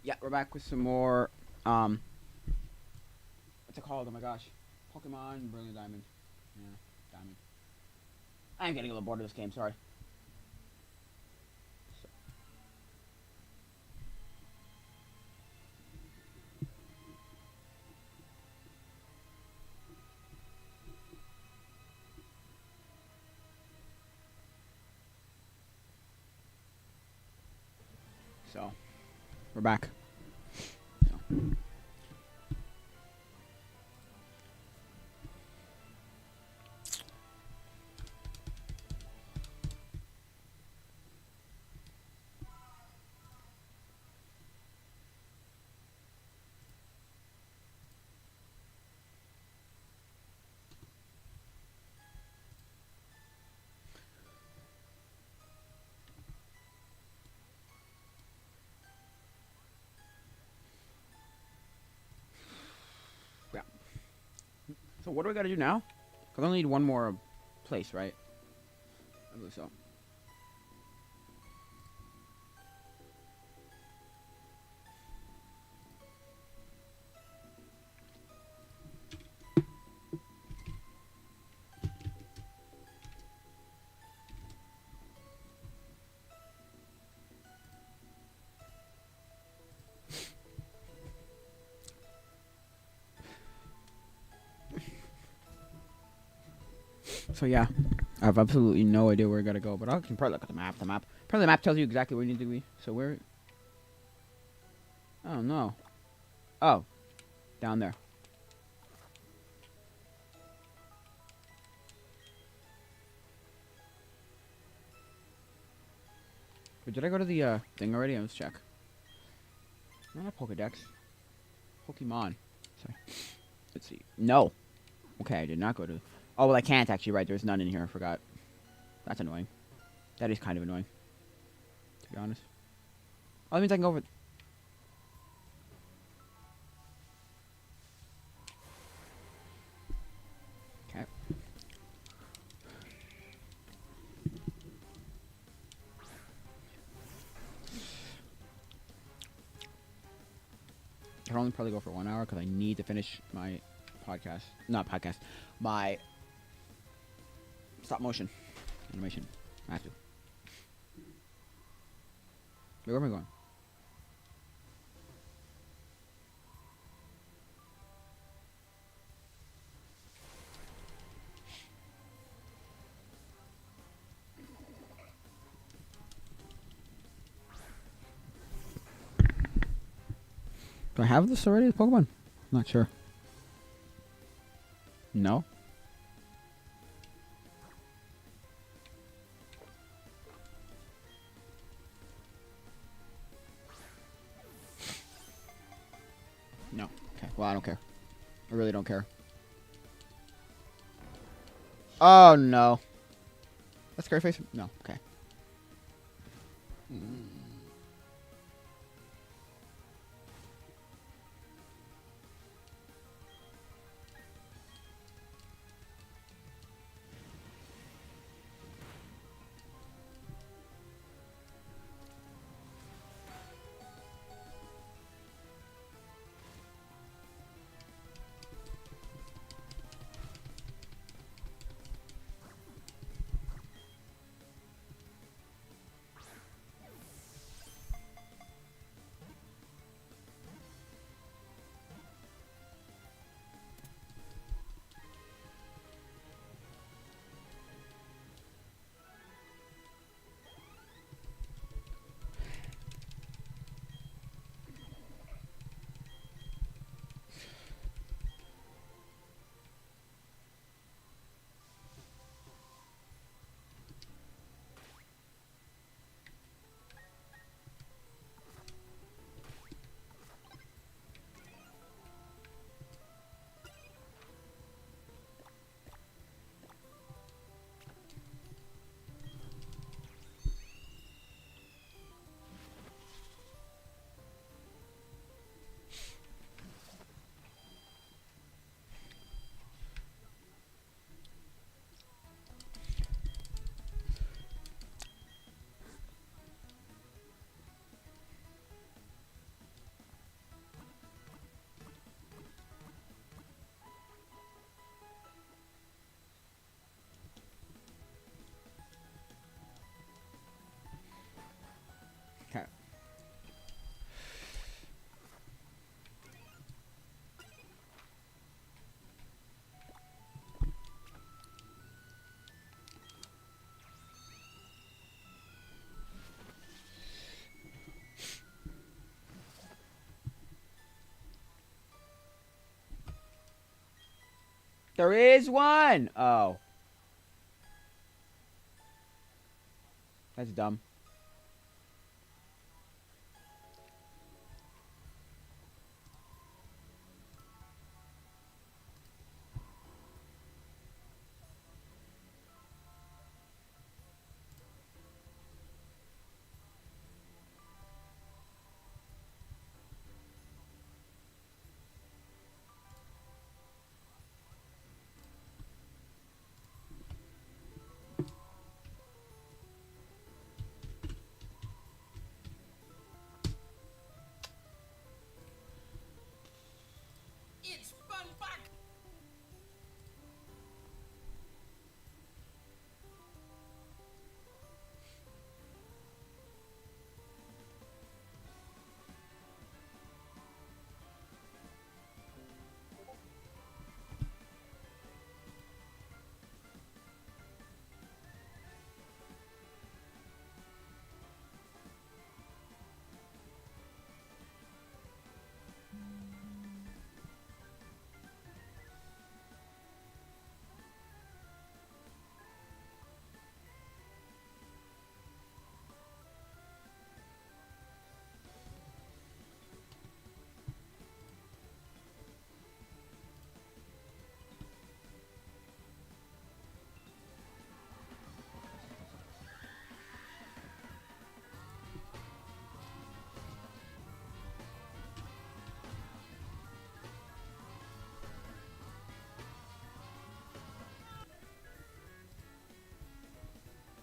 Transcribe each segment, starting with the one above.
Yeah, we're back with some more. What's it called? Oh my gosh, Pokemon Brilliant Diamond. Yeah, Diamond. I'm getting a little bored of this game. Sorry. So, so we're back. So. Yeah. So what do we got to do now? Cause I only need one more place, right? I believe so. So yeah, I have absolutely no idea where I gotta go, but I can probably look at the map. Probably the map tells you exactly where you need to be. So where? Oh no. Oh, down there. Wait, did I go to the thing already? Let's check. Not a Pokedex. Pokemon. Sorry. Let's see. No. Okay, I did not go to. Oh well, I can't actually. Right, there's none in here. I forgot. That's annoying. That is kind of annoying, to be honest. Oh, that means I can go over. Okay. I can only probably go for 1 hour because I need to finish my podcast. Not podcast. My stop motion animation. I have to. Wait, where am I going? Do I have this already? Pokemon? Not sure. No. No. Okay. Well, I don't care. I really don't care. Oh no. That's scary face. No. Okay. There is one! Oh. That's dumb.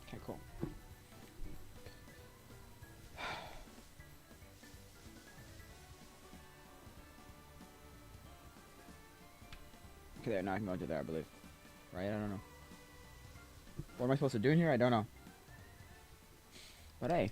Okay, cool. Okay, there. Now I can go into there, I believe. Right? I don't know. What am I supposed to do in here? I don't know. But hey.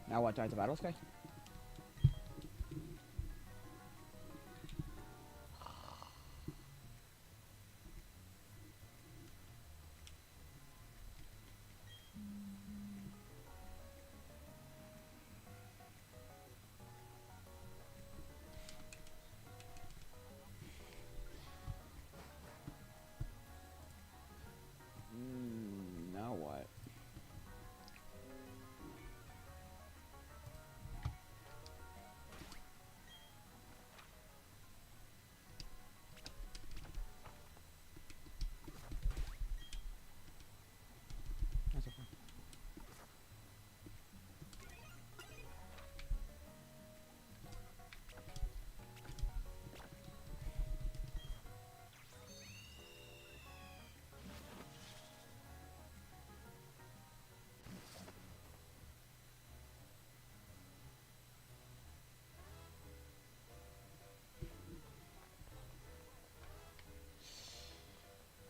Now what? Time to battle, Sky? Now what? That's okay.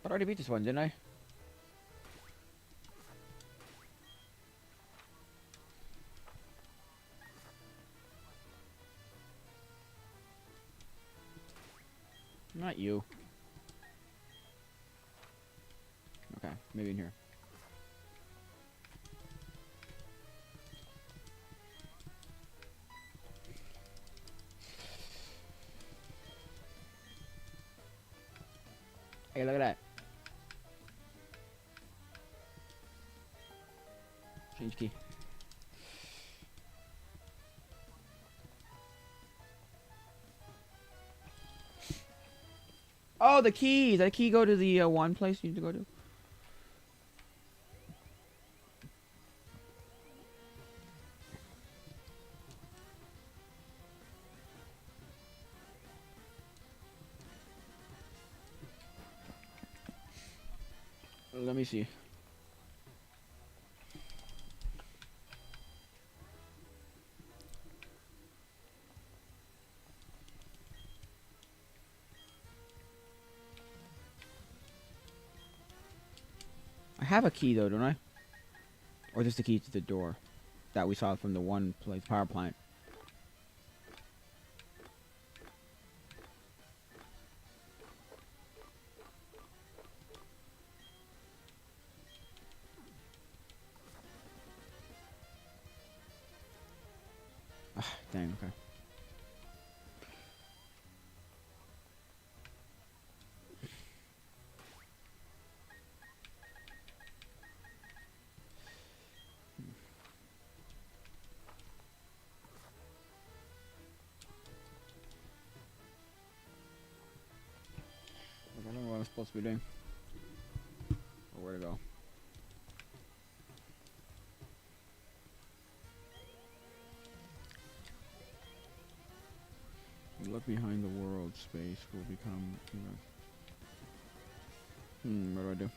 But I already beat this one, didn't I? Not you. Okay, maybe in here. Hey, look at that. Change key. Oh, the key! Does that key go to the one place you need to go to? Let me see. I have a key though, don't I? Or just the key to the door that we saw from the one place power plant. Ah, dang, okay. I don't know what I'm supposed to be doing. Or where to go. Look behind the world. Space will become. What do I do?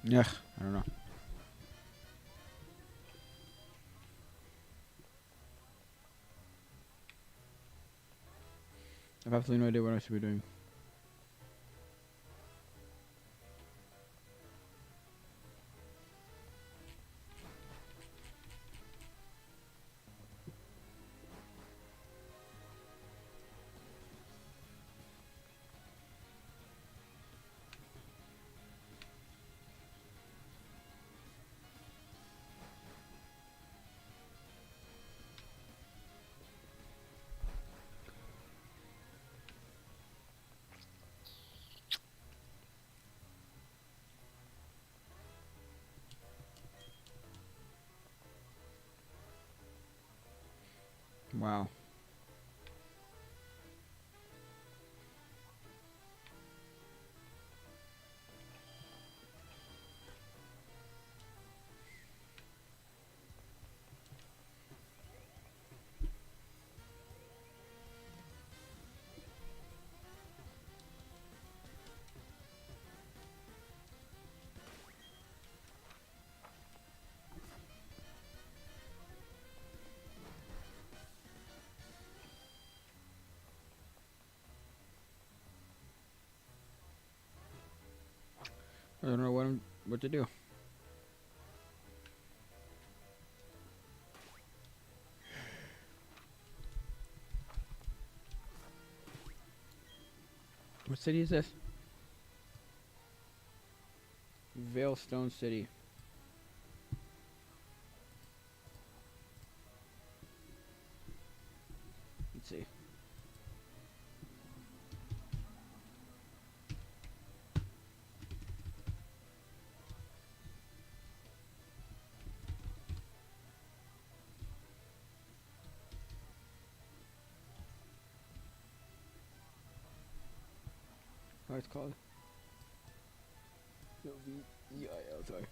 Yeah, I don't know. I have absolutely no idea what I should be doing. Wow. I don't know what to do. What city is this? Veilstone City. Let's see. What it's called? No, V-E-I-L, sorry.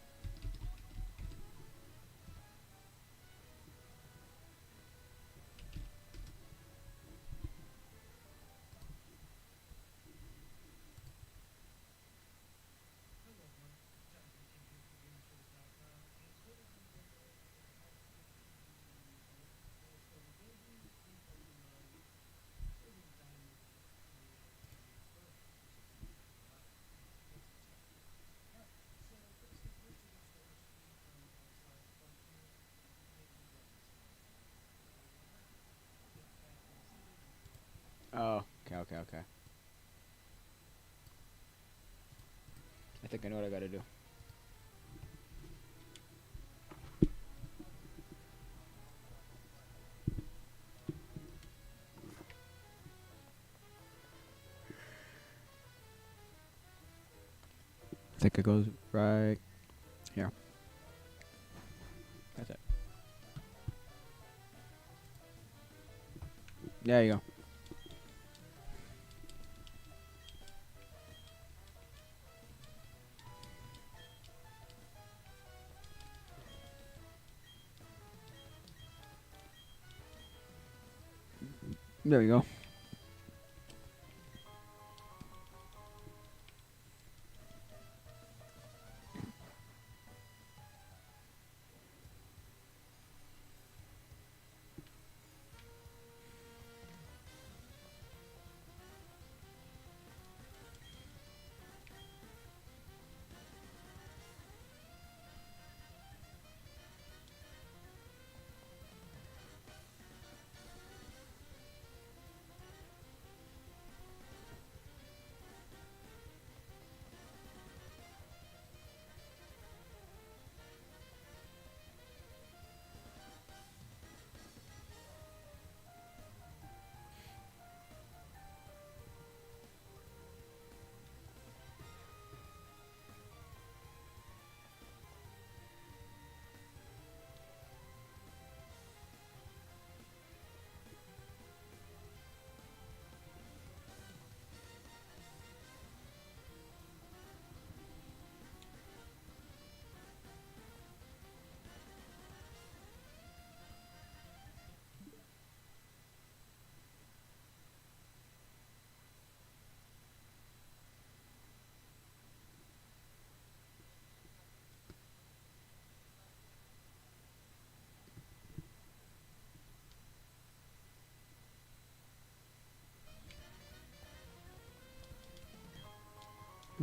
Oh, okay. I think I know what I gotta do. I think it goes right here. That's it. There you go. There we go.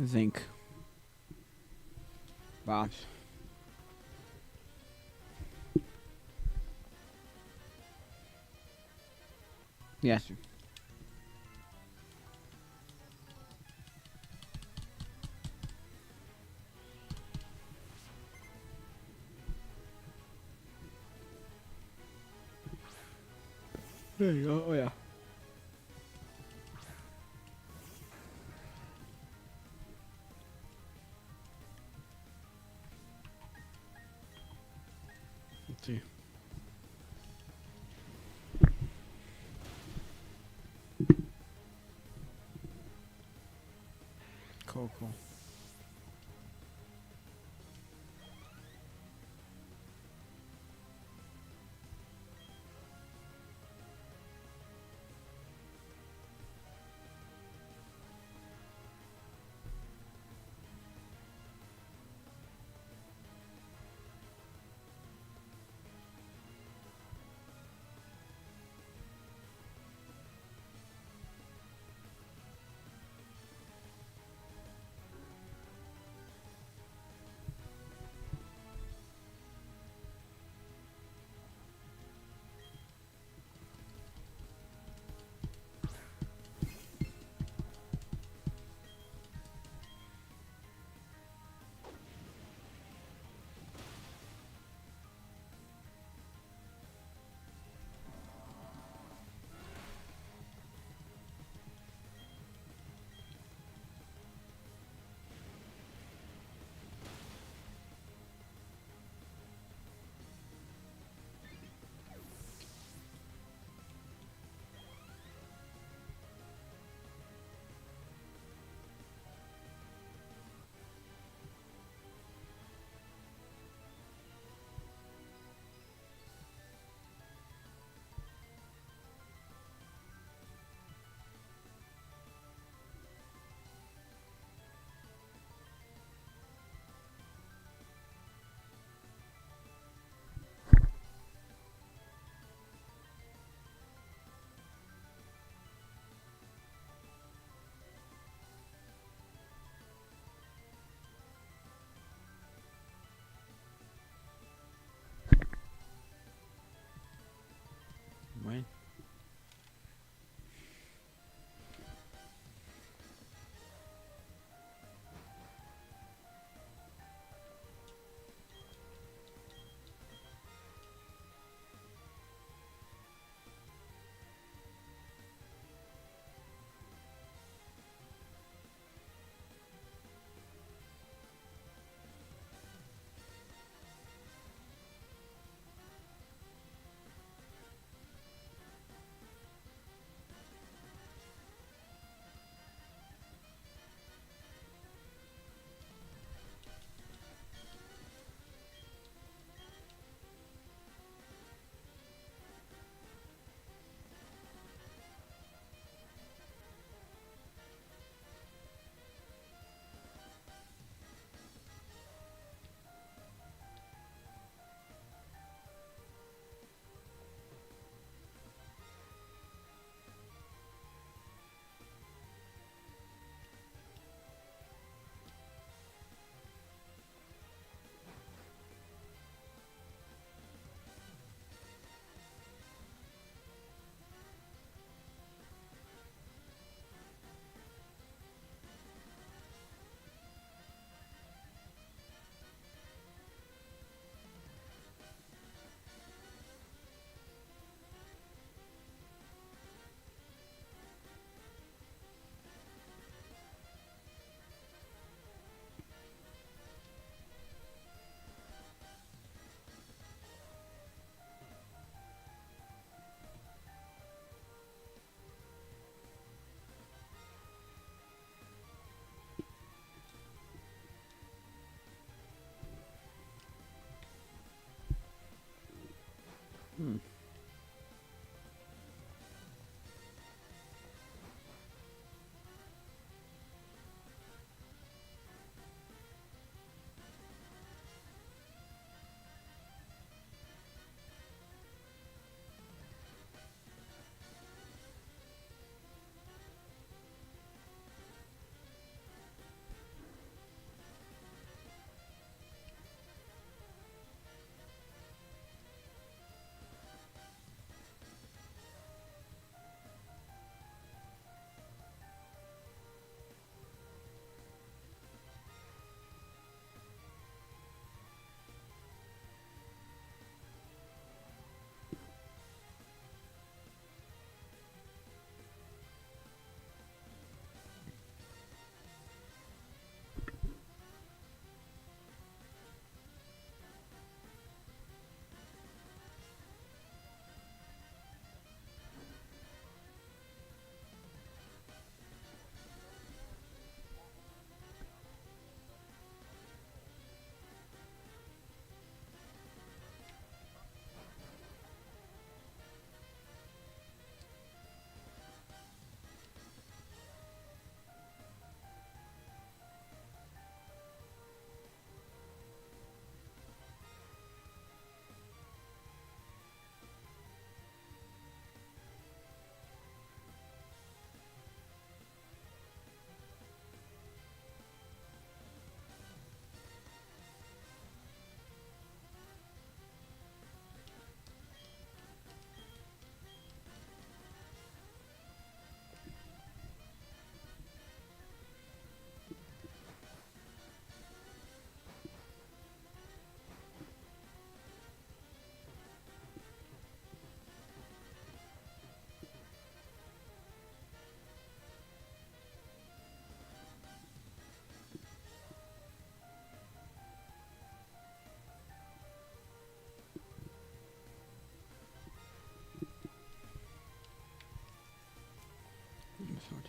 Zinc. Bombs. Yes. There you go. Oh yeah. Let's see. Cool, cool.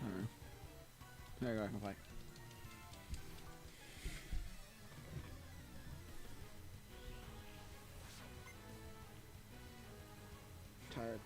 Alright. There you go, I can fight. Tired.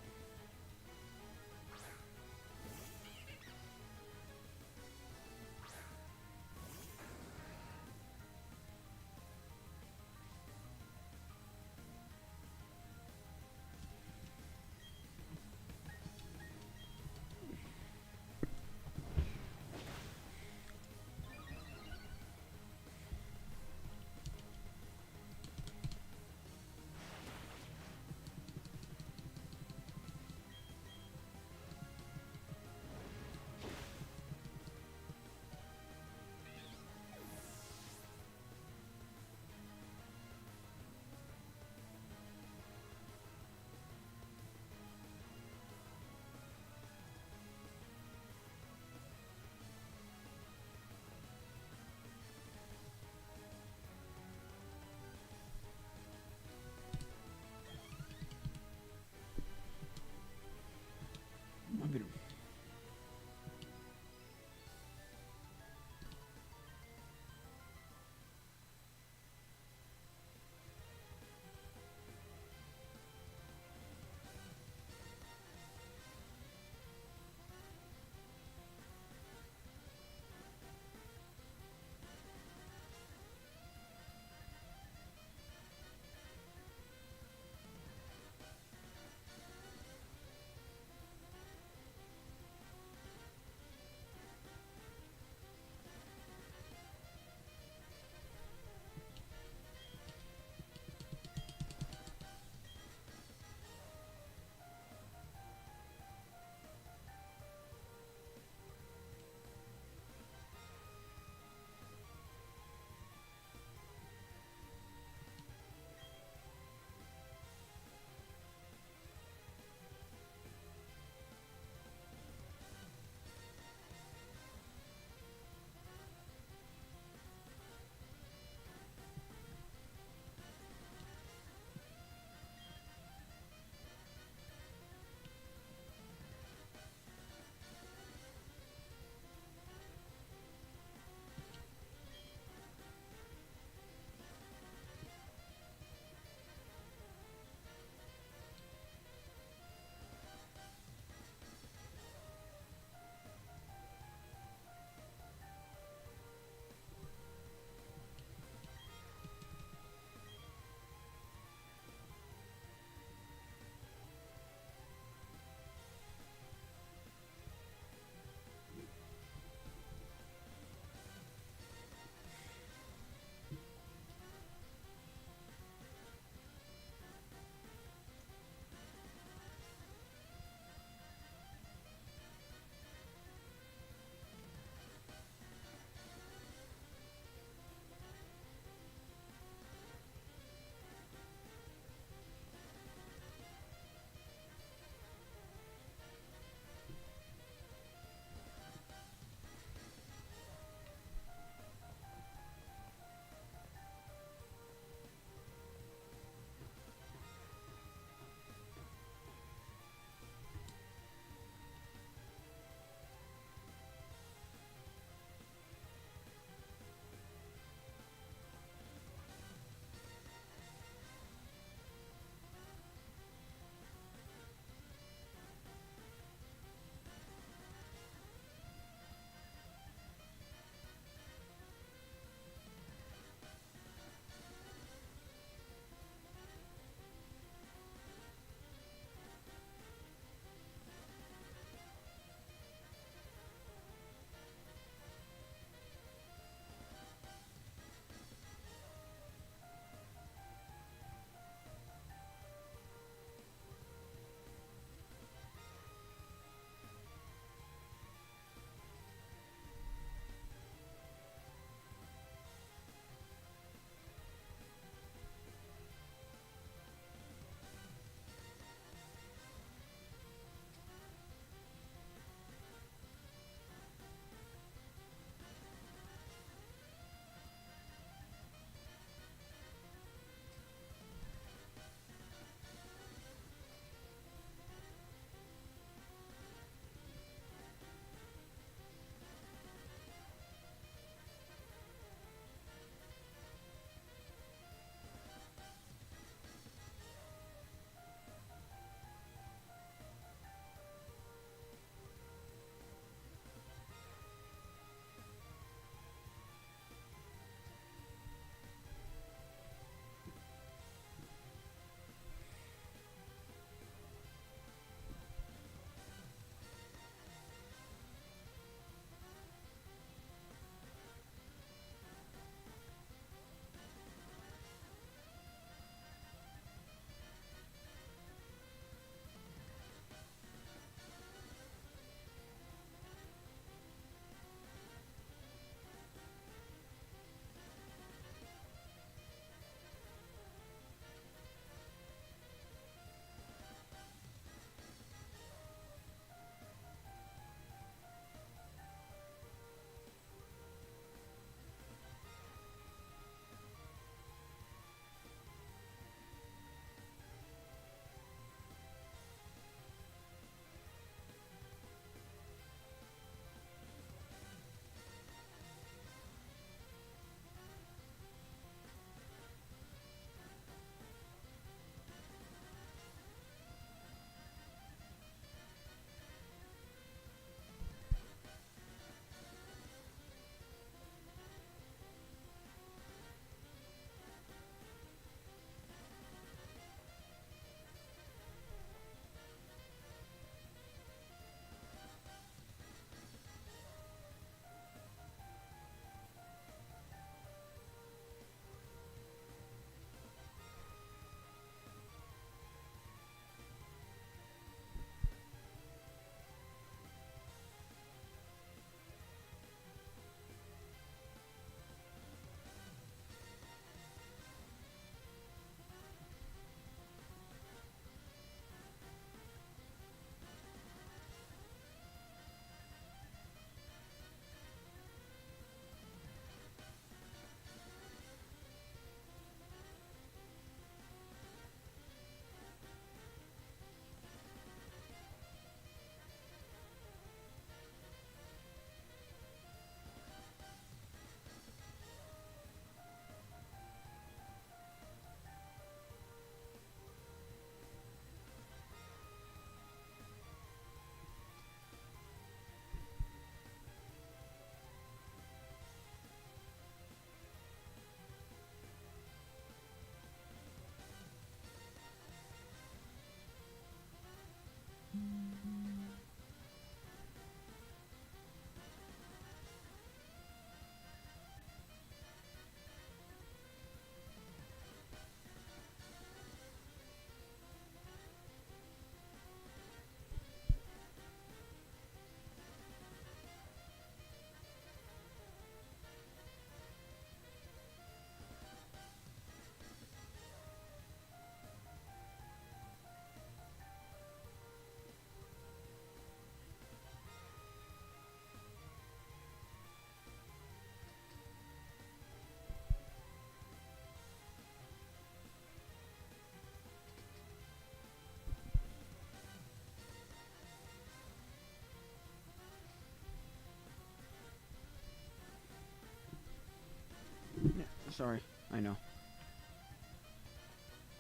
sorry. I know.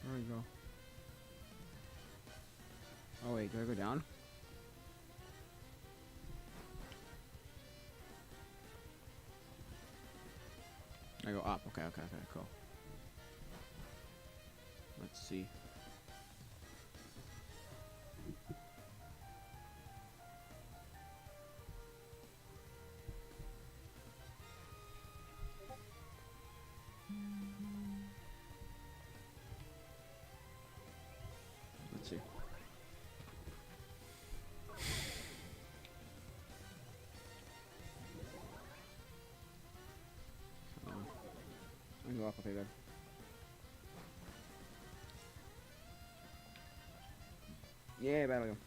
There we go. Oh wait, do I go down? I go up. Okay, cool. Let's see. Let's see. I go up. Okay, good. Yeah, battle go.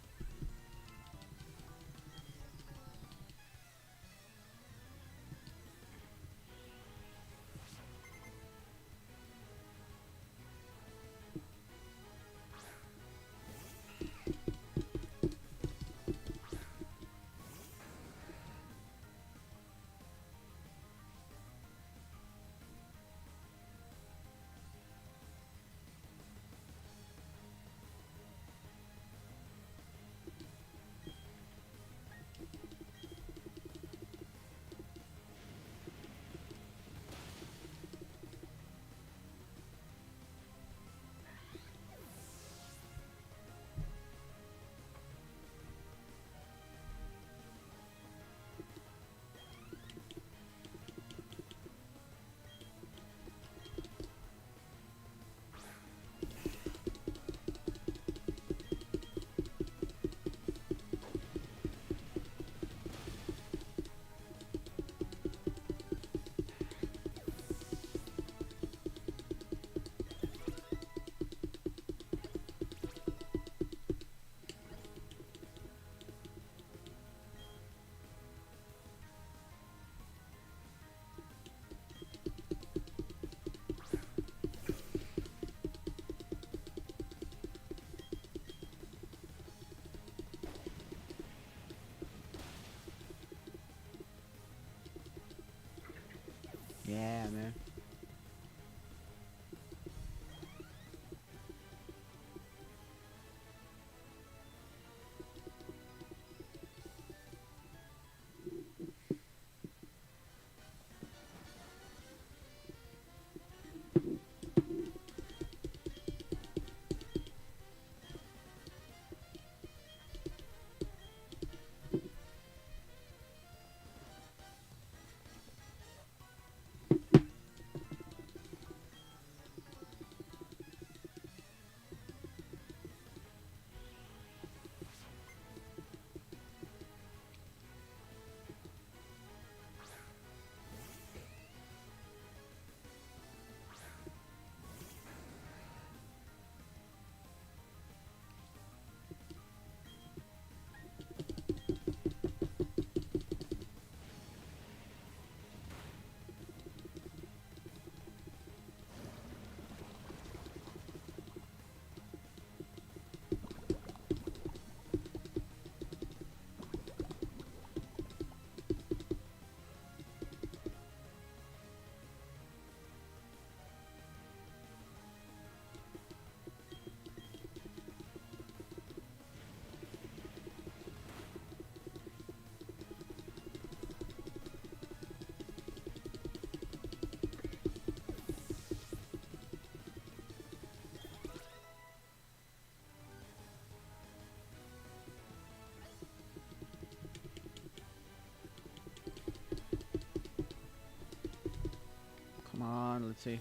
Yeah, man. Come on, let's see.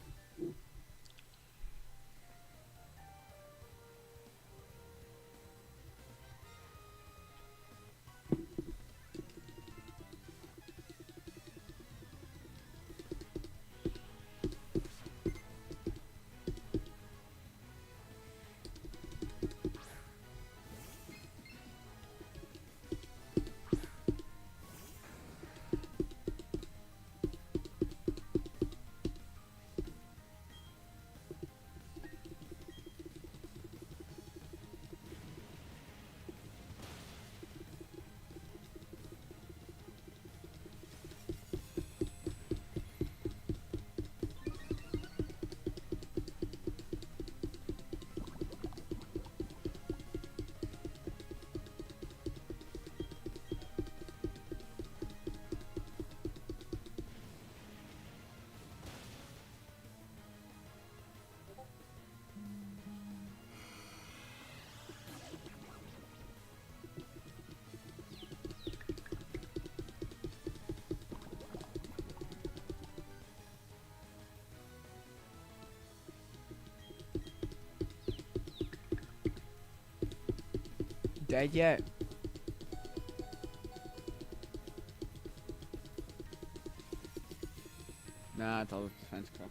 dead yet? Nah, it's all the defense crap.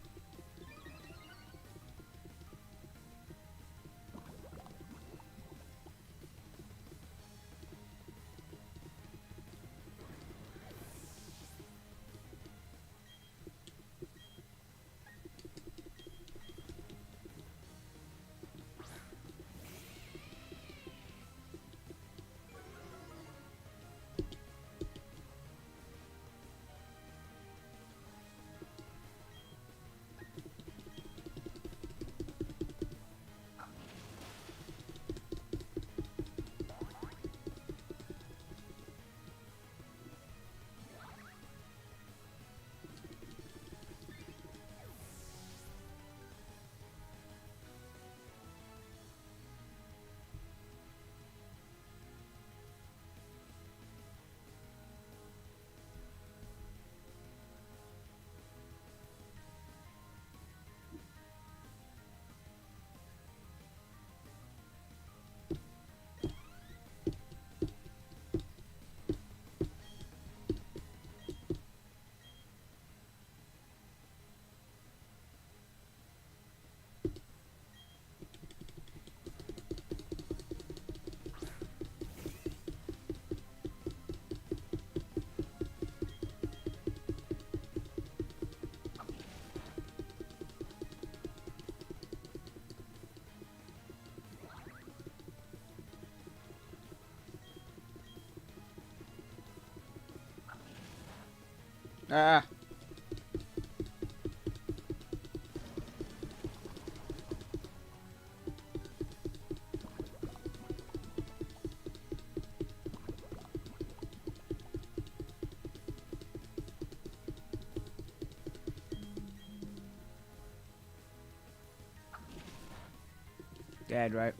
Ah! Dead, right?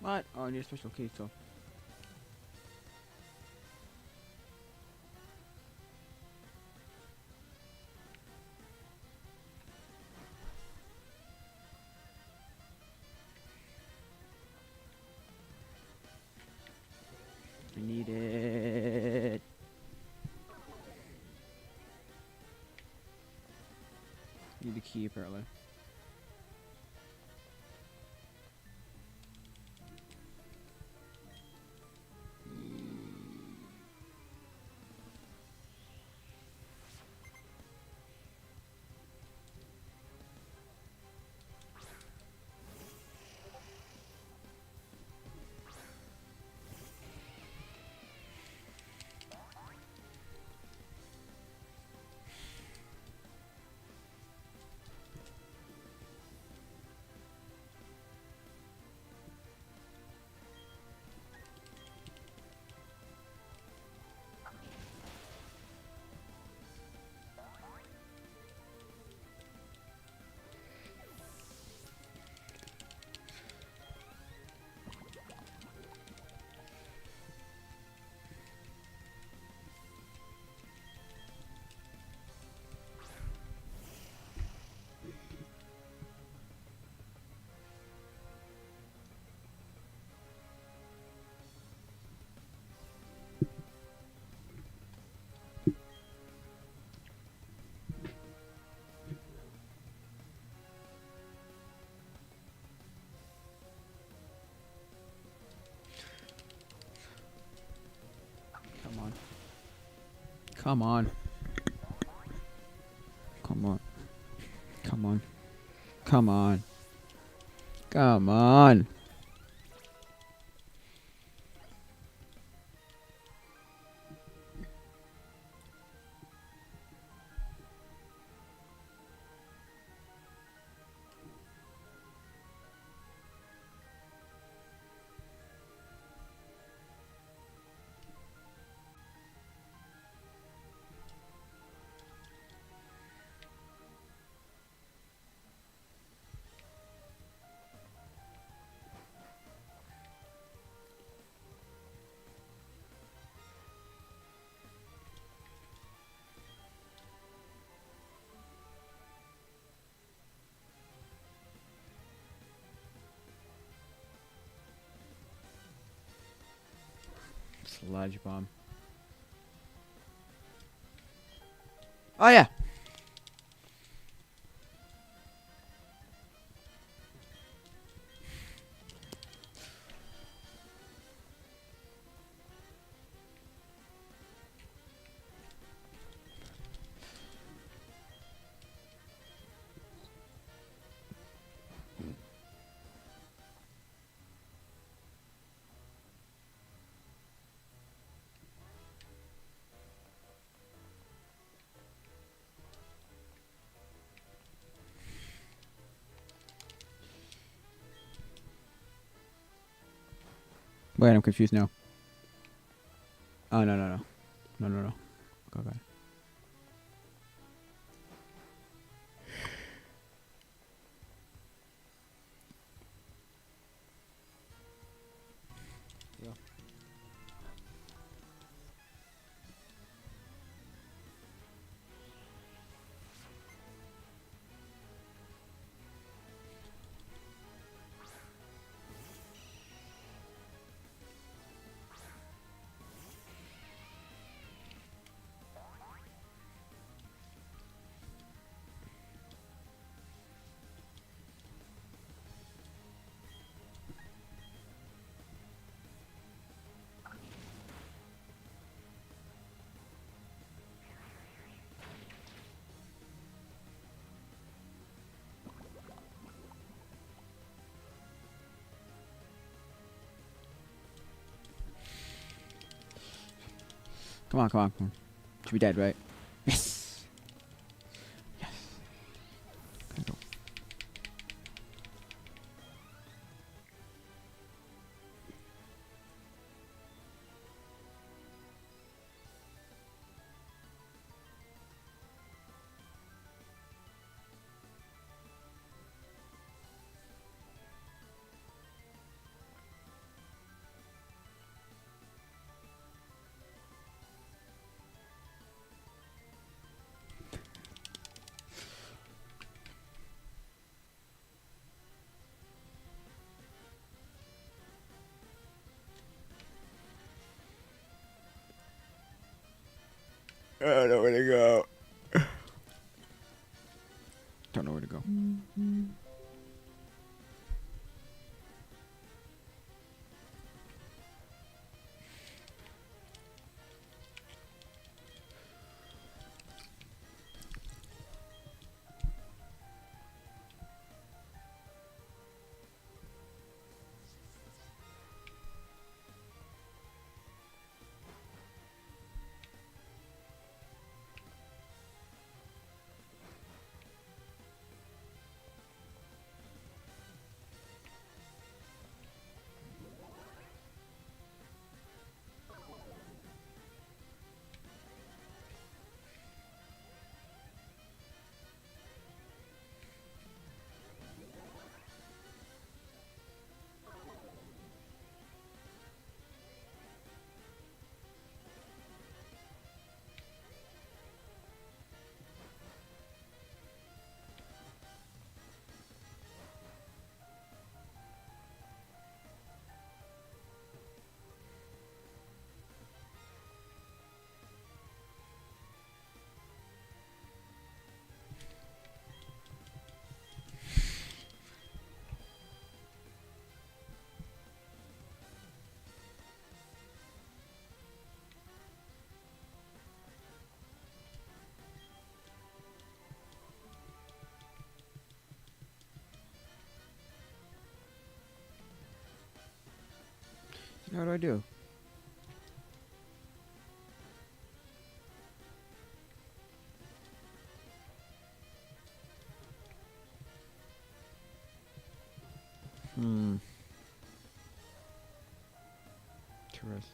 What? Oh, I need a special key, so. I need it. Need the key, apparently. Come on. Come on. Come on. Come on. Come on. Come on. Sludge bomb. Oh yeah. Wait, I'm confused now. Oh no. Okay. Yeah. Come on. Should be dead, right? Yes. Yes. Gotta go. I don't know where to go. Don't know where to go. How do I do? Tourist.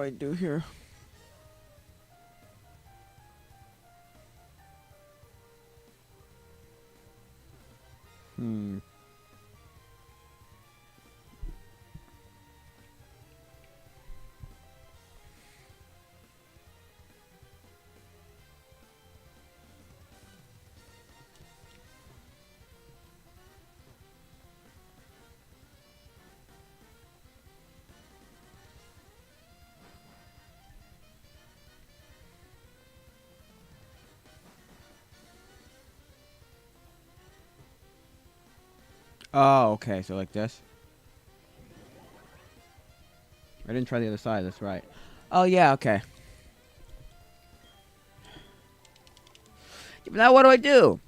I do here? Hmm. Oh, okay. So like this. I didn't try the other side. That's right. Oh yeah. Okay. But now what do I do?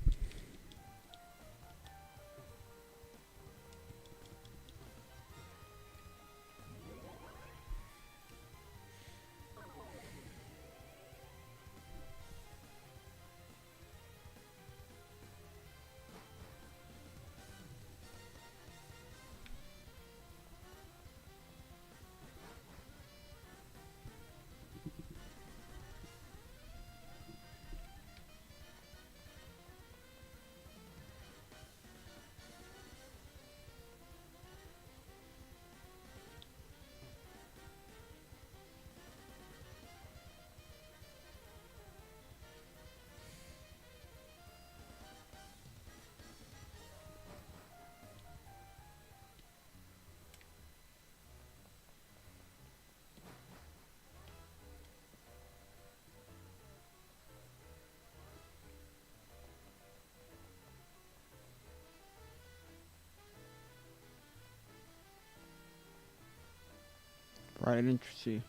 Right. I didn't see.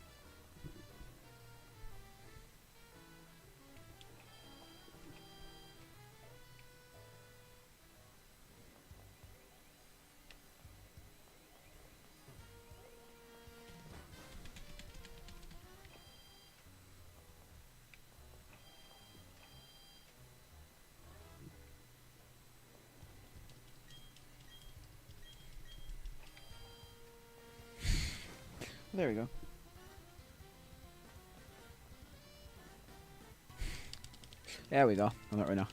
There we go. There we go. I'm not right now.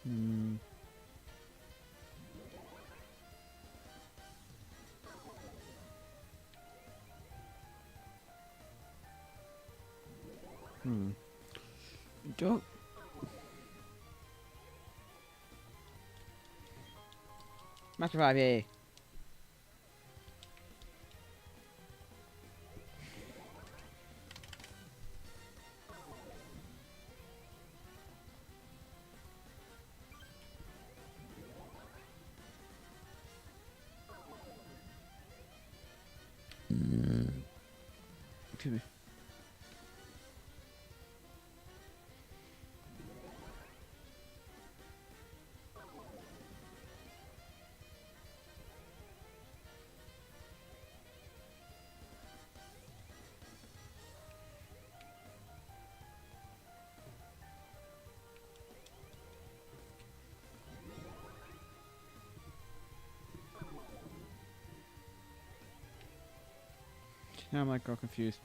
Hmm. Hmm. Don't. Max 5, yay. Excuse me. Now I'm like all confused.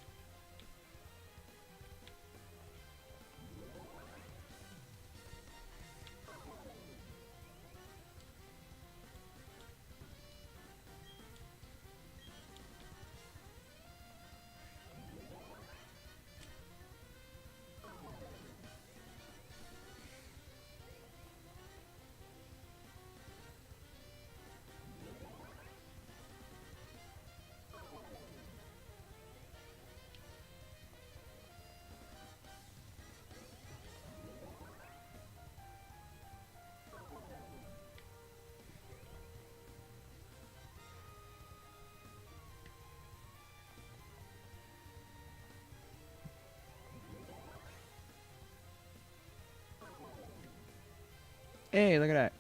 Hey, look at that.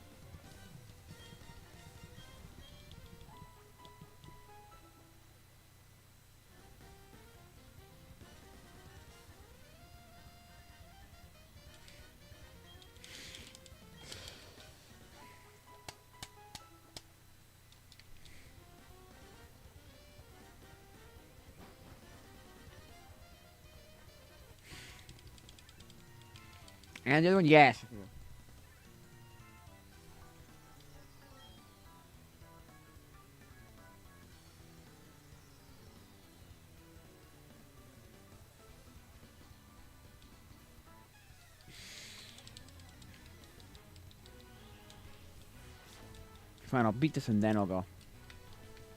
And the other one, yes. Fine, I'll beat this and then I'll go.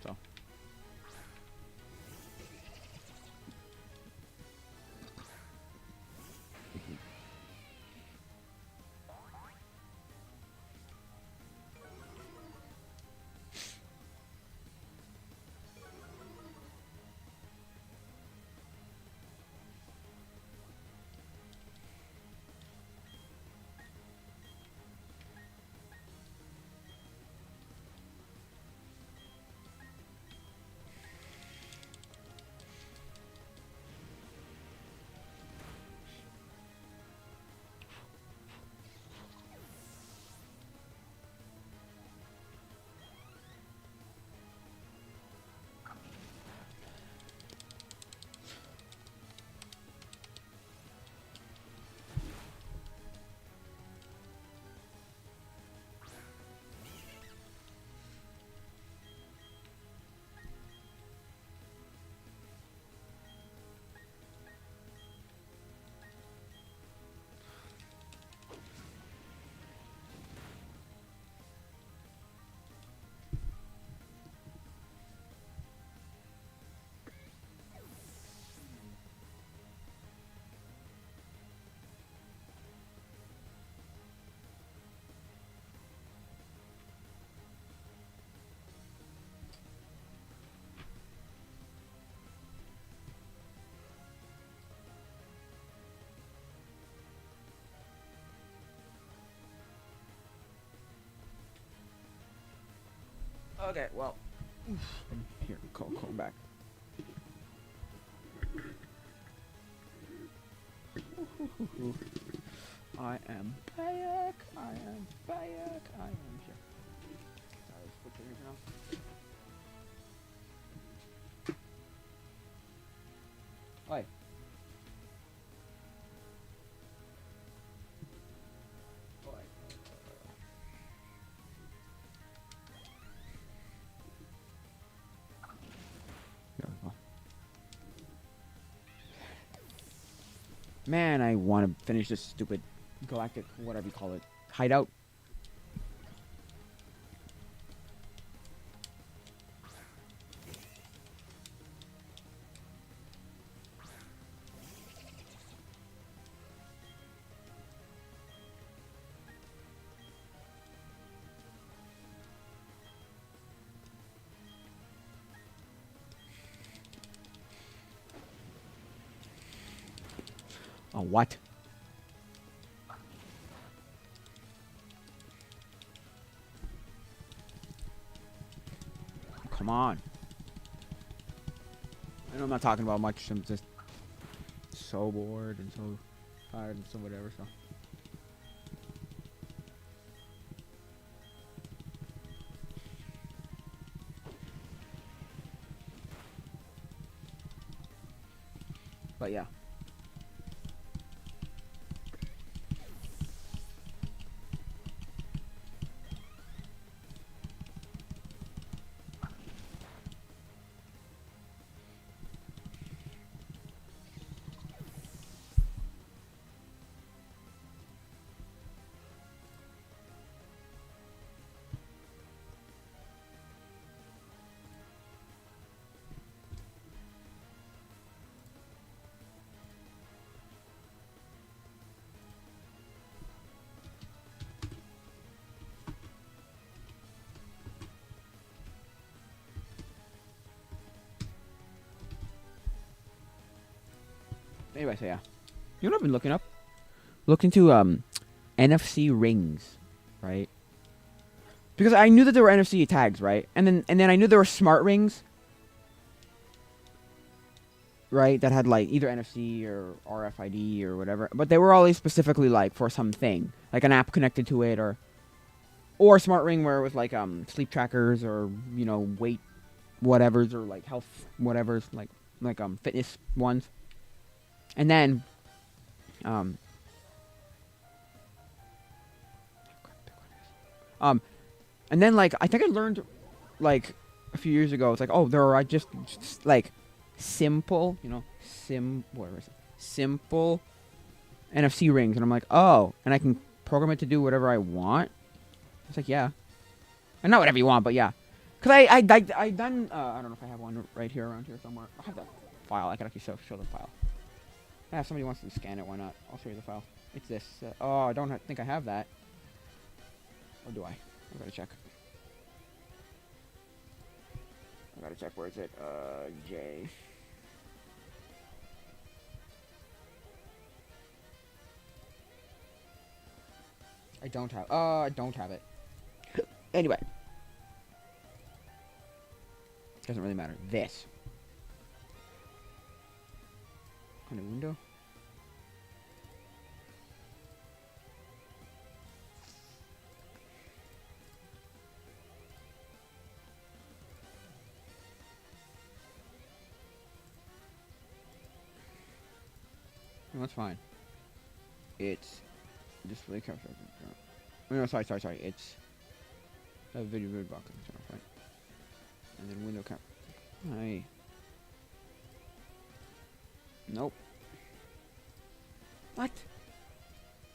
So. Okay, well. Here, call back. I am back. I am back. I am here. Sorry, let's put your ears on. Oi. Oi. Man, I want to finish this stupid galactic, whatever you call it, hideout. Oh, what? Come on. I know I'm not talking about much. I'm just so bored and so tired and so whatever, so. But yeah. Anyway, so yeah. You know what I've been looking up? Looked into NFC rings, right? Because I knew that there were NFC tags, right? And then I knew there were smart rings, right? That had like either NFC or RFID or whatever, but they were always specifically like for something, like an app connected to it, or a smart ring where it was like sleep trackers or weight whatevers or like health whatevers like fitness ones. And then um and then like I think I learned like a few years ago, it's like, oh, there are just like simple, whatever is it? Simple NFC rings, and I'm like, oh, and I can program it to do whatever I want. It's like, yeah, and not whatever you want, but yeah, because I done I don't know if I have one right here around here somewhere. I have that file. I can actually show the file. Yeah, if somebody wants to scan it, why not? I'll show you the file. It's this. Oh, I don't think I have that. Or do I? I gotta check. I gotta check. Where is it? J. I don't have. I don't have it. Anyway, doesn't really matter. This kind of window. No, that's fine. It's display capture. No, sorry. It's a video box, right? And then window cap. Hi. Nope. What?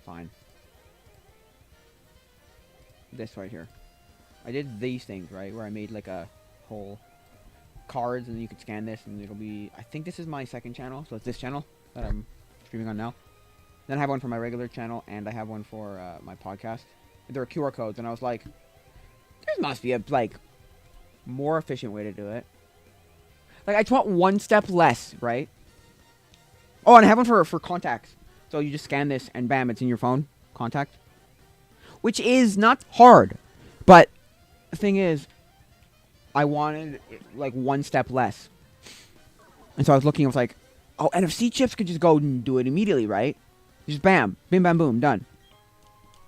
Fine. This right here. I did these things, right? Where I made like a whole cards, and then you could scan this, and it'll be. I think this is my second channel, so it's this channel that I'm streaming on now. Then I have one for my regular channel, and I have one for my podcast. There are QR codes, and I was like, there must be a more efficient way to do it. Like, I just want one step less, right? Oh, and I have one for contacts. So you just scan this, and bam, it's in your phone. Contact. Which is not hard. But the thing is, I wanted, like, one step less. And so I was looking, I was like, oh, NFC chips could just go and do it immediately, right? Just bam. Bim, bam, boom. Done.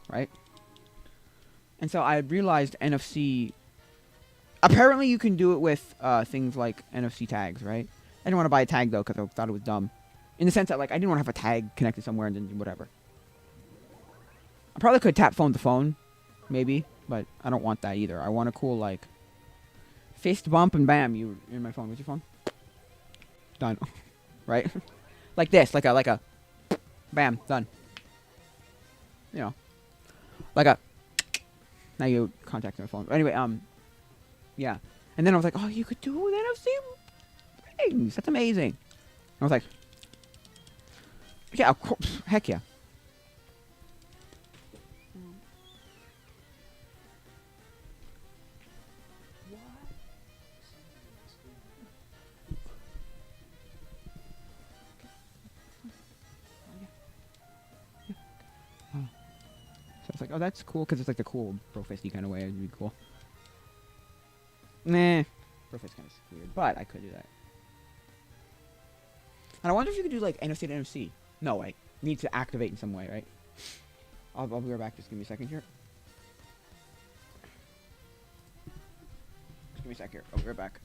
Right? And so I realized NFC... Apparently you can do it with things like NFC tags, right? I didn't want to buy a tag, though, because I thought it was dumb. In the sense that, like, I didn't want to have a tag connected somewhere and then whatever. I probably could tap phone to phone, maybe, but I don't want that either. I want a cool, like, fist bump and bam, you're in my phone. Where's your phone? Done. Right? Like this, like a Bam, done. You know, like a. Now you contact my phone. Anyway, yeah. And then I was like, oh, you could do NFC things. That's amazing. I was like, yeah, of course. Heck yeah. So it's like, oh, that's cool, because it's like the cool Brofisty kind of way. It'd be cool. Nah. Brofist kind of weird, but I could do that. And I wonder if you could do like NFC to NFC. No, wait. Need to activate in some way, right? I'll be right back. Just give me a second here. Just give me a sec here. I'll be right back.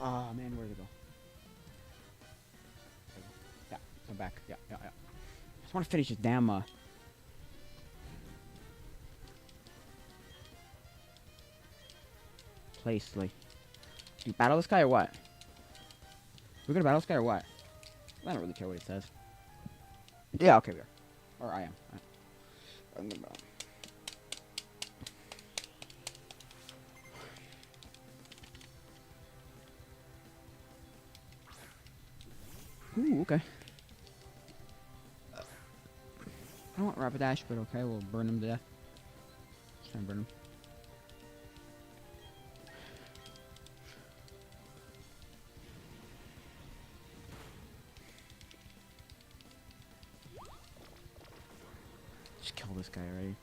Oh man, where'd it go? There we go. Yeah, I'm back. Yeah. I just want to finish this damn place. Like, do you battle this guy or what? We're gonna battle this guy or what? I don't really care what it says. Yeah, okay, we are. Or I am. I'm gonna battle. Ooh, okay. I don't want Rapidash, but okay, we'll burn him to death. Just try and burn him. Just kill this guy already.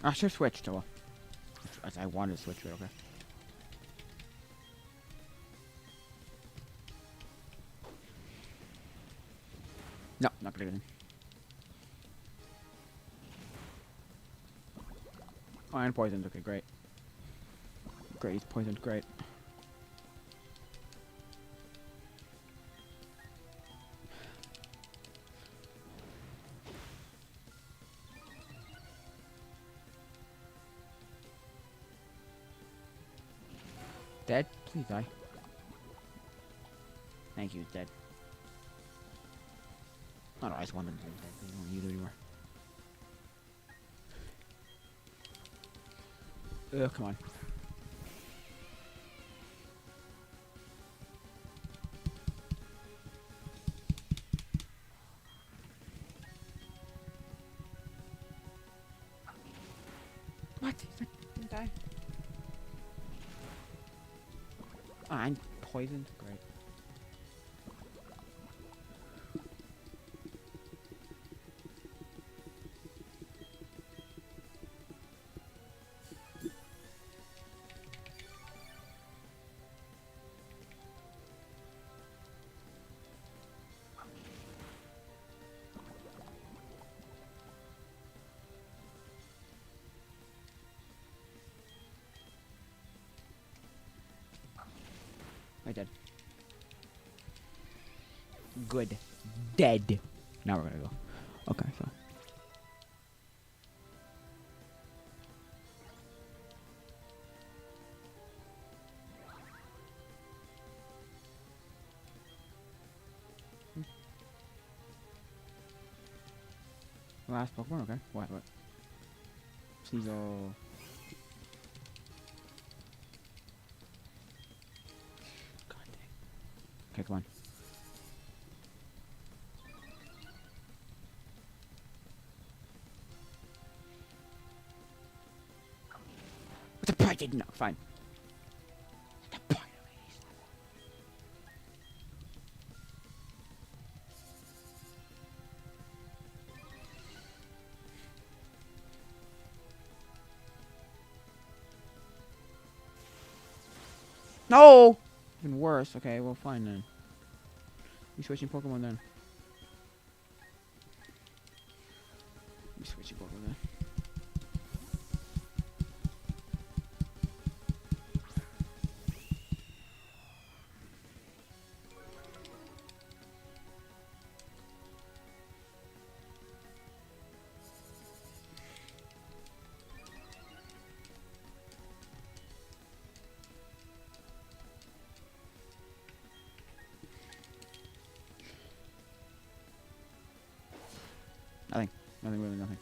I should have switched. Oh, I wanted to switch, but okay. No, not gonna do anything. Oh, and poisoned. Okay, great. Great, he's poisoned. Great. Dead? Please die. Thank you, dead. Oh no, I just wanted to be dead. I don't want you to anymore. Come on. What? Didn't die. Oh, I'm poisoned. Great. I did. Good. Dead. Now we're gonna go. Okay, so. Last Pokemon, okay. What? Sneasel. God dang. Okay, come on. What's the point? Didn't know. Fine. What's the point of it? No! Even worse. Okay, well, fine then. You switching Pokemon then. You switching Pokemon then. Nothing. Nothing, really nothing.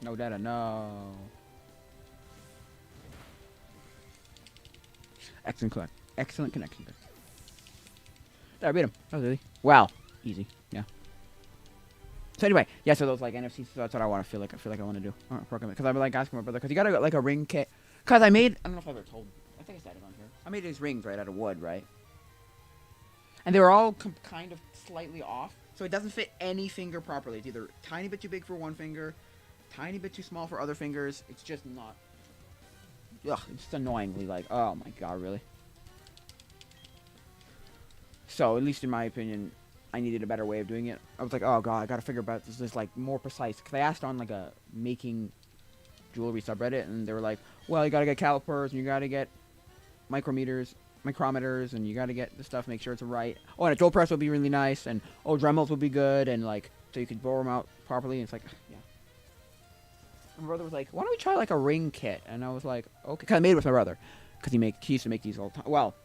No data, no. Excellent connection there. There, I beat him. That was easy. Wow. Easy. Yeah. So anyway, yeah, so those like NFCs, so that's what I want to feel like. I feel like I want to do. Program it. Because I'm like asking my brother, because you got like a ring kit. Because I don't know if I've ever told him. I think I said it on here. I made these rings, right, out of wood, right? And they were all kind of slightly off. So it doesn't fit any finger properly. It's either tiny bit too big for one finger, tiny bit too small for other fingers. It's just not. Ugh, it's just annoyingly like, oh my god, really? So, at least in my opinion, I needed a better way of doing it. I was like, oh god, I gotta figure out this like more precise. Because I asked on like a making jewelry subreddit, and they were like, well, you gotta get calipers, and you gotta get micrometers, and you gotta get the stuff, make sure it's right. Oh, and a drill press would be really nice, and oh, Dremels would be good, and like, so you could bore them out properly, and it's like, yeah. My brother was like, why don't we try like a ring kit? And I was like, okay, because I made it with my brother, because he used to make these all the time. Well,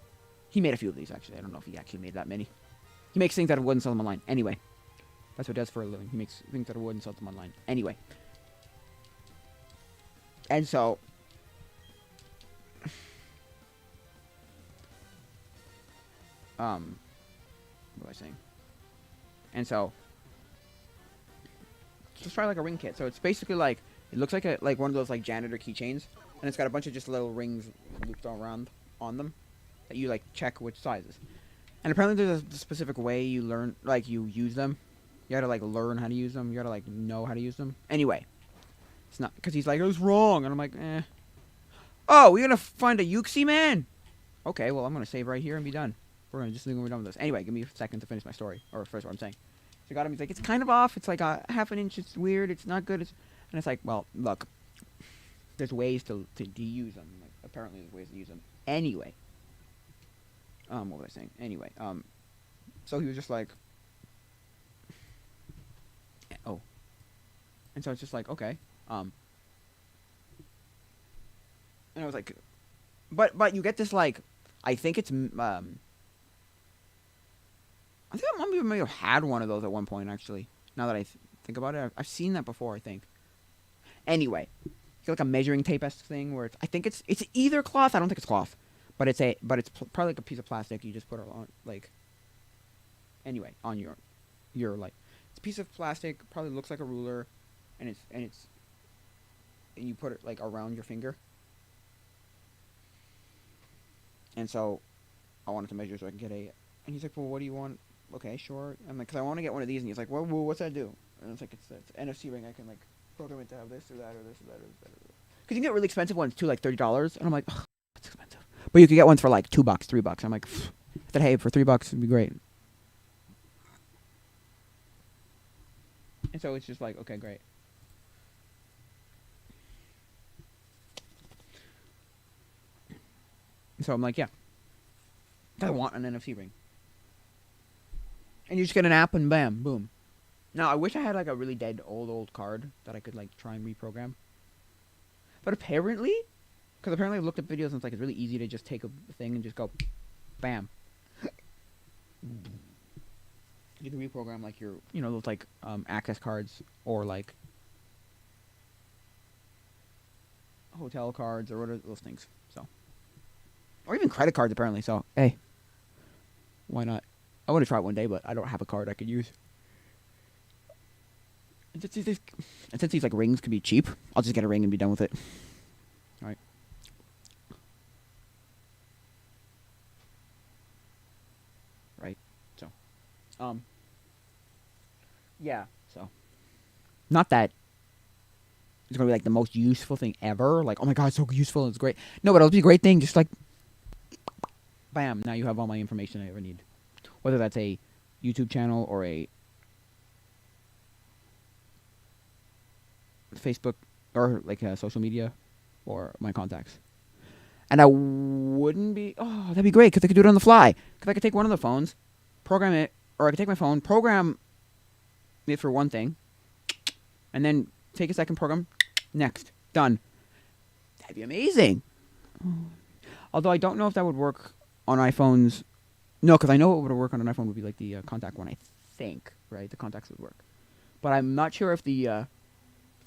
he made a few of these, actually. I don't know if he actually made that many. He makes things out of wood and sells them online. Anyway. That's what he does for a living. He makes things out of wood and sells them online. Anyway. And so... what was I saying? And so... Just try like a ring kit. So it's basically like... It looks like one of those like janitor keychains. And it's got a bunch of just little rings looped around on them. That you like check which sizes. And apparently there's a specific way you learn, like, you use them. You gotta, like, learn how to use them. You gotta, like, know how to use them. Anyway. It's not, because he's like, it was wrong. And I'm like, eh. Oh, we're gonna find a Uxie man? Okay, well, I'm gonna save right here and be done. We're gonna just think we're done with this. Anyway, give me a second to finish my story. Or first what I'm saying. So I got him, he's like, it's kind of off. It's like a half an inch. It's weird. It's not good. And it's like, well, look. There's ways to use them. Like, apparently there's ways to use them. Anyway. What was I saying? Anyway, so he was just like, oh, and so it's just like, okay, and I was like, but you get this like, I think it's, I think I may have had one of those at one point actually. Now that I think about it, I've seen that before. I think. Anyway, it's like a measuring tape-esque thing where I think it's either cloth. I don't think it's cloth. But it's probably like a piece of plastic. You just put it on, like, anyway, on your like, it's a piece of plastic. Probably looks like a ruler, and you put it like around your finger. And so, I wanted to measure so I can get a. And he's like, well, what do you want? Okay, sure. I'm like, because I want to get one of these. And he's like, well, what's that do? And it's like, it's an NFC ring. I can like program it to have this or that or this or that or this or that. Because you can get really expensive ones too, like $30. And I'm like, ugh, that's expensive. But you could get ones for like $2, $3. I'm like, I said, hey, for $3 it'd be great. And so it's just like, okay, great. so I'm like, yeah, I want an NFC ring. And you just get an app and bam, boom. Now, I wish I had like a really dead old card that I could like try and reprogram. But apparently, because apparently I looked at videos and it's like it's really easy to just take a thing and just go, bam. You can reprogram like your, you know, those like access cards or like hotel cards or what are those things. So, or even credit cards apparently. So, hey, why not? I want to try it one day, but I don't have a card I could use. And since these like rings could be cheap, I'll just get a ring and be done with it. All right. Right. So, yeah. So, not that it's gonna be like the most useful thing ever. Like, oh my god, it's so useful, it's great. No, but it'll be a great thing. Just like, bam! Now you have all my information I ever need. Whether that's a YouTube channel or a Facebook or like social media or my contacts. And I wouldn't be, oh, that'd be great because I could do it on the fly. Because I could take one of the phones, program it, or I could take my phone, program it for one thing, and then take a second program, next, done. That'd be amazing. Although I don't know if that would work on iPhones. No, because I know what would work on an iPhone would be like the contact one, I think, right? The contacts would work. But I'm not sure if the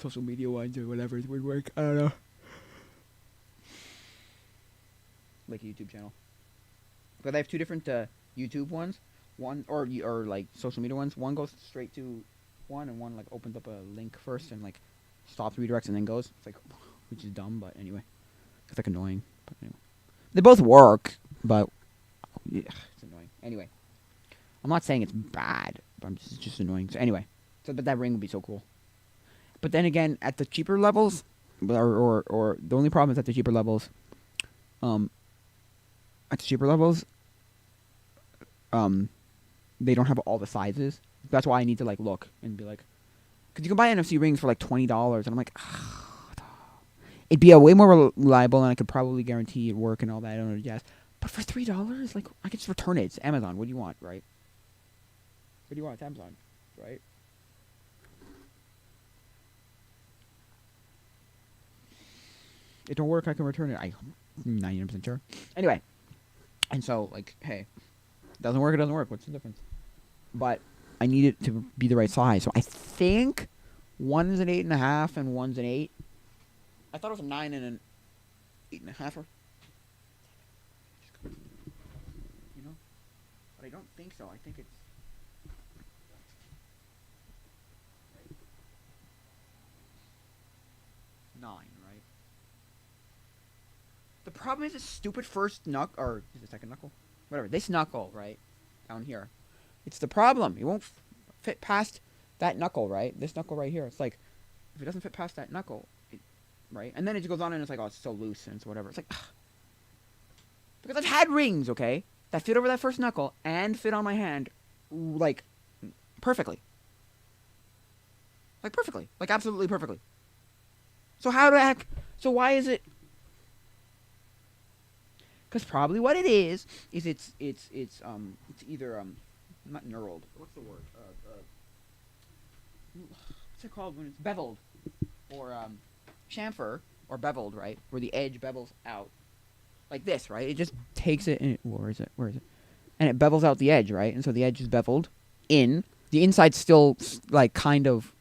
social media ones or whatever would work. I don't know. Like a YouTube channel. But I have two different YouTube ones. One or like social media ones. One goes straight to one, and one like opens up a link first and like stops, redirects, and then goes. It's like, which is dumb, but anyway, it's like annoying. But anyway, they both work, but yeah, it's annoying. Anyway, I'm not saying it's bad, but it's just annoying. So anyway, but that ring would be so cool. But then again, at the cheaper levels, or the only problem is at the cheaper levels, they don't have all the sizes. That's why I need to like look and be like, because you can buy NFC rings for like $20, and I'm like, it'd be a way more reliable, and I could probably guarantee it work and all that. I don't know, yes. But for $3, like I could just return it. It's Amazon. What do you want, right? What do you want? It's Amazon, right? It don't work, I can return it. I'm 99% sure. Anyway, and so like, hey, doesn't work. It doesn't work. What's the difference? But I need it to be the right size. So I think one's an 8.5 and one's an 8. I thought it was a 9 and an 8.5. You know, but I don't think so. I think it's 9, right? The problem is this stupid first knuckle, or is it second knuckle? Whatever. This knuckle, right? Down here. It's the problem. It won't fit past that knuckle, right? This knuckle right here. It's like, if it doesn't fit past that knuckle, right? And then it just goes on and it's like, oh, it's so loose and it's whatever. It's like, ugh. Because I've had rings, okay, that fit over that first knuckle and fit on my hand, like, perfectly. Like, perfectly. Like, absolutely perfectly. So how the heck, so why is it? Because probably what it is it's either, not knurled. What's the word? What's it called when it's beveled? Or, chamfer, or beveled, right? Where the edge bevels out. Like this, right? It just takes it and where is it? And it bevels out the edge, right? And so the edge is beveled in. The inside's still, like, kind of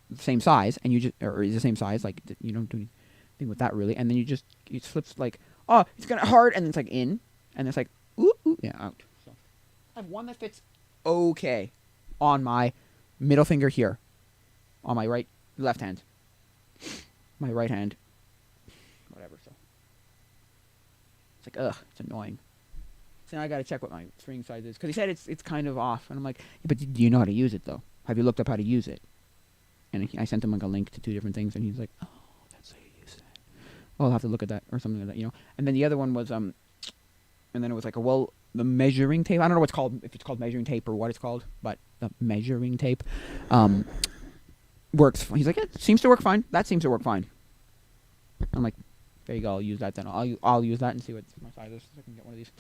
the same size, and you just, or is the same size, like, you don't do anything with that, really. And then it slips, like, oh, it's gonna hard, and then it's, like, in. And it's like, ooh, yeah, out. So I have one that fits okay on my middle finger here. On my left hand. My right hand. Whatever, so. It's like, ugh, it's annoying. So now I gotta check what my string size is. Because he said it's kind of off. And I'm like, yeah, but do you know how to use it, though? Have you looked up how to use it? And I sent him, like, a link to 2 different things. And he's like, oh, that's how you use it. Well, I'll have to look at that or something like that, you know? And then the other one was, and then it was like, the measuring tape. I don't know what's called, if it's called measuring tape or what it's called. But the measuring tape works. He's like, it seems to work fine. That seems to work fine. I'm like, There you go. I'll use that then. I'll use that and see what my size is so I can get one of these.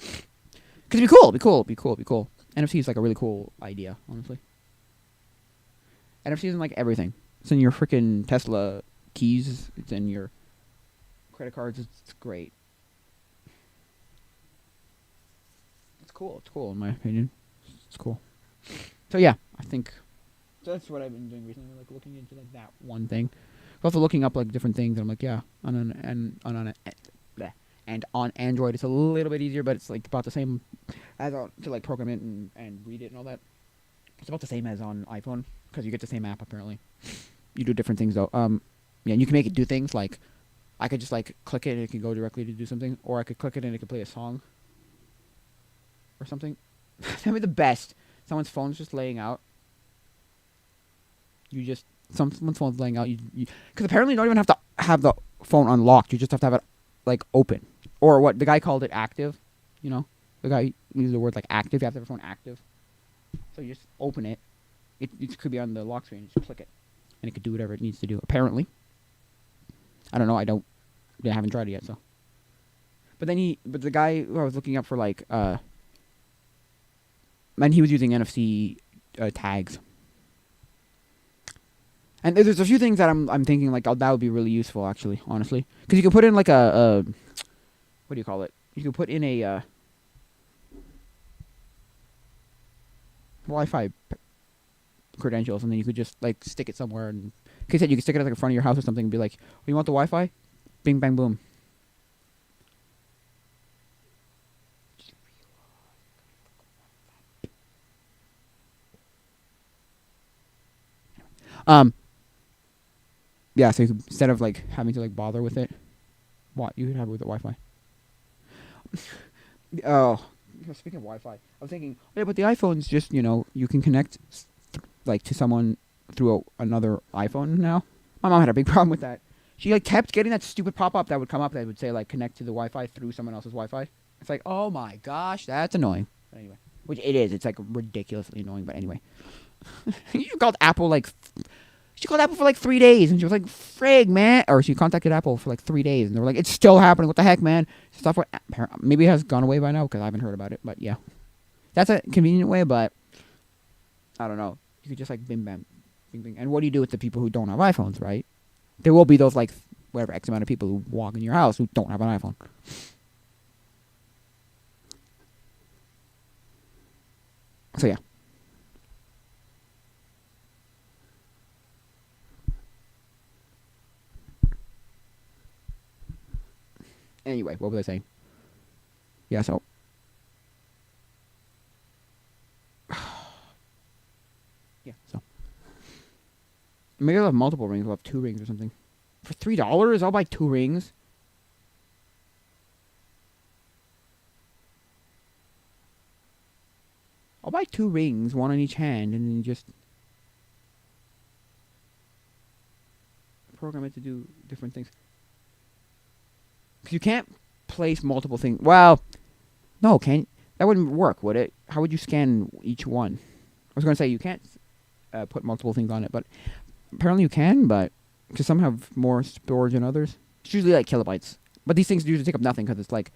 Cause it'd be cool. It'd be cool. NFC is like a really cool idea, honestly. NFC is in like everything. It's in your freaking Tesla keys. It's in your credit cards. It's great. It's cool. It's cool in my opinion. It's cool. So yeah, I think that's what I've been doing recently, like looking into like that one thing. Also looking up like different things, and I'm like, yeah, and on Android it's a little bit easier, but it's like about the same as on to like program it and read it and all that. It's about the same as on iPhone because you get the same app apparently. You do different things though. Yeah, and you can make it do things like I could just like click it and it can go directly to do something, or I could click it and it could play a song or something. That'd be the best. Someone's phone's just laying out. Someone's phone's laying out. You because apparently you don't even have to have the phone unlocked. You just have to have it like open, or what the guy called it active. You know, the guy used the word like active. You have to have your phone active. So you just open it. It could be on the lock screen. Just click it, and it could do whatever it needs to do. Apparently, I don't know. I haven't tried it yet. So, but the guy who I was looking up for like and he was using NFC tags. And there's a few things that I'm thinking like that would be really useful actually, honestly, because you can put in like a what do you call it? You can put in a Wi-Fi credentials, and then you could just like stick it somewhere. And like I said, you could stick it like in front of your house or something, and be like, "Oh, you want the Wi-Fi? Bing, bang, boom." Yeah, so you could, instead of like having to like bother with it, what you could have it with the Wi-Fi. Oh, speaking of Wi-Fi, I was thinking, yeah, but the iPhone's just you can connect like to someone through another iPhone now. My mom had a big problem with that. She like kept getting that stupid pop-up that would come up that would say like connect to the Wi-Fi through someone else's Wi-Fi. It's like, oh my gosh, that's annoying. But anyway, which it is. It's like ridiculously annoying. But anyway, you called Apple like. She called Apple for like 3 days, and she was like, "Frig, man," or she contacted Apple for like 3 days, and they were like, "It's still happening. What the heck, man?" Software maybe it has gone away by now because I haven't heard about it. But yeah, that's a convenient way. But I don't know. You could just like bing bam, bing bing. And what do you do with the people who don't have iPhones, right? There will be those like whatever X amount of people who walk in your house who don't have an iPhone. So yeah. Anyway, what was I saying? Yeah, so. Yeah, so. Maybe I'll have multiple rings. I'll have 2 rings or something. For $3, I'll buy 2 rings. I'll buy 2 rings, one on each hand, and then just program it to do different things. Because you can't place multiple things. Well, no, that wouldn't work, would it? How would you scan each one? I was going to say you can't put multiple things on it, but apparently you can, but because some have more storage than others. It's usually like kilobytes. But these things usually take up nothing because it's like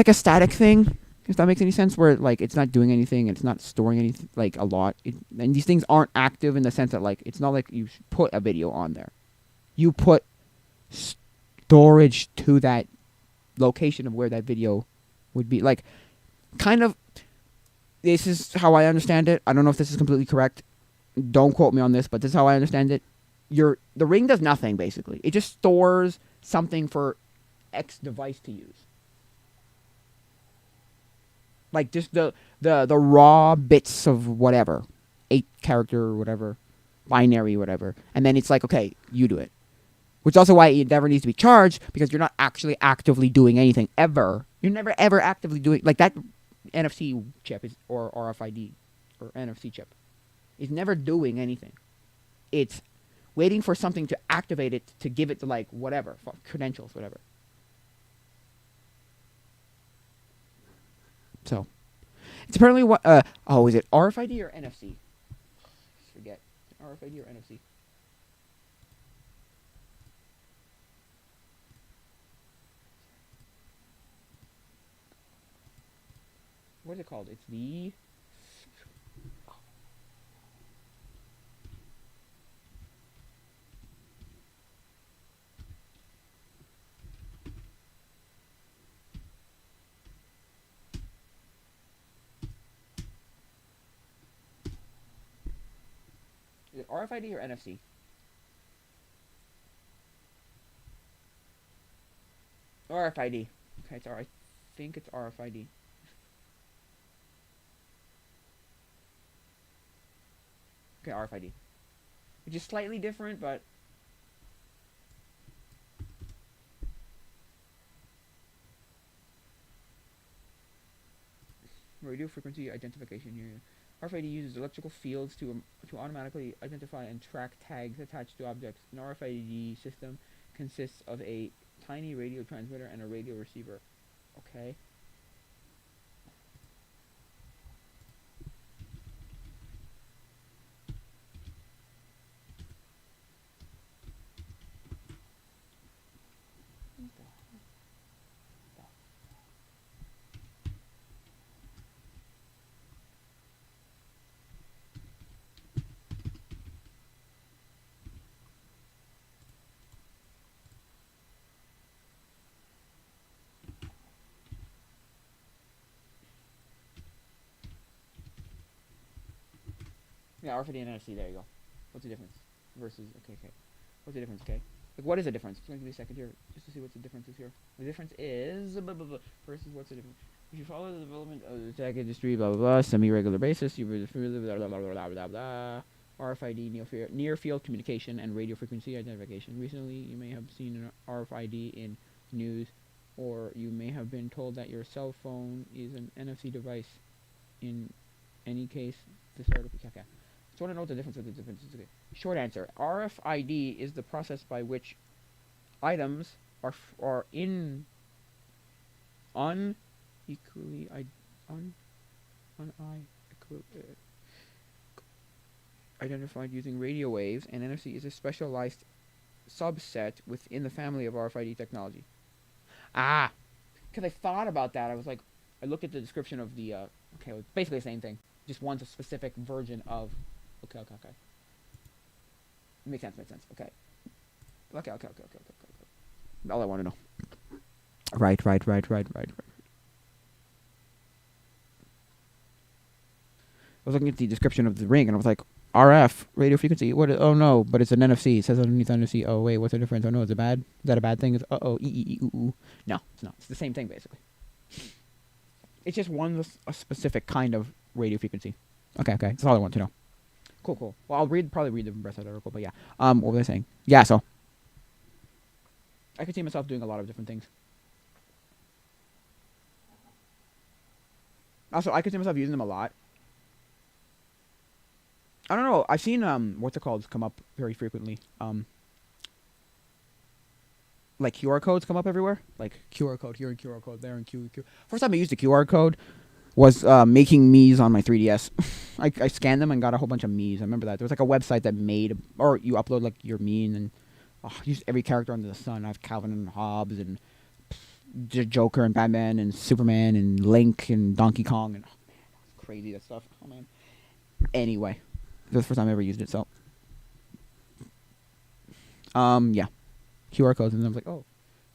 a static thing, if that makes any sense, where like it's not doing anything and it's not storing anything like a lot. And these things aren't active in the sense that like it's not like you put a video on there. You put storage to that location of where that video would be. Like, kind of, this is how I understand it. I don't know if this is completely correct. Don't quote me on this, but this is how I understand it. The ring does nothing, basically. It just stores something for X device to use. Like, just the raw bits of whatever. 8-character or whatever. Binary or whatever. And then it's like, okay, you do it. Which is also why it never needs to be charged, because you're not actually actively doing anything, ever. You're never, ever actively doing... Like, that NFC chip is, or RFID, or NFC chip, is never doing anything. It's waiting for something to activate it, to give it to, like, whatever, credentials, whatever. So, it's apparently what... is it RFID or NFC? Forget. RFID or NFC? what is it called? It's the is it RFID or NFC? RFID. Okay, it's I think it's RFID. Okay, RFID. Which is slightly different, but radio frequency identification here. RFID uses electrical fields to automatically identify and track tags attached to objects. An RFID system consists of a tiny radio transmitter and a radio receiver. Okay. Yeah, RFID and NFC. There you go. What's the difference? Versus okay. What's the difference? Okay. Like, what is the difference? Just give me a second here, just to see what the difference is here. The difference is versus what's the difference? If you follow the development of the tech industry, blah blah blah, semi-regular basis, you blah blah blah blah blah blah. RFID, near field communication and radio frequency identification. Recently, you may have seen an RFID in news, or you may have been told that your cell phone is an NFC device. In any case, the start of okay. So I want to know what the difference of the differences. Okay. Short answer: RFID is the process by which items are unequally identified using radio waves, and NFC is a specialized subset within the family of RFID technology. Ah, because I thought about that, I was like, I looked at the description of the okay, it's basically the same thing, just one's a specific version of. Okay. Makes sense. Okay. All I want to know. Right. I was looking at the description of the ring, and I was like, RF, radio frequency. What? Oh no, but it's an NFC. It says underneath NFC. Oh wait, what's the difference? Oh no, is it bad? Is that a bad thing? It's ooh. No, it's not. It's the same thing basically. It's just a specific kind of radio frequency. Okay. That's all I want to know. Cool. Well, I'll probably read the rest of the article, but yeah. What was I saying? Yeah, so I could see myself doing a lot of different things. Also, I could see myself using them a lot. I don't know. I've seen what's it called come up very frequently. Like QR codes come up everywhere. Like QR code here and QR code there and QR. First time I used a QR code was making Miis on my 3DS. I scanned them and got a whole bunch of Miis. I remember that. There was like a website that made, or you upload like your Mii and then use every character under the sun. I have Calvin and Hobbes and Joker and Batman and Superman and Link and Donkey Kong and man, that's crazy, that stuff. Oh man. Anyway, this was the first time I ever used it. So, yeah, QR codes, and I was like, oh,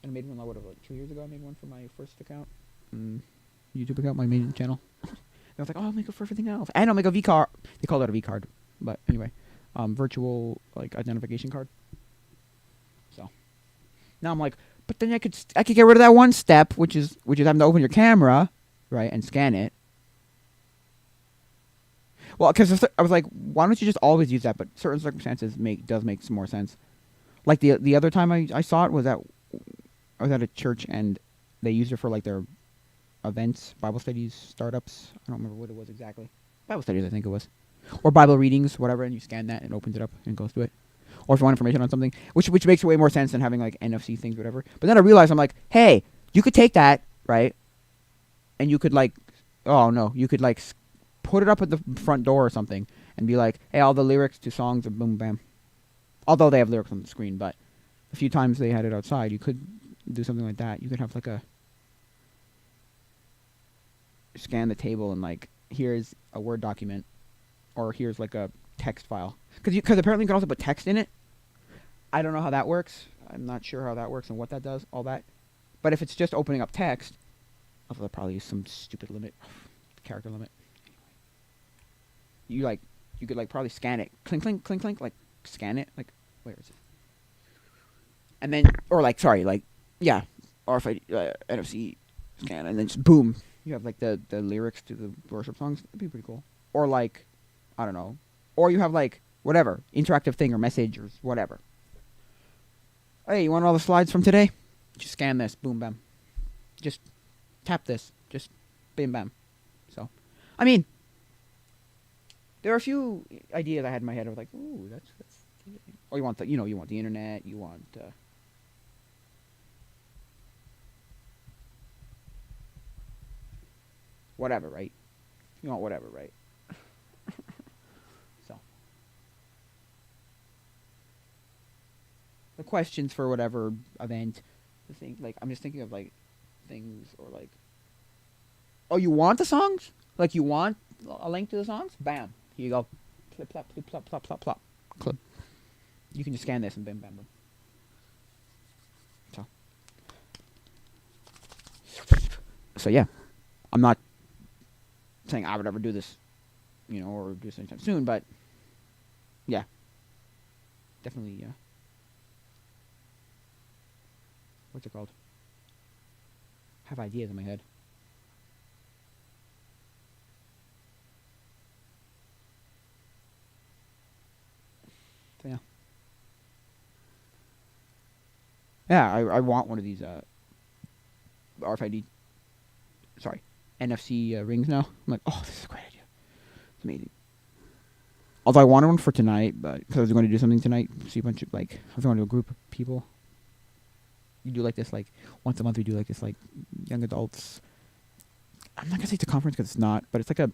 and I made one. What, like 2 years ago? I made one for my first account. YouTube account, my main channel. And I was like, oh, I'll make it for everything else. And I'll make a V card. They call it a V card. But anyway, virtual like identification card. So now I'm like, but then I could get rid of that one step, which is having to open your camera, right, and scan it. Well, because I was like, why don't you just always use that? But certain circumstances does make some more sense. Like the other time I saw it was I was at a church and they used it for like their events, Bible studies, startups. I don't remember what it was exactly. Bible studies, I think it was, or Bible readings, whatever. And you scan that and it opens it up and goes to it. Or if you want information on something, which makes way more sense than having like NFC things, whatever. But then I realized, I'm like, hey, you could take that, right, and you could like, oh no, you could like put it up at the front door or something and be like, hey, all the lyrics to songs of boom bam. Although they have lyrics on the screen, but a few times they had it outside, you could do something like that. You could have like a scan the table and like here's a Word document or here's like a text file because apparently you can also put text in it. I don't know how that works. I'm not sure how that works and what that does. All that, but if it's just opening up text, I'll probably use some stupid limit, character limit. You could like probably scan it, clink clink clink clink, like scan it, like where is it? And then or like sorry like yeah, RFID NFC scan and then just boom, you have like the lyrics to the worship songs. That'd be pretty cool. Or like I don't know, or you have like whatever interactive thing or message or whatever. Hey, you want all the slides from today? Just scan this, boom bam. Just tap this, just bam bam. So, I mean. There are a few ideas I had in my head. I was like, "Ooh, that's." Or you want you want the internet. You want. Whatever, right? You want whatever, right? So. The questions for whatever event. The thing, like, I'm just thinking of like things or like. Oh, you want the songs? Like, you want a link to the songs? Bam. Here you go. Plip, plop, plip, plop, plop, plop, plop. Clip. You can just scan this and bam, bam, bam. So yeah. I'm not saying I would ever do this, or do this anytime soon, but yeah. Definitely, what's it called? Have ideas in my head. So yeah. Yeah, I want one of these RFID, sorry, NFC rings now. I'm like, oh, this is a great idea. It's amazing. Although I wanted one for tonight, but because I was going to do something tonight, see a bunch of I was going to a group of people. You do like this, like once a month we do like this, like young adults. I'm not gonna say it's a conference because it's not, but it's like okay,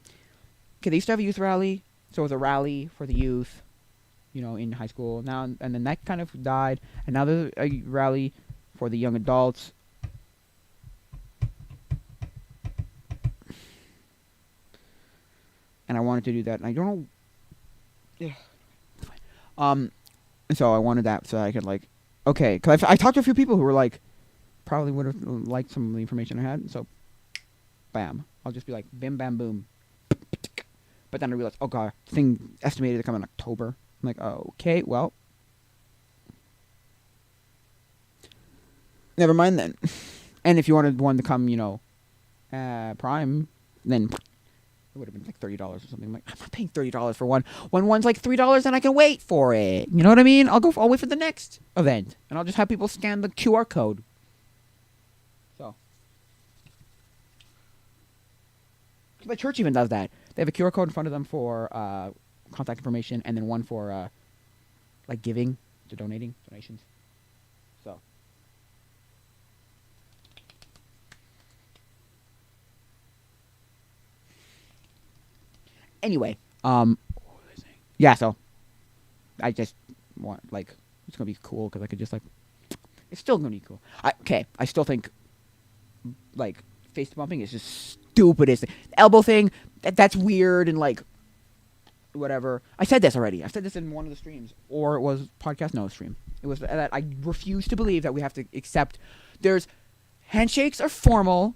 they used to have a youth rally, so it was a rally for the youth, in high school. Now and then that kind of died, and now there's a rally for the young adults. And I wanted to do that, and I don't know. Yeah. And so I wanted that so I could okay, because I talked to a few people who were like, probably would have liked some of the information I had. So, bam, I'll just be like, bim, bam, boom. But then I realized, oh god, thing estimated to come in October. I'm like, okay, well, never mind then. And if you wanted one to come, Prime, then it would have been like $30 or something. I'm like, I'm not paying $30 for one. When one's like $3, then I can wait for it. You know what I mean? I'll wait for the next event, and I'll just have people scan the QR code. So, my church even does that. They have a QR code in front of them for contact information, and then one for giving to donations. So. Anyway, yeah, so I just want it's gonna be cool because I could just it's still gonna be cool. I still think face bumping is just stupidest. The elbow thing, that's weird and whatever. I said this already. I said this in one of the streams, or it was podcast no stream. It was that I refuse to believe that we have to accept. There's handshakes are formal,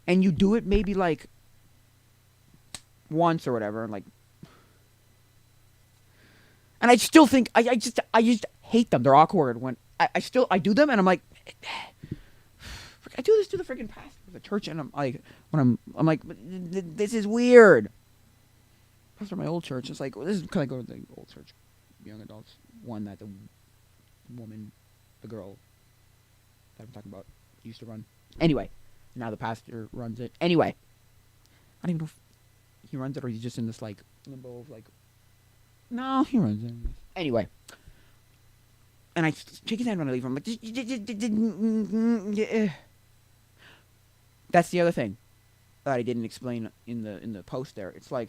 and you do it maybe once or whatever, and I still think I just hate them. They're awkward when I do them, and I'm like, I do this to the freaking pastor of the church, and I'm like, when I'm like, this is weird. Pastor of my old church, it's like, this is because I go to the old church, young adults, one that the woman, the girl that I'm talking about used to run. Anyway, now the pastor runs it. Anyway, I don't even know if he runs it or he's just in this limbo of no, he runs it. Anyway, and I shake his hand when I leave. I'm like, that's the other thing that I didn't explain in the post there. It's I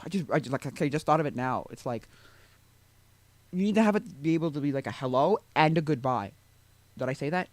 just thought of it now. It's you need to have it be able to be a hello and a goodbye. Did I say that?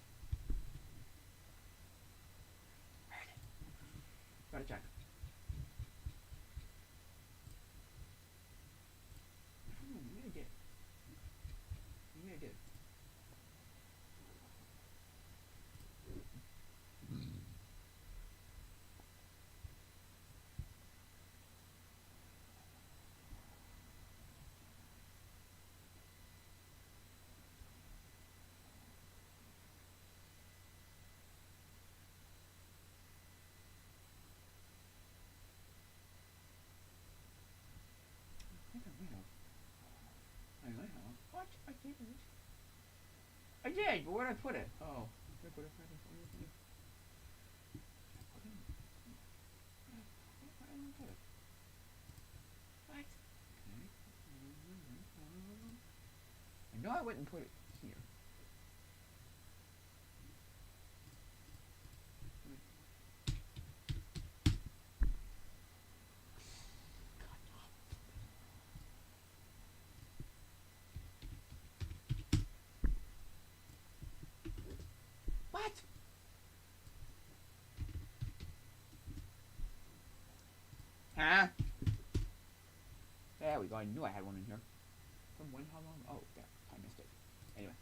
I did, but where did I put it? Oh. What? I know I wouldn't put it here. What? Huh? There we go. I knew I had one in here. From when? How long? Oh, yeah. I missed it. Anyway.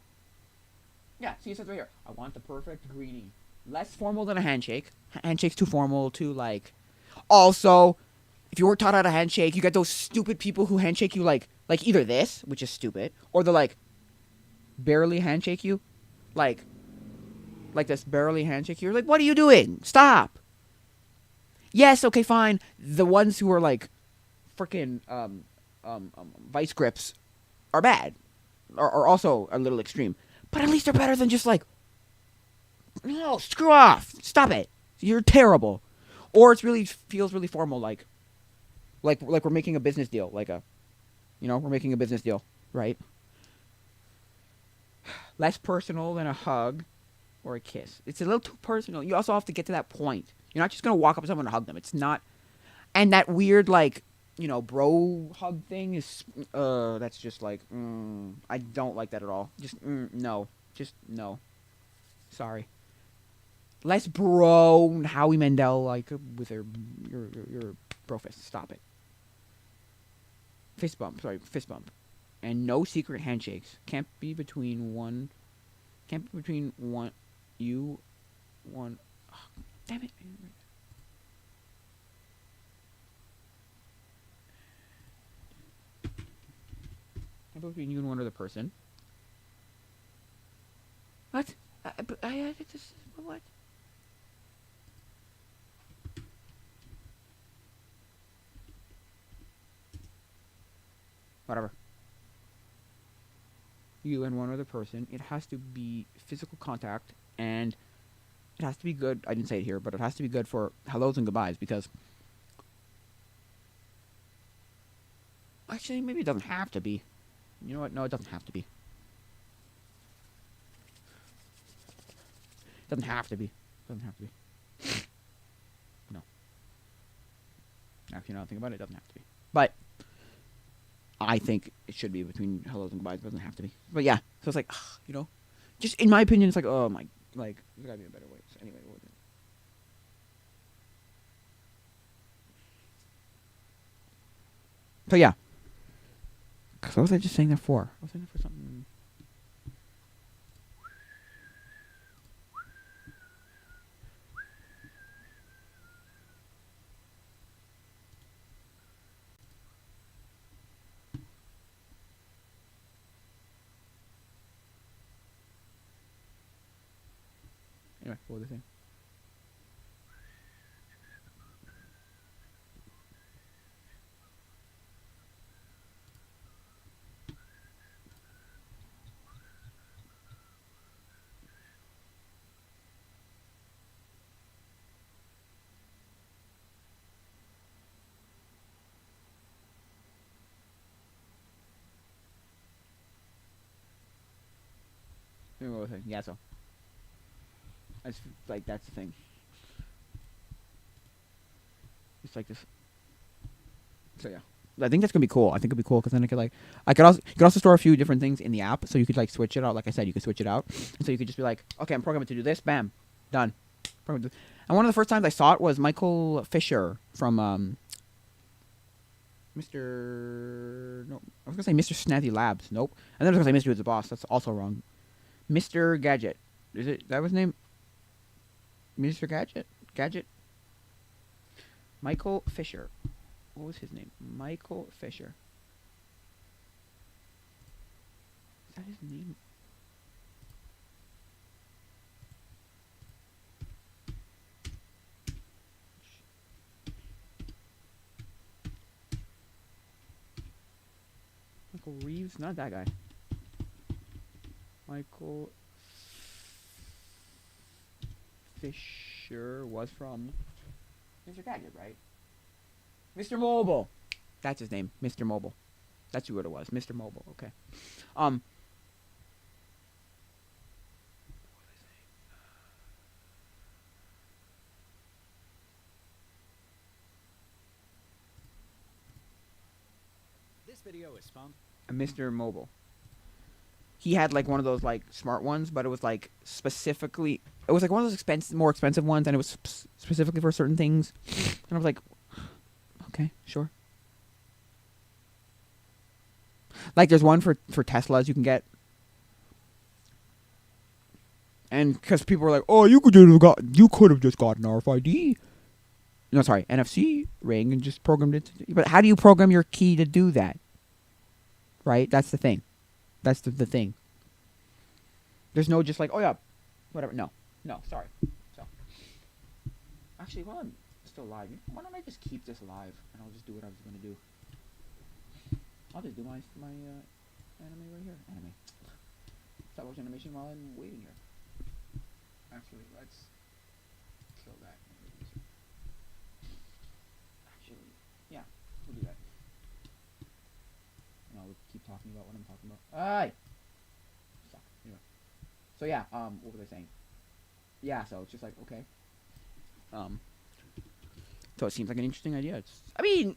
Yeah, see, it says right here. I want the perfect greeting. Less formal than a handshake. Handshake's too formal, too, like... Also, if you were taught how to handshake, you get those stupid people who handshake you like either this, which is stupid, or the, like, barely handshake you. Like this barely handshake you. You're like, what are you doing? Stop! Yes, okay, fine. The ones who are, like, freaking, vice grips are bad. Are also a little extreme. But at least they're better than just like, no, screw off, stop it, you're terrible. Or it really feels really formal, like we're making a business deal, we're making a business deal, right? Less personal than a hug or a kiss. It's a little too personal. You also have to get to that point. You're not just gonna walk up to someone and hug them. It's not, and that weird bro hug thing is, that's just like, I don't like that at all. No. Just no. Sorry. Less bro Howie Mandel, like, with your bro fist. Stop it. Fist bump. And no secret handshakes. Can't be between one, you, one, oh, damn it. Between you and one other person. What? I just what? Whatever. You and one other person. It has to be physical contact, and it has to be good. I didn't say it here, but it has to be good for hellos and goodbyes, because actually maybe it doesn't have to be. You know what? No, it doesn't have to be. It doesn't have to be. No. Actually, now I think about it, it doesn't have to be. But I think it should be between hellos and goodbyes. It doesn't have to be. But yeah, so it's like, just in my opinion, it's like, oh my, like, there's gotta be a better way. So anyway, what was it? So yeah. So what was I just saying that for? I was saying that for something. Anyway, what was I saying? What was I saying? Yeah, so. It's like, that's the thing. It's like this. So yeah. I think that's gonna be cool. I think it'd be cool because then you could also store a few different things in the app, so you could like switch it out. Like I said, you could switch it out, and so you could just be like, okay, I'm programmed to do this. Bam, done. And one of the first times I saw it was Michael Fisher from Mr. No, I was gonna say Mr. Snazzy Labs. Nope. And then I was gonna say Mr. Who's the Boss. That's also wrong. Mr. Gadget. Is it that was his name? Mr. Gadget. Michael Fisher. What was his name? Michael Fisher. Is that his name? Michael Reeves? Not that guy. Michael Fisher was from Mr. Gadget, right? Mr. Mobile. That's his name, Mr. Mobile. That's who it was, Mr. Mobile. Okay. Um. This video is sponsored. Mr. Mobile. He had like one of those like smart ones, but it was like specifically. It was like one of those more expensive ones, and it was specifically for certain things. And I was like, okay, sure. Like there's one for Teslas you can get, and because people were like, oh, you could have just got an RFID. No, sorry, NFC ring and just programmed it. But how do you program your key to do that? Right, that's the thing. That's the thing. There's no just like, oh yeah, whatever. No, sorry. So, actually, while I'm still alive, why don't I just keep this alive and I'll just do what I was gonna do. I'll just do my anime right here. Anime. Stop watching animation while I'm waiting here. Actually, let's kill that. Actually, yeah, we'll do that. And I'll keep talking about what I'm talking about. Aye. Suck. Anyway. So yeah, what was I saying? Yeah, so it's just like, okay. So it seems like an interesting idea. I mean,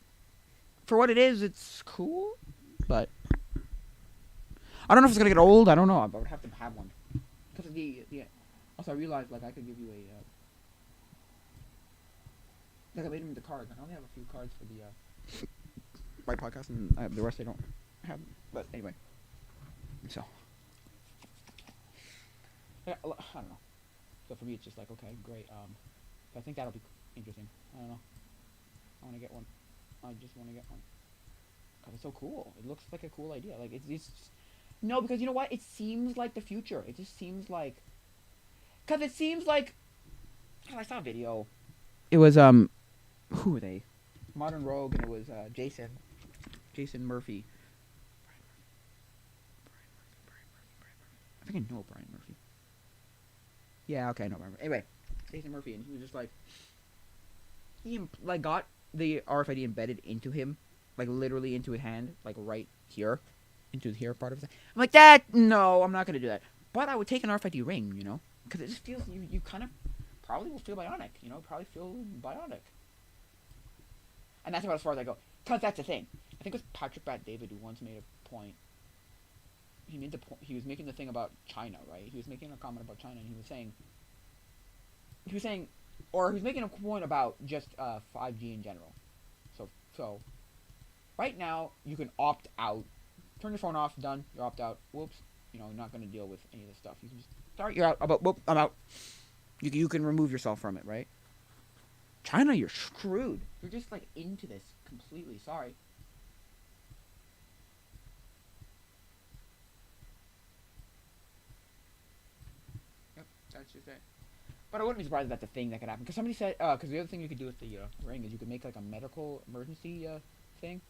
for what it is, it's cool, but I don't know if it's gonna get old. I don't know. I would have to have one because the also I realized like I could give you a like I made him the cards. I only have a few cards for the my podcast, and the rest I don't have. But anyway, so yeah, I don't know. So for me, it's just like, okay, great. I think that'll be interesting. I don't know. I want to get one. I just want to get one. Cause it's so cool. It looks like a cool idea. Like it's no, because you know what? It seems like the future. It just seems like, cause it seems like, oh, I saw a video. It was who were they? Modern Rogue, and it was Jason Murphy. I think I know Brian Murphy. Yeah, okay, I know Brian Murphy. Anyway, Jason Murphy, and he was just like, he like got the RFID embedded into him, like literally into his hand, like right here, into the here part of it. I'm like, that no, I'm not gonna do that. But I would take an RFID ring, you know, because it just feels you kind of probably will feel bionic, you know, probably feel bionic. And that's about as far as I go, because that's the thing. I think it was Patrick Bat David who once made a point. He made the point. He was making the thing about China, right? He was making a comment about China, and he was saying, or he was making a point about just 5G in general. So, right now you can opt out, turn your phone off, done. You're opt out. Whoops, you know, you're not going to deal with any of this stuff. You can just start. You're out. About whoop, I'm out. You can remove yourself from it, right? China, you're screwed. You're just like into this completely. Sorry. Yep, that's just it. But I wouldn't be surprised if that's a thing that could happen. Because somebody said, because the other thing you could do with the ring is you could make like a medical emergency thing.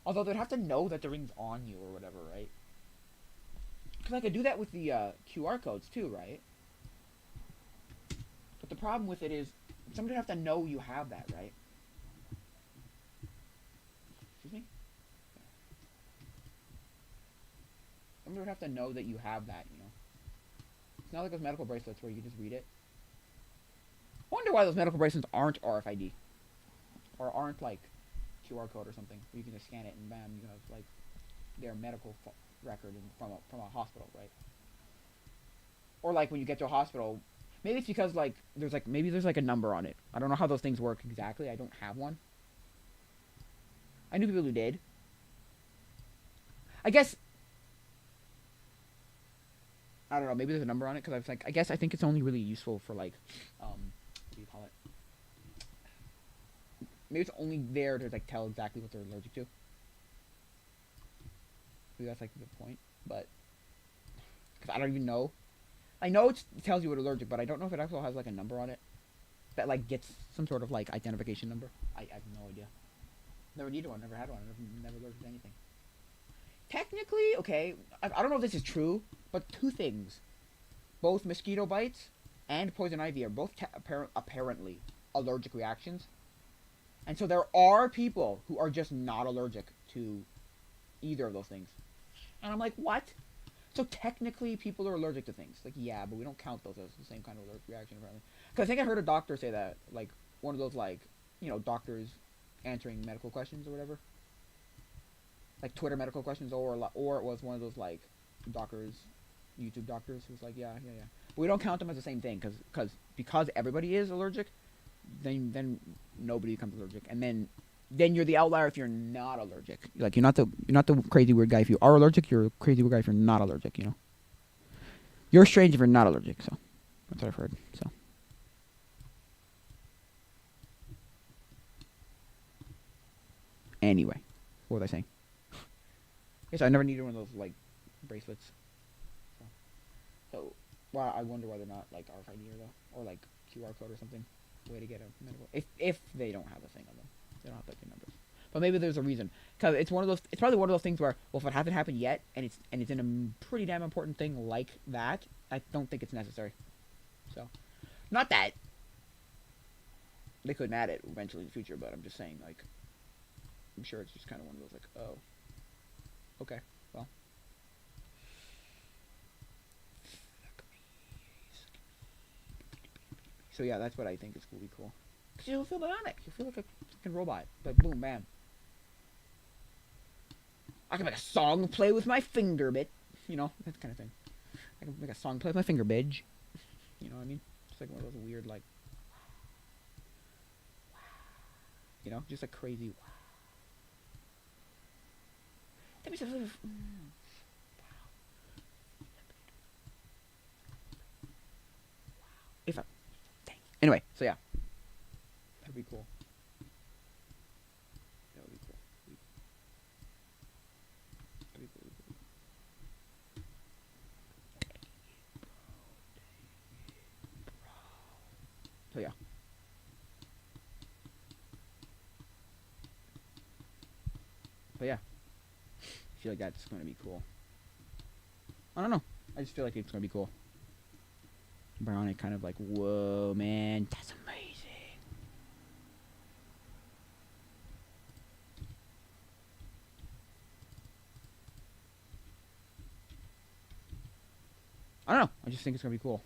Although they'd have to know that the ring's on you or whatever, right? Because I could do that with the QR codes too, right? But the problem with it is somebody would have to know you have that, right? Excuse me? Somebody would have to know that you have that, you know? It's not like those medical bracelets where you can just read it. I wonder why those medical bracelets aren't RFID. Or aren't like QR code or something. Where you can just scan it and bam, you have like their medical record from a hospital, right? Or like when you get to a hospital, maybe it's because like there's like a number on it. I don't know how those things work exactly. I don't have one. I knew people who did. I guess I don't know. Maybe there's a number on it because I was like, I think it's only really useful for like, what do you call it? Maybe it's only there to like tell exactly what they're allergic to. Maybe that's like the point, but because I don't even know. I know it tells you what allergic, but I don't know if it actually has like a number on it that like gets some sort of like identification number. I have no idea. Never needed one. Never had one. Never allergic to anything. technically, okay, I don't know if this is true, but two things: both mosquito bites and poison ivy are both apparently allergic reactions, and so there are people who are just not allergic to either of those things. And I'm like, what? So technically, people are allergic to things. Like, yeah, but we don't count those as the same kind of allergic reaction, apparently. Because I think I heard a doctor say that, like, one of those, like, doctors answering medical questions or whatever. Like, Twitter medical questions, or it was one of those, like, doctors, YouTube doctors who's like, yeah, yeah, yeah. But we don't count them as the same thing, because everybody is allergic, then nobody becomes allergic. And then you're the outlier if you're not allergic. Like, you're not the crazy weird guy if you are allergic. You're a crazy weird guy if you're not allergic. You're strange if you're not allergic. So that's what I've heard. So anyway, what was I saying? Yes, I never needed one of those like bracelets. So well, I wonder whether or not like RFID or like QR code or something way to get a medical if they don't have a thing on them. They don't have like the numbers. But maybe there's a reason, because it's one of those. It's probably one of those things where, well, if it hasn't happened yet, and it's in a pretty damn important thing like that, I don't think it's necessary. So, not that they couldn't add it eventually in the future, but I'm just saying, like, I'm sure it's just kind of one of those, like, oh, okay, well. So yeah, that's what I think is will be cool. Cause you'll feel bionic. You'll feel like a fucking robot. Like boom, bam. I can make a song play with my finger bit. That kind of thing. I can make a song play with my finger bidge. You know what I mean? Just like one of those weird, like, just like crazy. That makes it wow. If I, dang. Anyway, so yeah, that'd be cool. That would be cool. That'd be cool. So yeah. But yeah, I feel like that's going to be cool. I don't know. I just feel like it's going to be cool. Bionic, kind of like, whoa, man, that's amazing. I don't know. I just think it's going to be cool.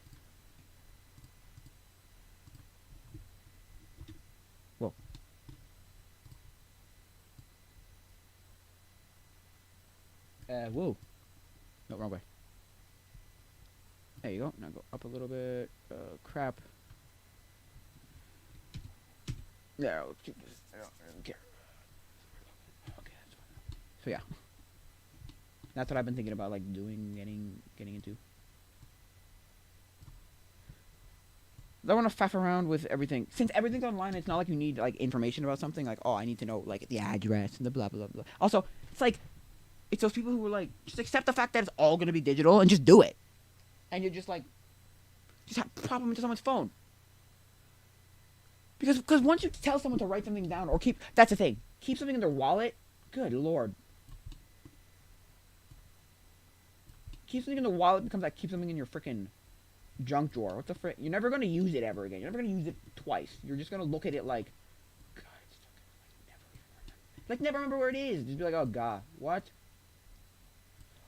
Whoa. Whoa. No, wrong way. There you go. Now go up a little bit. Crap. There, let's keep this. I don't care. Okay, that's fine. So yeah. That's what I've been thinking about, like, getting into. I want to faff around with everything. Since everything's online, it's not like you need, like, information about something. Like, oh, I need to know, like, the address and the blah, blah, blah. Also, it's like, it's those people who are like, just accept the fact that it's all going to be digital and just do it. And you're just like, just pop them into someone's phone. Because once you tell someone to write something down or that's the thing. Keep something in their wallet. Good Lord. Keep something in the wallet becomes like keep something in your freaking junk drawer. What the frick? You're never going to use it ever again. You're never going to use it twice. You're just going to look at it like, God, it's stuck in it. Like, never remember where it is. Just be like, oh, God, what?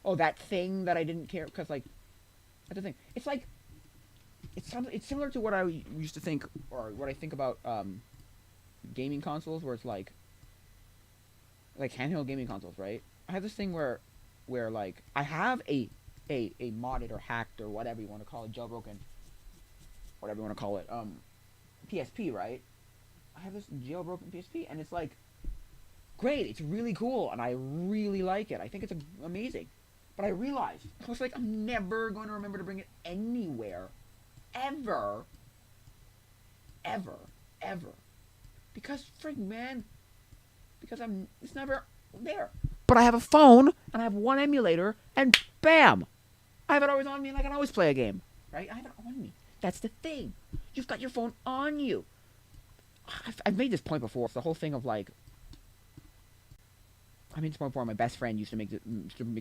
Oh, that thing that I didn't care. Because, like, that's the thing. It's like, it's similar to what I used to think, or what I think about gaming consoles, where it's like handheld gaming consoles, right? I have this thing where like, I have a modded or hacked or whatever you want to call it, jailbroken, whatever you want to call it, PSP, right? I have this jailbroken PSP, and it's like, great, it's really cool, and I really like it. I think it's amazing. But I realized, I was like, I'm never going to remember to bring it anywhere. Ever. Ever. Ever. Because, frig, man. Because it's never there. But I have a phone, and I have one emulator, and bam! I have it always on me, and I can always play a game. Right? I have it on me. That's the thing. You've got your phone on you. I've made this point before. It's the whole thing of, like, I mean, it's more before my best friend used to make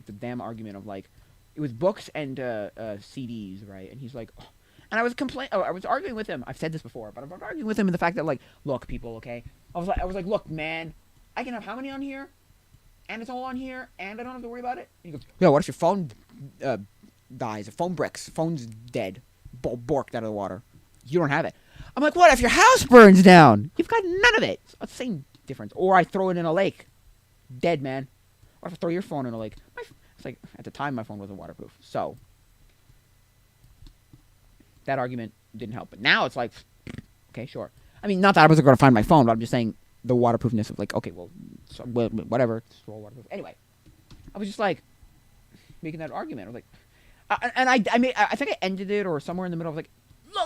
the damn argument of like, it was books and CDs, right? And he's like, oh. And I was I was arguing with him. I've said this before, but I was arguing with him in the fact that like, look, people, okay. I was like, look, man, I can have how many on here, and it's all on here, and I don't have to worry about it. And he goes, yo, what if your phone dies? If phone bricks, phone's dead, borked out of the water. You don't have it. I'm like, what if your house burns down? You've got none of it. It's the same difference. Or I throw it in a lake. Dead, man. Or if I throw your phone in a lake. It's like, at the time, my phone wasn't waterproof. So, that argument didn't help. But now it's like, okay, sure. I mean, not that I wasn't going to find my phone, but I'm just saying the waterproofness of like, okay, well, so, whatever. It's all waterproof. Anyway, I was just like, making that argument. I was like, and I think I ended it or somewhere in the middle. I was like,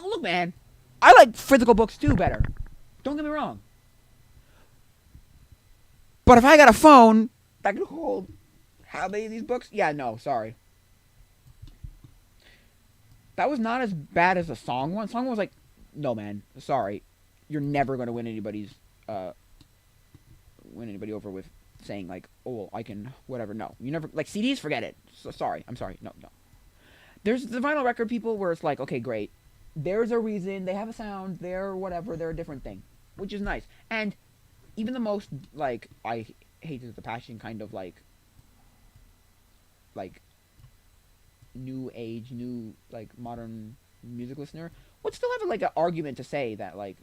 look, man. I like physical books too better. Don't get me wrong. But if I got a phone that can hold how many of these books? Yeah, no, sorry. That was not as bad as the song one. Song one was like, no, man, sorry. You're never going to win anybody over with saying like, oh, well, I can, whatever. No, you never, like CDs, forget it. So, sorry, I'm sorry. No. There's the vinyl record people where it's like, okay, great. There's a reason, they have a sound, they're whatever, they're a different thing, which is nice. And even the most, like, I hate the passion kind of, like, new age, like, modern music listener would still have, like, an argument to say that, like,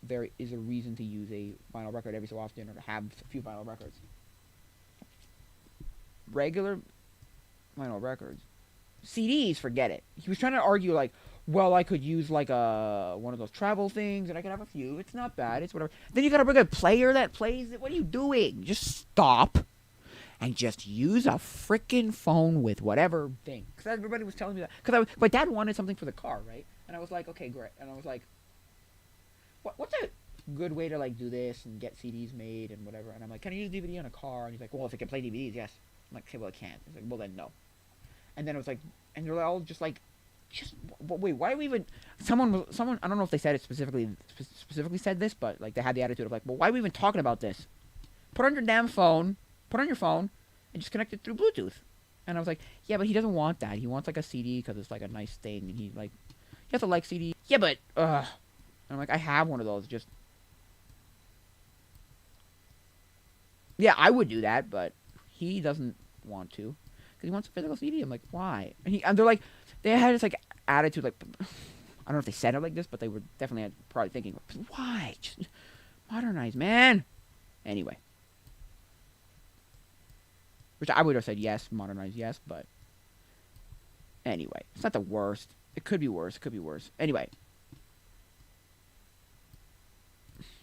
there is a reason to use a vinyl record every so often or to have a few vinyl records. Regular vinyl records. CDs, forget it. He was trying to argue, like, well, I could use, like, one of those travel things, and I could have a few. It's not bad. It's whatever. Then you gotta bring a player that plays it. What are you doing? Just stop and just use a freaking phone with whatever thing. Because everybody was telling me that. Because my dad wanted something for the car, right? And I was like, okay, great. And I was like, what's a good way to, like, do this and get CDs made and whatever? And I'm like, can I use DVD on a car? And he's like, well, if it can play DVDs, yes. I'm like, okay, well, it can't. He's like, well, then no. And then it was like, and they're all just like, wait, why are we even? Someone, I don't know if they said it specifically said this, but like they had the attitude of like, well, why are we even talking about this? Put on your damn phone, put on your phone, and just connect it through Bluetooth. And I was like, yeah, but he doesn't want that. He wants like a CD because it's like a nice thing, and he like, you have to like CD. Yeah, but and I'm like, I have one of those. Just yeah, I would do that, but he doesn't want to. Because he wants a physical CD. I'm like, why? And they're like, they had this like attitude, like, I don't know if they said it like this, but they were definitely probably thinking, why? Just modernize, man. Anyway, which I would have said yes, modernize, yes, but anyway, it's not the worst. It could be worse. It could be worse. Anyway,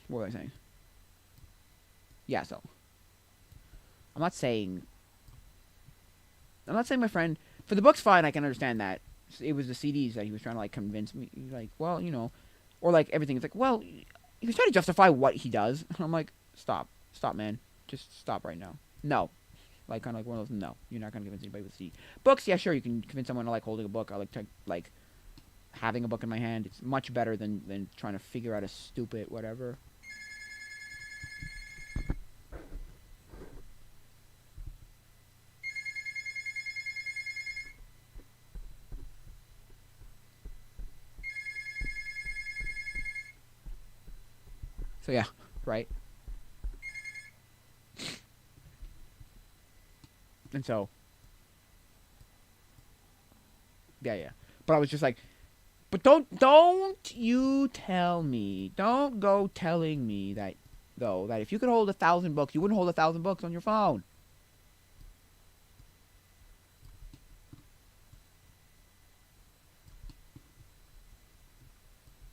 what was I saying? Yeah, so I'm not saying my friend for the book's fine. I can understand that. It was the CDs that he was trying to like convince me. He's like, well, you know, or like everything. It's like, well, he was trying to justify what he does. And I'm like, stop, man, just stop right now. No, like kind of like one of those. No, you're not gonna convince anybody with CD. Books, yeah, sure, you can convince someone to like holding a book. I like having a book in my hand. It's much better than trying to figure out a stupid whatever. So yeah, right. And so, yeah. But I was just like, but don't you tell me, don't go telling me that though that if you could hold 1,000 books, you wouldn't hold 1,000 books on your phone.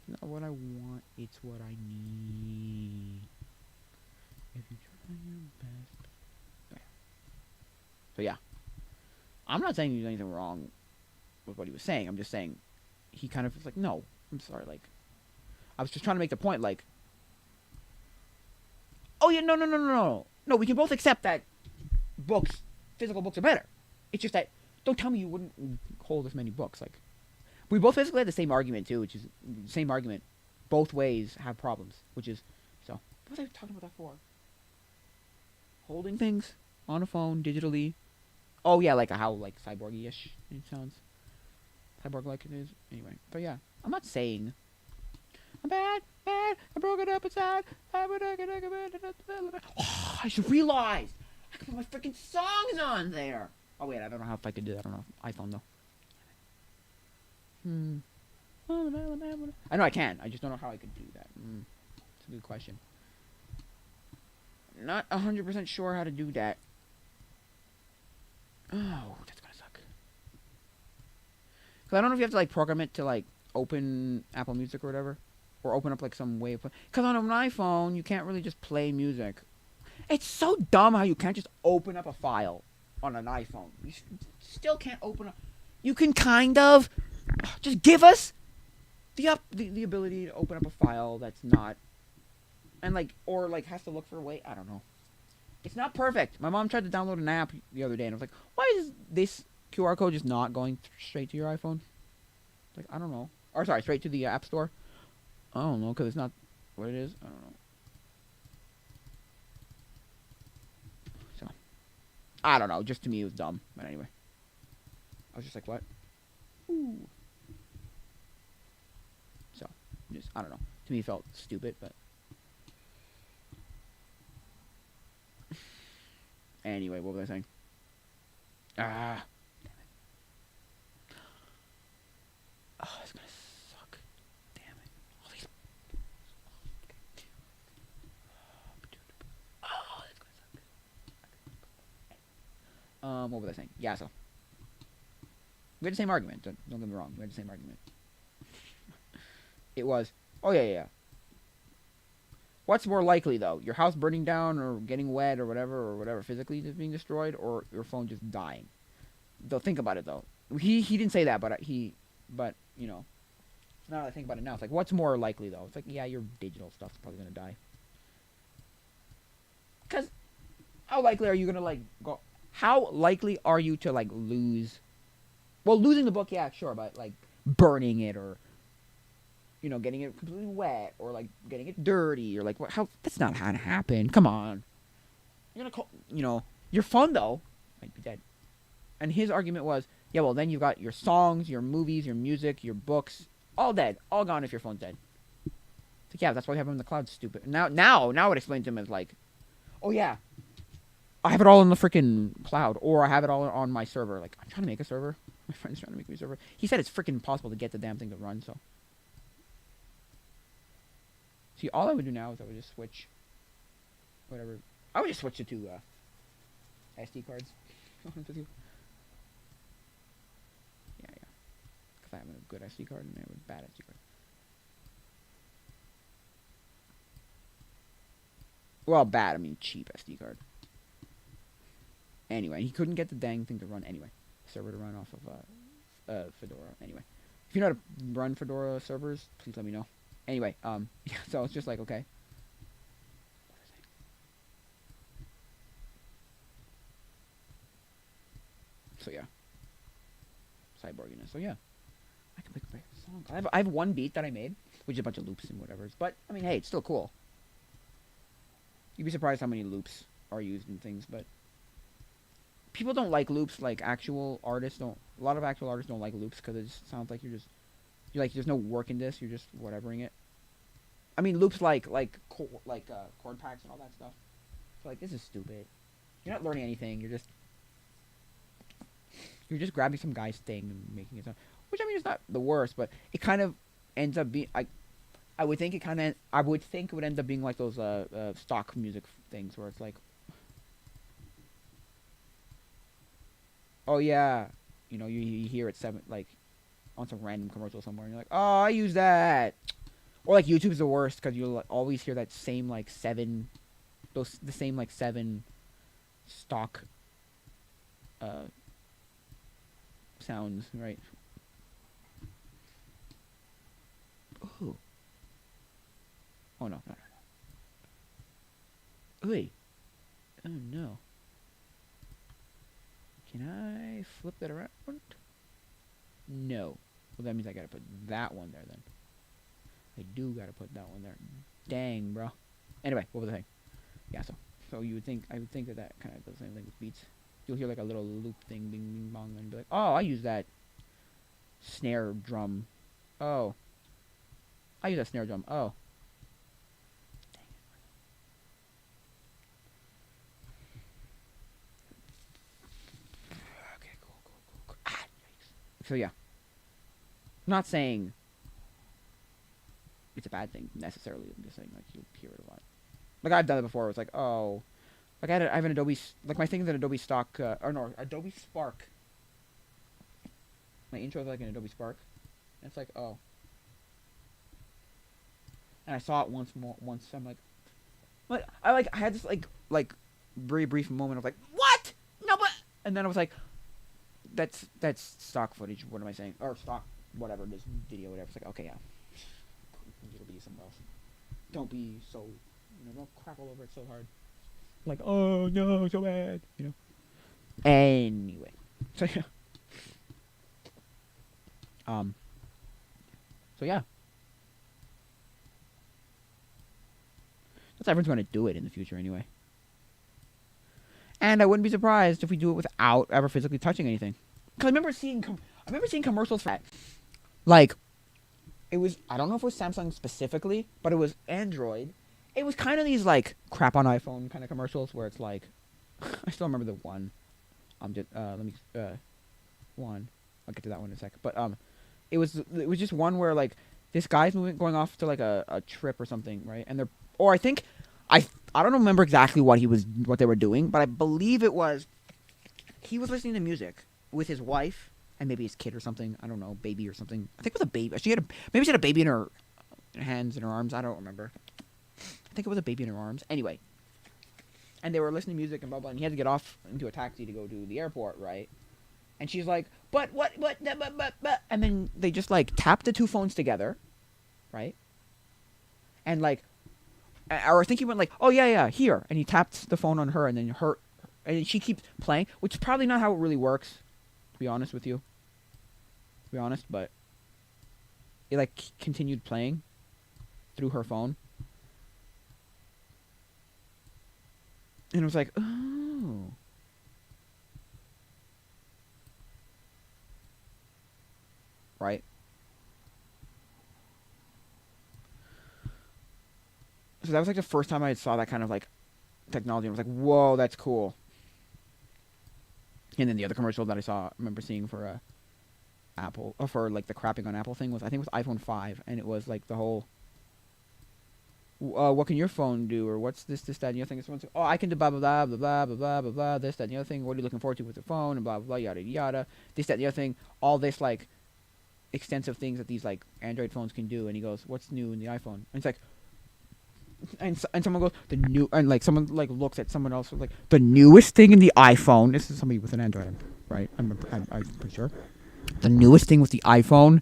It's not what I want, it's what I need. If you try your best. So yeah. I'm not saying there's anything wrong with what he was saying. I'm just saying he kind of was like, no, I'm sorry, like I was just trying to make the point, like, oh yeah, no. No, we can both accept that physical books are better. It's just that don't tell me you wouldn't hold as many books. Like we both basically had the same argument too, which is the same argument. Both ways have problems, which is so. What was I talking about that for? Holding things? on a phone digitally. Oh yeah, like how like cyborgy-ish it sounds, cyborg-like it is. Anyway, but yeah, I'm not saying I'm bad, bad. I broke it up inside. Oh, I just realized I can put my freaking songs on there. Oh wait, I don't know how if I could do that on an iPhone though. Hmm. I know I can. I just don't know how I could do that. It's a good question. Not 100% sure how to do that. Oh, that's gonna suck. Cause I don't know if you have to like program it to like open Apple Music or whatever, or open up like some way of. Cause on an iPhone you can't really just play music. It's so dumb how you can't just open up a file on an iPhone. You still can't open up. You can kind of just give us the ability to open up a file that's not and like or like has to look for a way. I don't know. It's not perfect. My mom tried to download an app the other day and I was like, why is this QR code just not going straight to your iPhone? Like I don't know. Or sorry, straight to the App Store. I don't know because it's not what it is. I don't know. So I don't know. Just to me, it was dumb. But anyway, I was just like, what? Ooh. So just I don't know. To me, it felt stupid, but anyway, what was I saying? Ah. Oh, it's gonna suck. Damn it. All these. Oh, that's gonna suck. What was I saying? Yeah, so we had the same argument. Don't get me wrong. We had the same argument. It was. Oh yeah. What's more likely though? Your house burning down or getting wet or whatever physically just being destroyed, or your phone just dying. Though think about it though. He didn't say that, but you know. Now that I think about it now, it's like what's more likely though? It's like yeah, your digital stuff's probably gonna die. Cause how likely are you gonna like go? How likely are you to like lose? Well, losing the book, yeah, sure, but like burning it or getting it completely wet or like getting it dirty or like what? How that's not gonna happen. Come on, you're gonna call. Your phone though might be dead. And his argument was, yeah, well then you've got your songs, your movies, your music, your books, all dead, all gone if your phone's dead. It's like yeah, that's why we have them in the cloud. Stupid. Now it explains to him as like, oh yeah, I have it all in the freaking cloud, or I have it all on my server. Like I'm trying to make a server. My friend's trying to make me a server. He said it's freaking impossible to get the damn thing to run. So see, all I would do now is I would just switch whatever. I would just switch it to SD cards. With you. Yeah. Because I have a good SD card and I have a bad SD card. Well, bad. I mean cheap SD card. Anyway, he couldn't get the dang thing to run anyway. Server to run off of Fedora. Anyway, if you know how to run Fedora servers, please let me know. Anyway, yeah, so it's just like okay. So yeah, cyborginess. So yeah, I can make a song. I have one beat that I made, which is a bunch of loops and whatever. But I mean, hey, it's still cool. You'd be surprised how many loops are used in things, but people don't like loops. Like actual artists don't. A lot of actual artists don't like loops because it just sounds like you're like there's no work in this. You're just whatevering it. I mean, loops like chord packs and all that stuff. So like this is stupid. You're not learning anything. You're just grabbing some guy's thing and making it sound. Which I mean, it's not the worst, but it kind of ends up being. I would think I would think it would end up being like those stock music things where it's like, oh yeah, you hear it like on some random commercial somewhere, and you're like, oh, I use that. Or like YouTube's the worst because you'll always hear that same like the same like seven stock sounds, right? Oh, oh no. Wait, oh no. Can I flip that around? No. Well, that means I gotta put that one there then. I do gotta put that one there. Dang, bro. Anyway, what was I saying? Yeah, so So you would think I would think that that kind of does the same thing with beats. You'll hear like a little loop thing, bing, bing, bong, and be like, oh, I use that snare drum. Oh, I use that snare drum. Oh. Okay, cool. Ah, so yeah, I'm not saying it's a bad thing necessarily. I'm just saying like you hear it a lot. Like I've done it before. It's like, oh, like I have an Adobe, like my thing is an Adobe stock, or no, Adobe Spark. My intro is like an Adobe Spark. And it's like, oh. And I saw it once. I'm like, I had this like very brief moment of like, what? No, but, and then I was like, that's stock footage. What am I saying? Or stock, whatever, this video, whatever. It's like, okay, yeah. It'll be something else. Don't be so, don't crap all over it so hard. Like, oh no, so bad, Anyway, so yeah. So yeah. That's everyone's going to do it in the future anyway. And I wouldn't be surprised if we do it without ever physically touching anything. Because I remember seeing commercials for that. Like, it was, I don't know if it was Samsung specifically, but it was Android. It was kind of these, like, crap on iPhone kind of commercials where it's like, I still remember the one. One. I'll get to that one in a sec. But, it was just one where, like, this guy's going off to, like, a trip or something, right? And I think, I don't remember exactly what they were doing, but I believe it was, he was listening to music with his wife and maybe his kid or something. I don't know, baby or something. I think it was a baby. Maybe she had a baby in her hands, in her arms. I don't remember. I think it was a baby in her arms. Anyway. And they were listening to music and blah, blah, and he had to get off into a taxi to go to the airport, right? And she's like, but, and then they just, like, tapped the two phones together, right? And, like, or I think he went like, oh, yeah, here. And he tapped the phone on her, and then and she keeps playing, which is probably not how it really works, to be honest with you. To be honest, but it, like, continued playing through her phone. And it was like, oh. Right? So that was, like, the first time I saw that kind of, like, technology. I was like, whoa, that's cool. And then the other commercial that I remember seeing for Apple, or for, like, the crapping on Apple thing was, I think it was iPhone 5, and it was, like, the whole, what can your phone do, or what's this, that, and the other thing. Someone's like, oh, I can do blah, blah, blah, blah, blah, blah, blah, blah, blah, this, that, and the other thing. What are you looking forward to with your phone, and blah, blah, blah, yada, yada. This, that, and the other thing. All this, like, extensive things that these, like, Android phones can do. And he goes, what's new in the iPhone? And it's like, and someone goes, and, like, someone, like, looks at someone else, like, the newest thing in the iPhone. This is somebody with an Android, right? I'm pretty sure. The newest thing with the iPhone.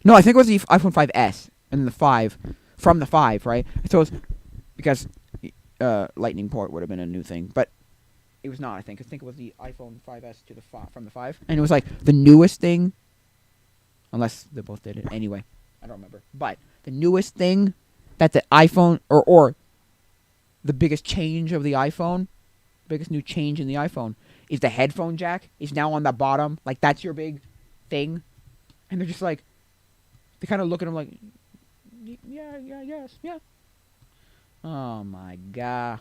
No, I think it was the iPhone 5S. And then the 5, from the 5, right? So it's, because Lightning port would have been a new thing, but it was not, I think. I think it was the iPhone 5S to from the 5. And it was, like, the newest thing, unless they both did it. Anyway, I don't remember. But the newest thing that the iPhone, or the biggest change of the iPhone, biggest new change in the iPhone, is the headphone jack is now on the bottom. Like, that's your big thing. And they're just like, they kind of look at him like, yeah, yes, yeah. Oh my god.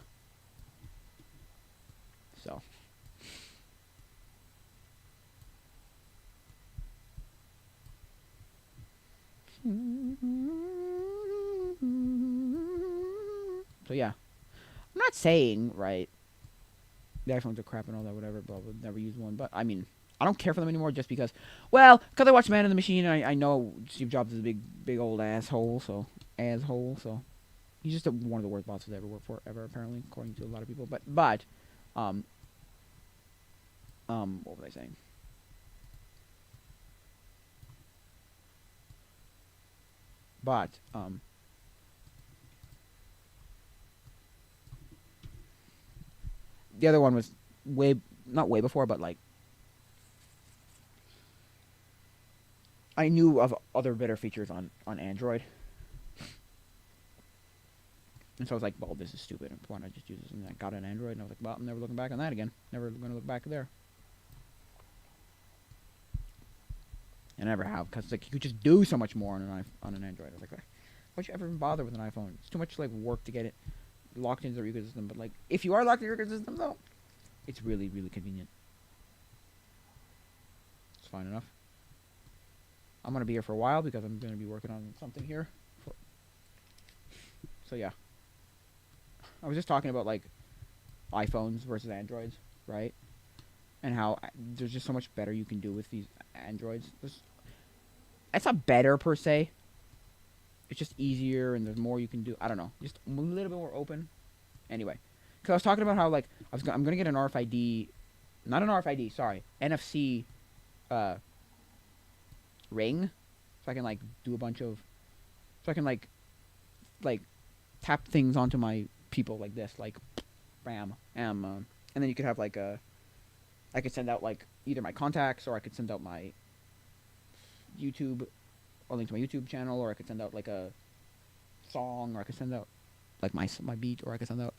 So. So yeah. I'm not saying, right, the iPhones are crap and all that, whatever, blah, blah, never use one. But, I mean, I don't care for them anymore just because, well, because I watched Man in the Machine, and I know Steve Jobs is a big old asshole, so. He's just one of the worst bosses I ever worked for, apparently, according to a lot of people. But, what was I saying? But, the other one was not way before, but, like, I knew of other better features on Android. And so I was like, well, this is stupid. Why not just use this? And I got an Android, and I was like, well, I'm never looking back on that again. Never going to look back there. I never have, because like you could just do so much more on an Android. I was like, why'd you ever even bother with an iPhone? It's too much like work to get it locked into the ecosystem. But like, if you are locked in your ecosystem, though, it's really, really convenient. It's fine enough. I'm gonna be here for a while because I'm gonna be working on something here. So yeah, I was just talking about like iPhones versus Androids, right? And how there's just so much better you can do with these Androids. It's not better per se. It's just easier and there's more you can do. I don't know, just a little bit more open. Anyway, because I was talking about how like I'm gonna get an RFID, not an RFID, sorry, NFC, ring, so I can like do a bunch of, so I can like tap things onto my people like this, like, bam, and then you could have like I could send out like either my contacts or I could send out my YouTube, a link to my YouTube channel, or I could send out like a song, or I could send out like my beat, or I could send out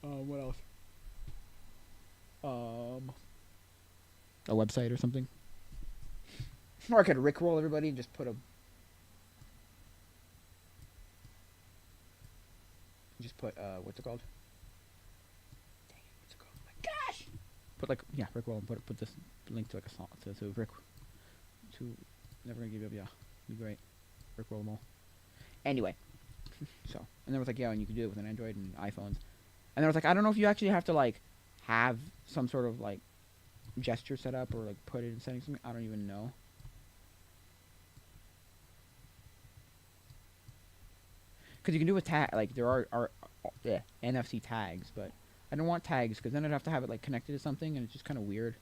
what else? A website or something. Or I could rickroll everybody and just put what's it called? Dang it, what's it called? Oh my gosh! Put like, yeah, rickroll and put this link to like a song to Rick to Never Gonna Give You Up. Yeah, be great. Rickroll them all. Anyway, so and there was like, yeah, and you can do it with an Android and iPhones. And there was like, I don't know if you actually have to like have some sort of like gesture set up or like put it in settings. Something I don't even know. Because you can do with tag, like there are NFC tags, but I don't want tags because then I'd have to have it like connected to something, and it's just kind of weird.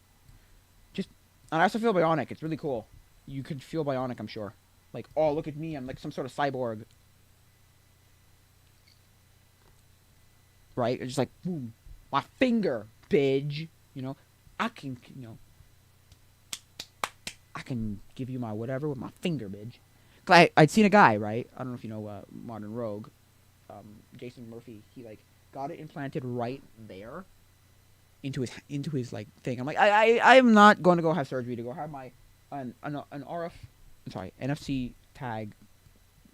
Just, and I also feel bionic. It's really cool. You could feel bionic, I'm sure. Like, oh, look at me, I'm like some sort of cyborg, right? It's just like, boom, my finger, bitch. You know, I can, I can give you my whatever with my finger, bitch. Cause I'd seen a guy, right? I don't know if you know Modern Rogue, Jason Murphy. He like got it implanted right there into his like thing. I'm like, I'm not going to go have surgery to go have my an NFC tag,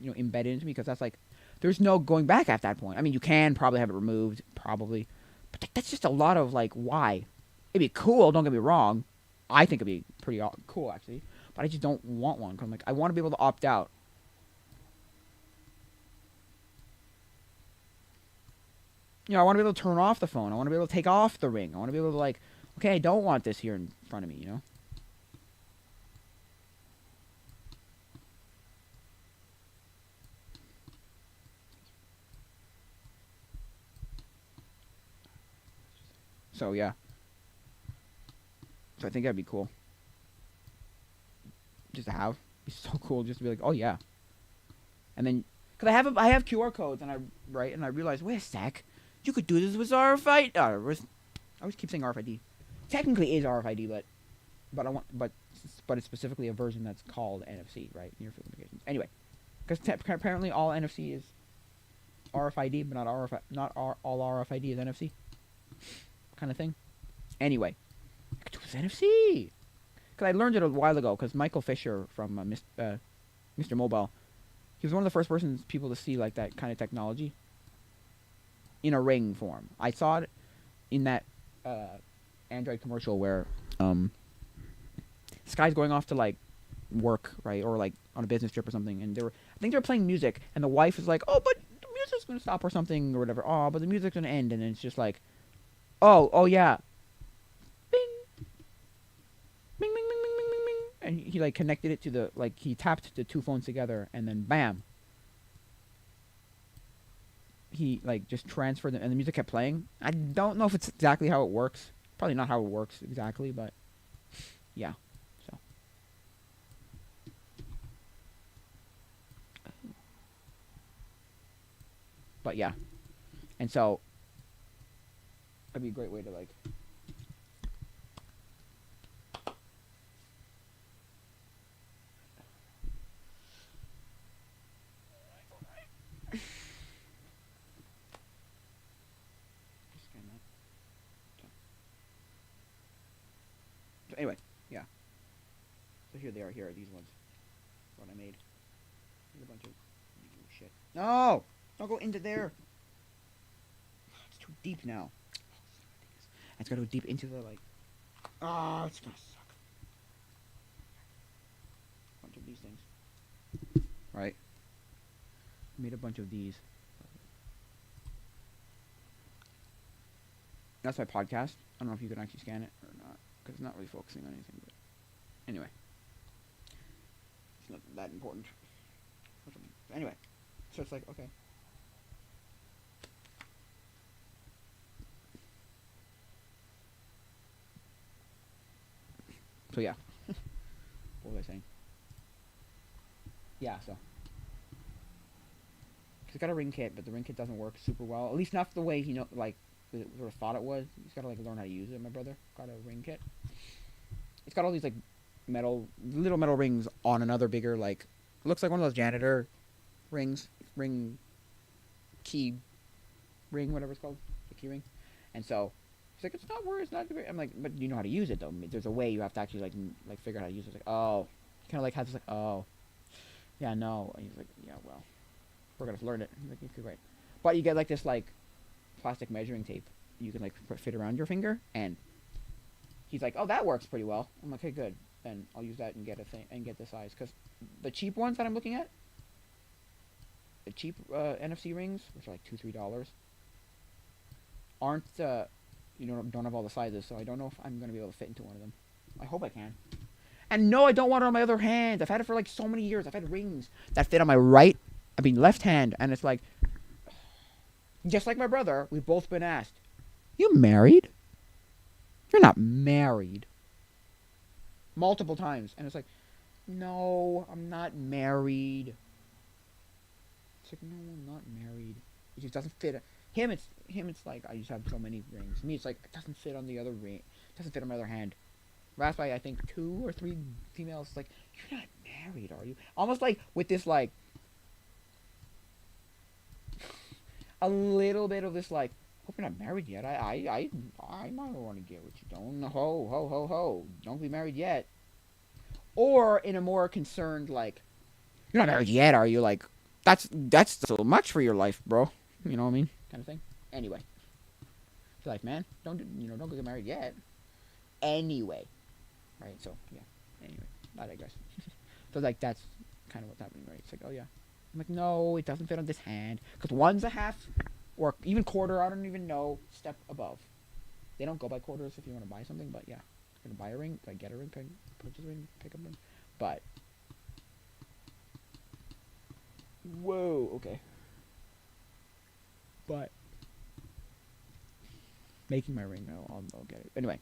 embedded into me, because that's like, there's no going back at that point. I mean, you can probably have it removed, probably, but that's just a lot of like, why? It'd be cool. Don't get me wrong. I think it'd be pretty cool actually, but I just don't want one. Cause I'm like, I want to be able to opt out. I want to be able to turn off the phone. I want to be able to take off the ring. I want to be able to like, okay, I don't want this here in front of me, So yeah. So I think that'd be cool. Just to have. It'd be so cool just to be like, oh yeah. And then, cause I have QR codes, and I realized, wait a sec, you could do this with RFID. I always keep saying RFID. Technically, it is RFID, but it's specifically a version that's called NFC, right? Near field communications. Anyway, because apparently all NFC is RFID, but not all RFID is NFC, kind of thing. Anyway, I could do this NFC. Because I learned it a while ago. Because Michael Fisher from Mr. Mobile, he was one of the first people to see like that kind of technology in a ring form. I saw it in that Android commercial where this guy's going off to like work, right, or like on a business trip or something, and I think they were playing music, and the wife is like, oh, but the music's gonna stop or something or whatever. Oh, but the music's gonna end, and then it's just like, oh yeah, bing, bing, bing, bing, bing, bing, bing, bing, and he like connected it to the, like, he tapped the two phones together, and then bam, he like just transferred them, and the music kept playing. I don't know if it's exactly how it works. Probably not how it works exactly, but yeah. So, but yeah, and so that'd be a great way to like. anyway, yeah. So here they are. Here are these ones. What I made. Here's a bunch of shit. No! Don't go into there. It's too deep now. It's gotta go deep into the like. Ah, it's gonna suck. Bunch of these things. Right. Made a bunch of these. That's my podcast. I don't know if you can actually scan it or not, because it's not really focusing on anything. But anyway, it's not that important. Anyway, so it's like, okay. So yeah. What was I saying? Yeah, so. He's got a ring kit, but the ring kit doesn't work super well. At least not the way he sort of thought it was. He's got to like learn how to use it. My brother got a ring kit. It's got all these like little metal rings on another bigger like. It looks like one of those janitor rings, key ring, whatever it's called, the key ring. And so he's like, it's not worth. It's not great. I'm like, but you know how to use it though. There's a way you have to actually like figure out how to use it. It's like, oh, kind of like has this like, oh, yeah, no. And he's like, yeah, well. We're gonna learn it. Like, okay, right. But you get like this like plastic measuring tape you can like fit around your finger, and he's like, oh, that works pretty well. I'm like, okay, good. Then I'll use that and get a thing and get the size, because the cheap ones that I'm looking at, the cheap NFC rings, which are like $2-3, aren't don't have all the sizes, so I don't know if I'm gonna be able to fit into one of them. I hope I can. And no, I don't want it on my other hand. I've had it for like so many years. I've had rings that fit on my left hand, and it's like, just like my brother, we've both been asked, you married? You're not married. Multiple times. And it's like, no, I'm not married. It's like, no, I'm not married. It just doesn't fit. Him, it's like, I just have so many rings. Me, it's like, it doesn't fit on the other ring. It doesn't fit on my other hand. That's why I think 2 or 3 females, like, you're not married, are you? Almost like, with this, like, a little bit of this, like, hope you're not married yet. I might want to get what you don't. Ho. Don't be married yet. Or in a more concerned, like, you're not married yet, are you? Like, that's so much for your life, bro. You know what I mean? Kind of thing. Anyway. It's like, man, don't go get married yet. Anyway. Right, so, yeah. Anyway, I digress. So, like, that's kind of what's happening, right? It's like, oh, yeah. I'm like, no, it doesn't fit on this hand. Because one's a half, or even quarter, I don't even know, step above. They don't go by quarters if you want to buy something, but yeah. If you're going to buy a ring, like get a ring, purchase a ring, pick up a ring. But, whoa, okay. But, making my ring, I'll get it. Anyway.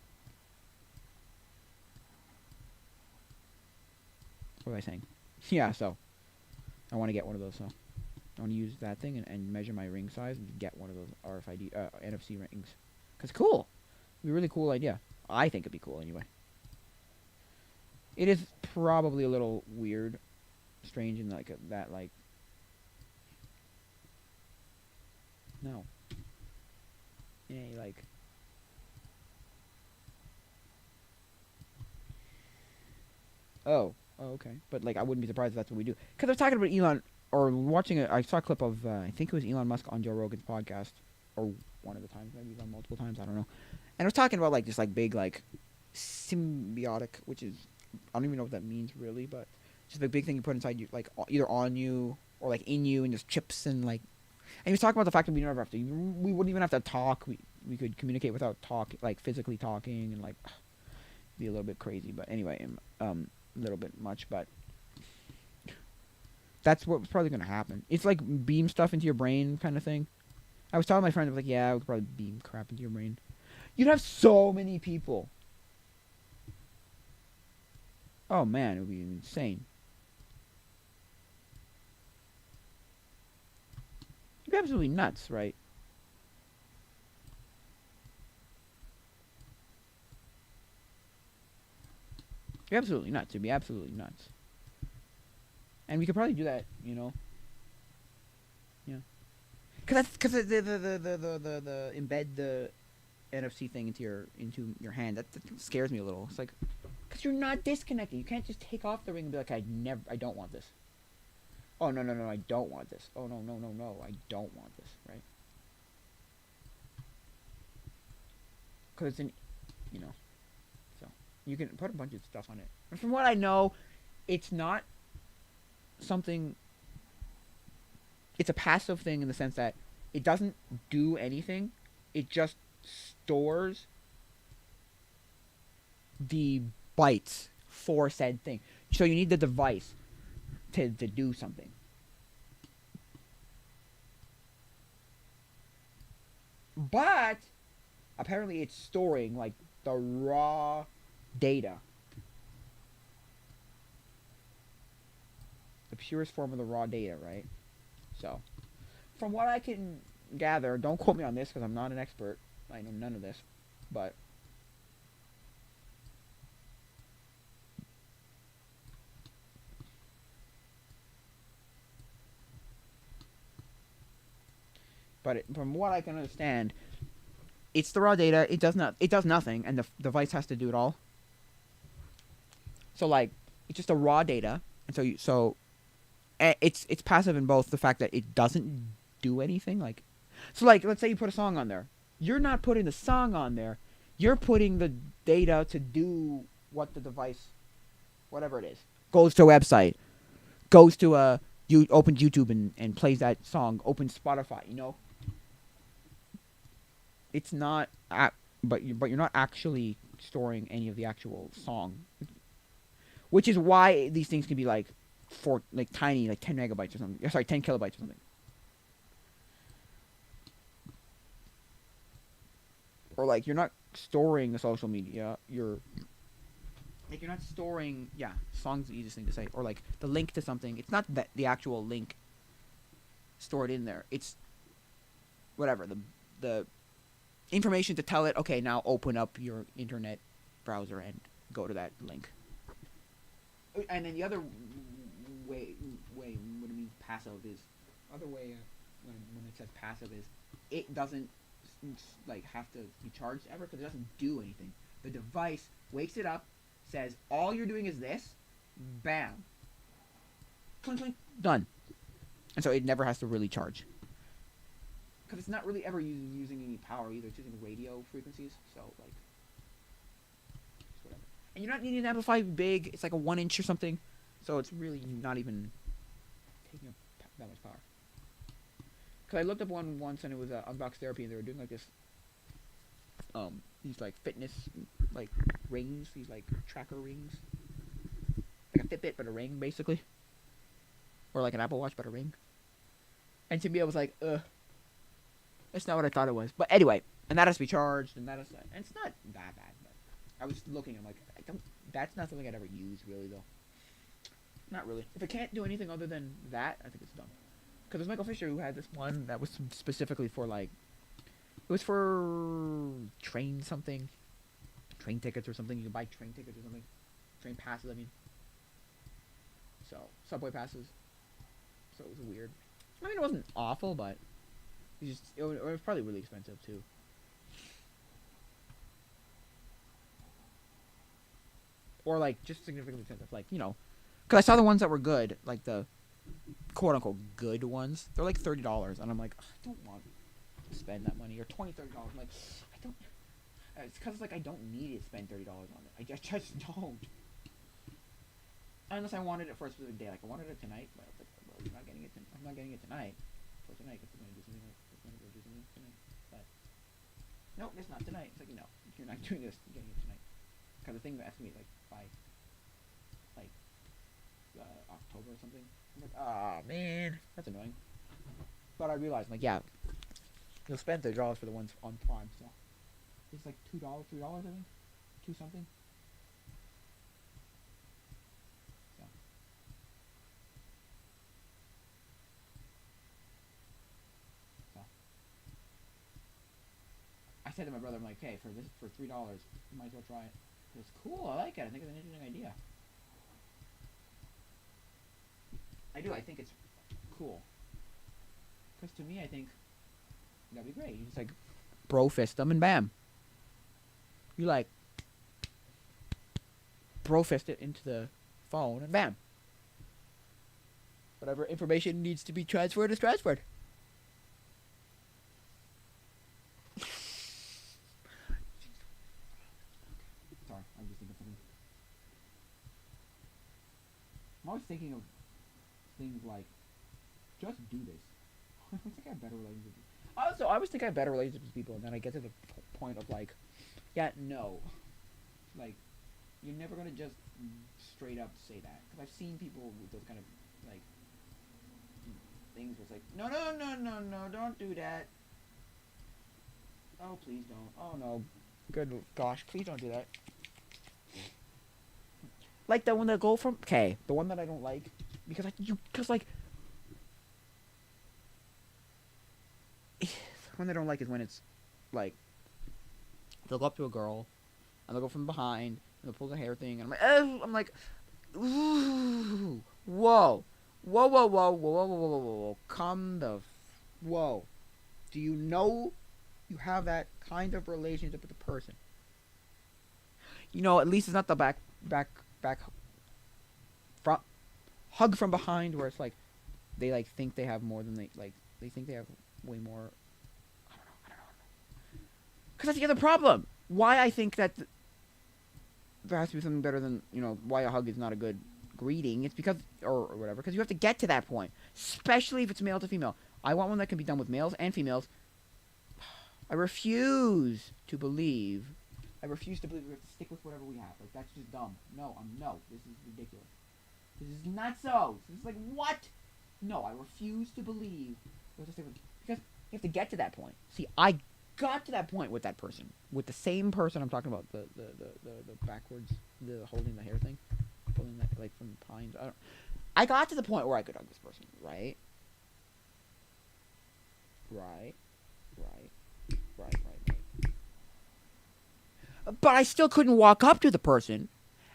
What was I saying? Yeah, so. I want to get one of those, so I want to use that thing and measure my ring size and get one of those RFID NFC rings. Cause cool, it'd be a really cool idea. I think it'd be cool anyway. It is probably a little weird, strange, and like that like. No. Yeah, like. Oh, okay. But like, I wouldn't be surprised if that's what we do. Because I was talking about Elon, or watching I saw a clip of, I think it was Elon Musk on Joe Rogan's podcast, or one of the times, maybe he's on multiple times, I don't know. And it was talking about like this like big like symbiotic, which is, I don't even know what that means really, but just a big thing you put inside you, like either on you or like in you, and just chips and like. And he was talking about the fact that we never have to, we wouldn't even have to talk. We could communicate without like physically talking, and like be a little bit crazy, but anyway, a little bit much, but that's what's probably gonna happen. It's like beam stuff into your brain kind of thing. I was telling my friend, I was like, yeah, I would probably beam crap into your brain. You'd have so many people. Oh man, it would be insane. It'd be absolutely nuts, right? It'd be absolutely nuts. It'd be absolutely nuts. And we could probably do that, you know. Yeah. Cause the embed the NFC thing into your hand. That scares me a little. It's like, Because you're not disconnecting. You can't just take off the ring and be like, I don't want this. Oh, no, no, no, I don't want this. Oh, no, no, no, no, I don't want this, right? Because it's so you can put a bunch of stuff on it. And from what I know, it's not something, it's a passive thing in the sense that it doesn't do anything. It just stores the bytes for said thing. So you need the device to do something. But apparently it's storing like the raw data. The purest form of the raw data, right? So, from what I can gather, don't quote me on this because I'm not an expert. I know none of this. But from what I can understand, it's the raw data. It does nothing, and the device has to do it all. So like, it's just the raw data, and it's passive in both the fact that it doesn't do anything. Like, so like, let's say you put a song on there. You're not putting the song on there. You're putting the data to do what the device, whatever it is, goes to a website, goes to you opens YouTube and plays that song, opens Spotify. It's not, but you're not actually storing any of the actual song, which is why these things can be like tiny, like 10 megabytes or something. Sorry, 10 kilobytes or something. Or like you're not storing the social media. You're not storing. Yeah, song's the easiest thing to say. Or like the link to something. It's not that the actual link stored in there. It's whatever the information to tell it, okay, now open up your internet browser and go to that link. And then the other way what it means passive is, other way when it says passive is, it doesn't like have to be charged ever because it doesn't do anything. The device wakes it up, says all you're doing is this, bam, clink clink, done. And so it never has to really charge. Because it's not really ever using any power either. It's using radio frequencies, so like, whatever. And you're not needing an amplifier big. It's like a 1-inch or something, so it's really not even taking up that much power. Because I looked up one once and it was Unbox Therapy, and they were doing like this, these like fitness like rings, these like tracker rings, like a Fitbit but a ring basically, or like an Apple Watch but a ring. And to me, I was like, that's not what I thought it was. But anyway, and that has to be charged, and and it's not that bad. But I was looking, I'm like, that's not something I'd ever use, really, though. Not really. If it can't do anything other than that, I think it's dumb. Because there's Michael Fisher who had this one that was specifically for, like, it was for train tickets or something. You could buy train tickets or something. Train passes, I mean. So, subway passes. So it was weird. I mean, it wasn't awful, but it was probably really expensive too. Or like just significantly expensive, like because I saw the ones that were good, like the quote unquote good ones. They're like $30, and I'm like, I don't want to spend that money, or $20, $30. I'm like, I don't. It's because like I don't need to spend $30 on it. I just don't. Unless I wanted it for a specific day, like I wanted it tonight, but I was like, well, I'm not getting it tonight. For tonight, because we're gonna do something tonight. But nope, it's not tonight. It's like, no, you're not doing this. You're getting it tonight. Because the thing that asked me like by October or something. I'm like, ah, man, that's annoying. But I realized, like, yeah, you'll spend $30 for the ones on Prime, so it's like $2, $3, I think, 2 something. I said to my brother, I'm like, hey, for $3, you might as well try it. It's cool. I like it. I think it's an interesting idea. I do. I think it's cool. Because to me, I think that'd be great. You just like bro fist them and bam. You like bro fist it into the phone, and bam. Whatever information needs to be transferred is transferred. Sorry, I'm just thinking of something. I'm always thinking of things like, just do this. I think I have better relationships. Also, I always think I have better relationships with people, and then I get to the point of like, yeah, no. Like, you're never gonna just straight up say that. Because I've seen people with those kind of, like, things where it's like, no, don't do that. Oh, please don't. Oh, no. Good gosh, please don't do that. Like the one that go from, okay, the one that I don't like, because like, the one I don't like is when it's, like, they'll go up to a girl, and they'll go from behind, and they'll pull the hair thing, and I'm like, oh, ooh, whoa, come the, whoa, do you know you have that kind of relationship with the person? You know, at least it's not the back, front, hug from behind, where it's like, they, like, think they have more than they think they have way more. I don't know. Because that's the other problem. Why I think that there has to be something better than, you know, why a hug is not a good greeting. It's because, or whatever, because you have to get to that point. Especially if it's male to female. I want one that can be done with males and females. I refuse to believe we have to stick with whatever we have. Like, that's just dumb. No, this is ridiculous. This is not so. This is like, what? No, I refuse to believe we have to stick with, because you have to get to that point. See, I got to that point with that person. With the same person I'm talking about, the backwards, the holding the hair thing. Holding that, like, from Pines. I got to the point where I could hug this person, right? Right. But I still couldn't walk up to the person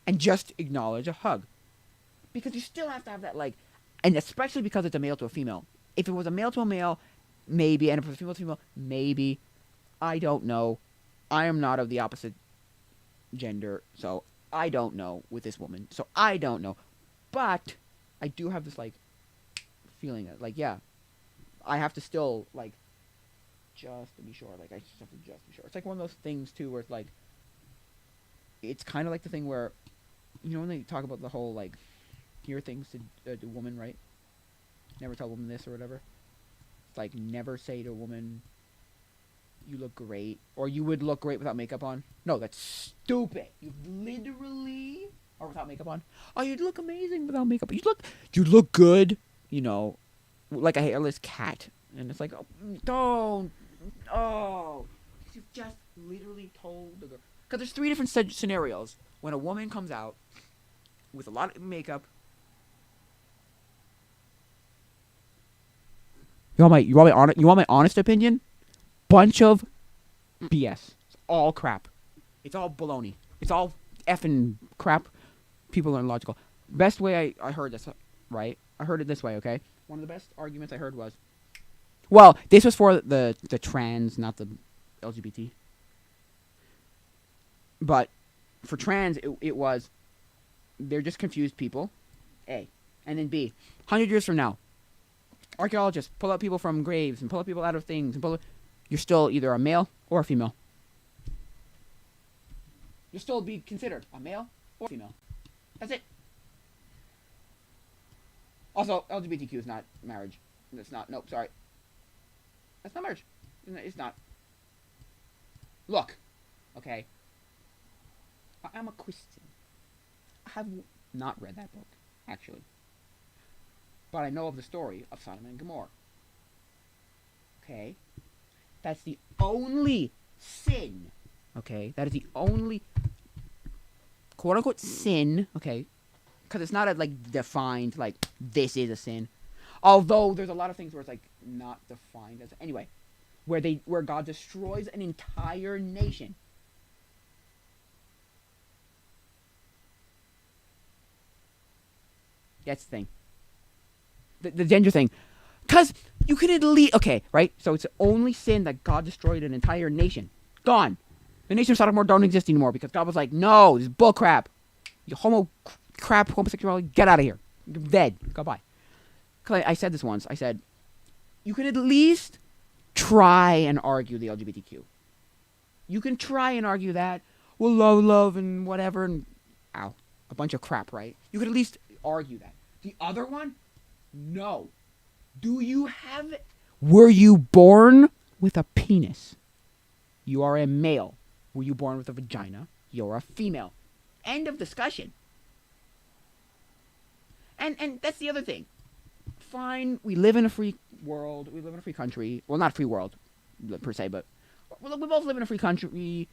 and just acknowledge a hug. Because you still have to have that, like, and especially because it's a male to a female. If it was a male to a male, maybe, and if it was a female to a female, maybe. I don't know. I am not of the opposite gender, so I don't know with this woman. So I don't know. But I do have this, like, feeling that, like, yeah, I have to still, like, just to be sure. Like, I just have to just be sure. It's like one of those things, too, where it's like, it's kind of like the thing where, you know, when they talk about the whole, like, hear things to a woman, right? Never tell a woman this or whatever. It's like, never say to a woman, you look great, or you would look great without makeup on. No, that's stupid. You literally, or without makeup on. Oh, you'd look amazing without makeup. You look good, you know, like a hairless cat. And it's like, oh, don't, oh, you've just literally told the girl. Because there's 3 different scenarios when a woman comes out with a lot of makeup. You want my honest opinion? Bunch of BS. It's all crap. It's all baloney. It's all effing crap. People aren't logical. Best way I heard this, right? I heard it this way, okay? One of the best arguments I heard was, well, this was for the trans, not the LGBT. But for trans, it was, they're just confused people, A. And then B, 100 years from now, archaeologists pull out people from graves and pull out people out of things. You're still either a male or a female. You'll still be considered a male or female. That's it. Also, LGBTQ is not marriage. It's not. Nope, sorry. That's not marriage. It's not. Look, okay. I'm a Christian. I have not read that book, actually. But I know of the story of Sodom and Gomorrah. Okay? That's the only sin. Okay? That is the only quote-unquote sin. Okay? Because it's not, like, defined, like, this is a sin. Although there's a lot of things where it's, like, not defined as... Anyway. Where God destroys an entire nation. That's the thing. The gender thing. Because you can at least... Okay, right? So it's the only sin that God destroyed an entire nation. Gone. The nation of Sodom and Gomorrah don't exist anymore because God was like, no, this is bullcrap. You crap, homosexuality, get out of here. You're dead. Goodbye. I said this once. I said, you can at least try and argue the LGBTQ. You can try and argue that. Well, love, and whatever, and ow, a bunch of crap, right? You could at least argue that. The other one? No. Do you have it? Were you born with a penis? You are a male. Were you born with a vagina? You're a female. End of discussion. And that's the other thing. Fine, we live in a free world. We live in a free country. Well, not a free world, per se, but we both live in a free country.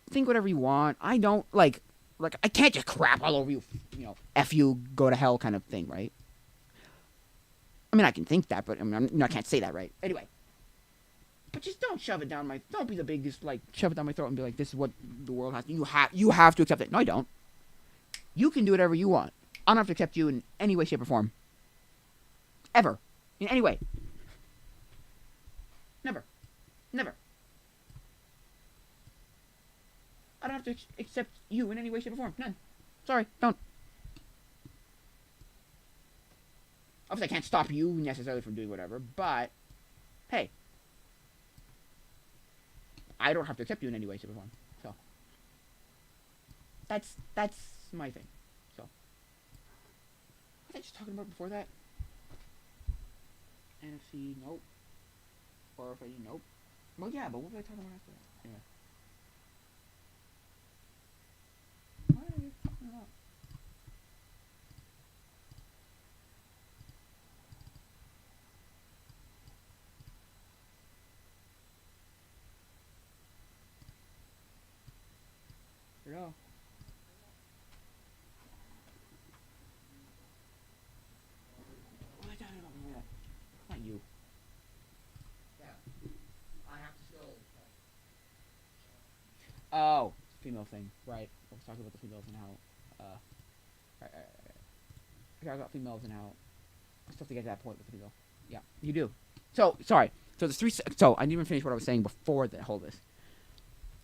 Think whatever you want. I don't, like, I can't just crap all over you, F you, go to hell kind of thing, right? I mean, I can think that, but I can't say that, right? Anyway. But just don't shove it down don't be the biggest, shove it down my throat and be like, this is what the world has, you have to accept it. No, I don't. You can do whatever you want. I don't have to accept you in any way, shape, or form. Ever. In any way. Never. Never. I don't have to accept you in any way, shape, or form. None. Sorry, don't. Obviously, I can't stop you necessarily from doing whatever, but, hey. I don't have to accept you in any way, shape, or form. So. That's my thing. So. What was I just talking about before that? NFC, nope. RFID, nope. Well, yeah, but what was I talking about after that? Anyway. What are you talking about? Here we go. What was I talking about before that? Not you. Yeah. I have to still. Oh, female thing, right? I was talking about the females and how, right. I talked about females and how I still have to get to that point with the female. Yeah, you do. So, sorry. So there's three. So I didn't even finish what I was saying before the whole this.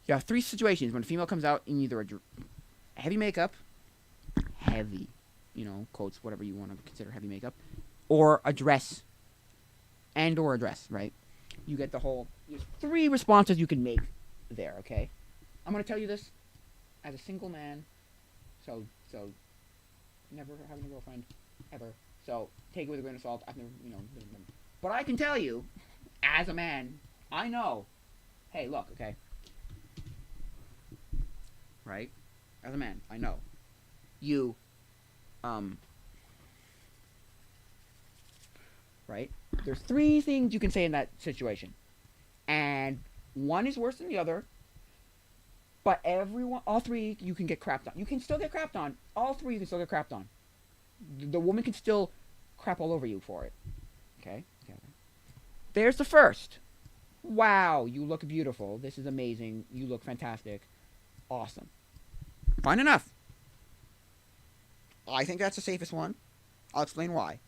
You have three situations when a female comes out in either a heavy makeup, heavy, quotes, whatever you want to consider heavy makeup, or a dress, or a dress, right? You get the whole. There's three responses you can make there. Okay, I'm gonna tell you this as a single man, so never having a girlfriend ever. So take it with a grain of salt. I've never, but I can tell you, as a man, I know. Hey, look, okay. Right? As a man, I know. You, right? There's three things you can say in that situation. And one is worse than the other. But all three, you can get crapped on. You can still get crapped on. All three, you can still get crapped on. The woman can still crap all over you for it. Okay? There's the first. Wow, you look beautiful. This is amazing. You look fantastic. Awesome. Fine enough. I think that's the safest one. I'll explain why.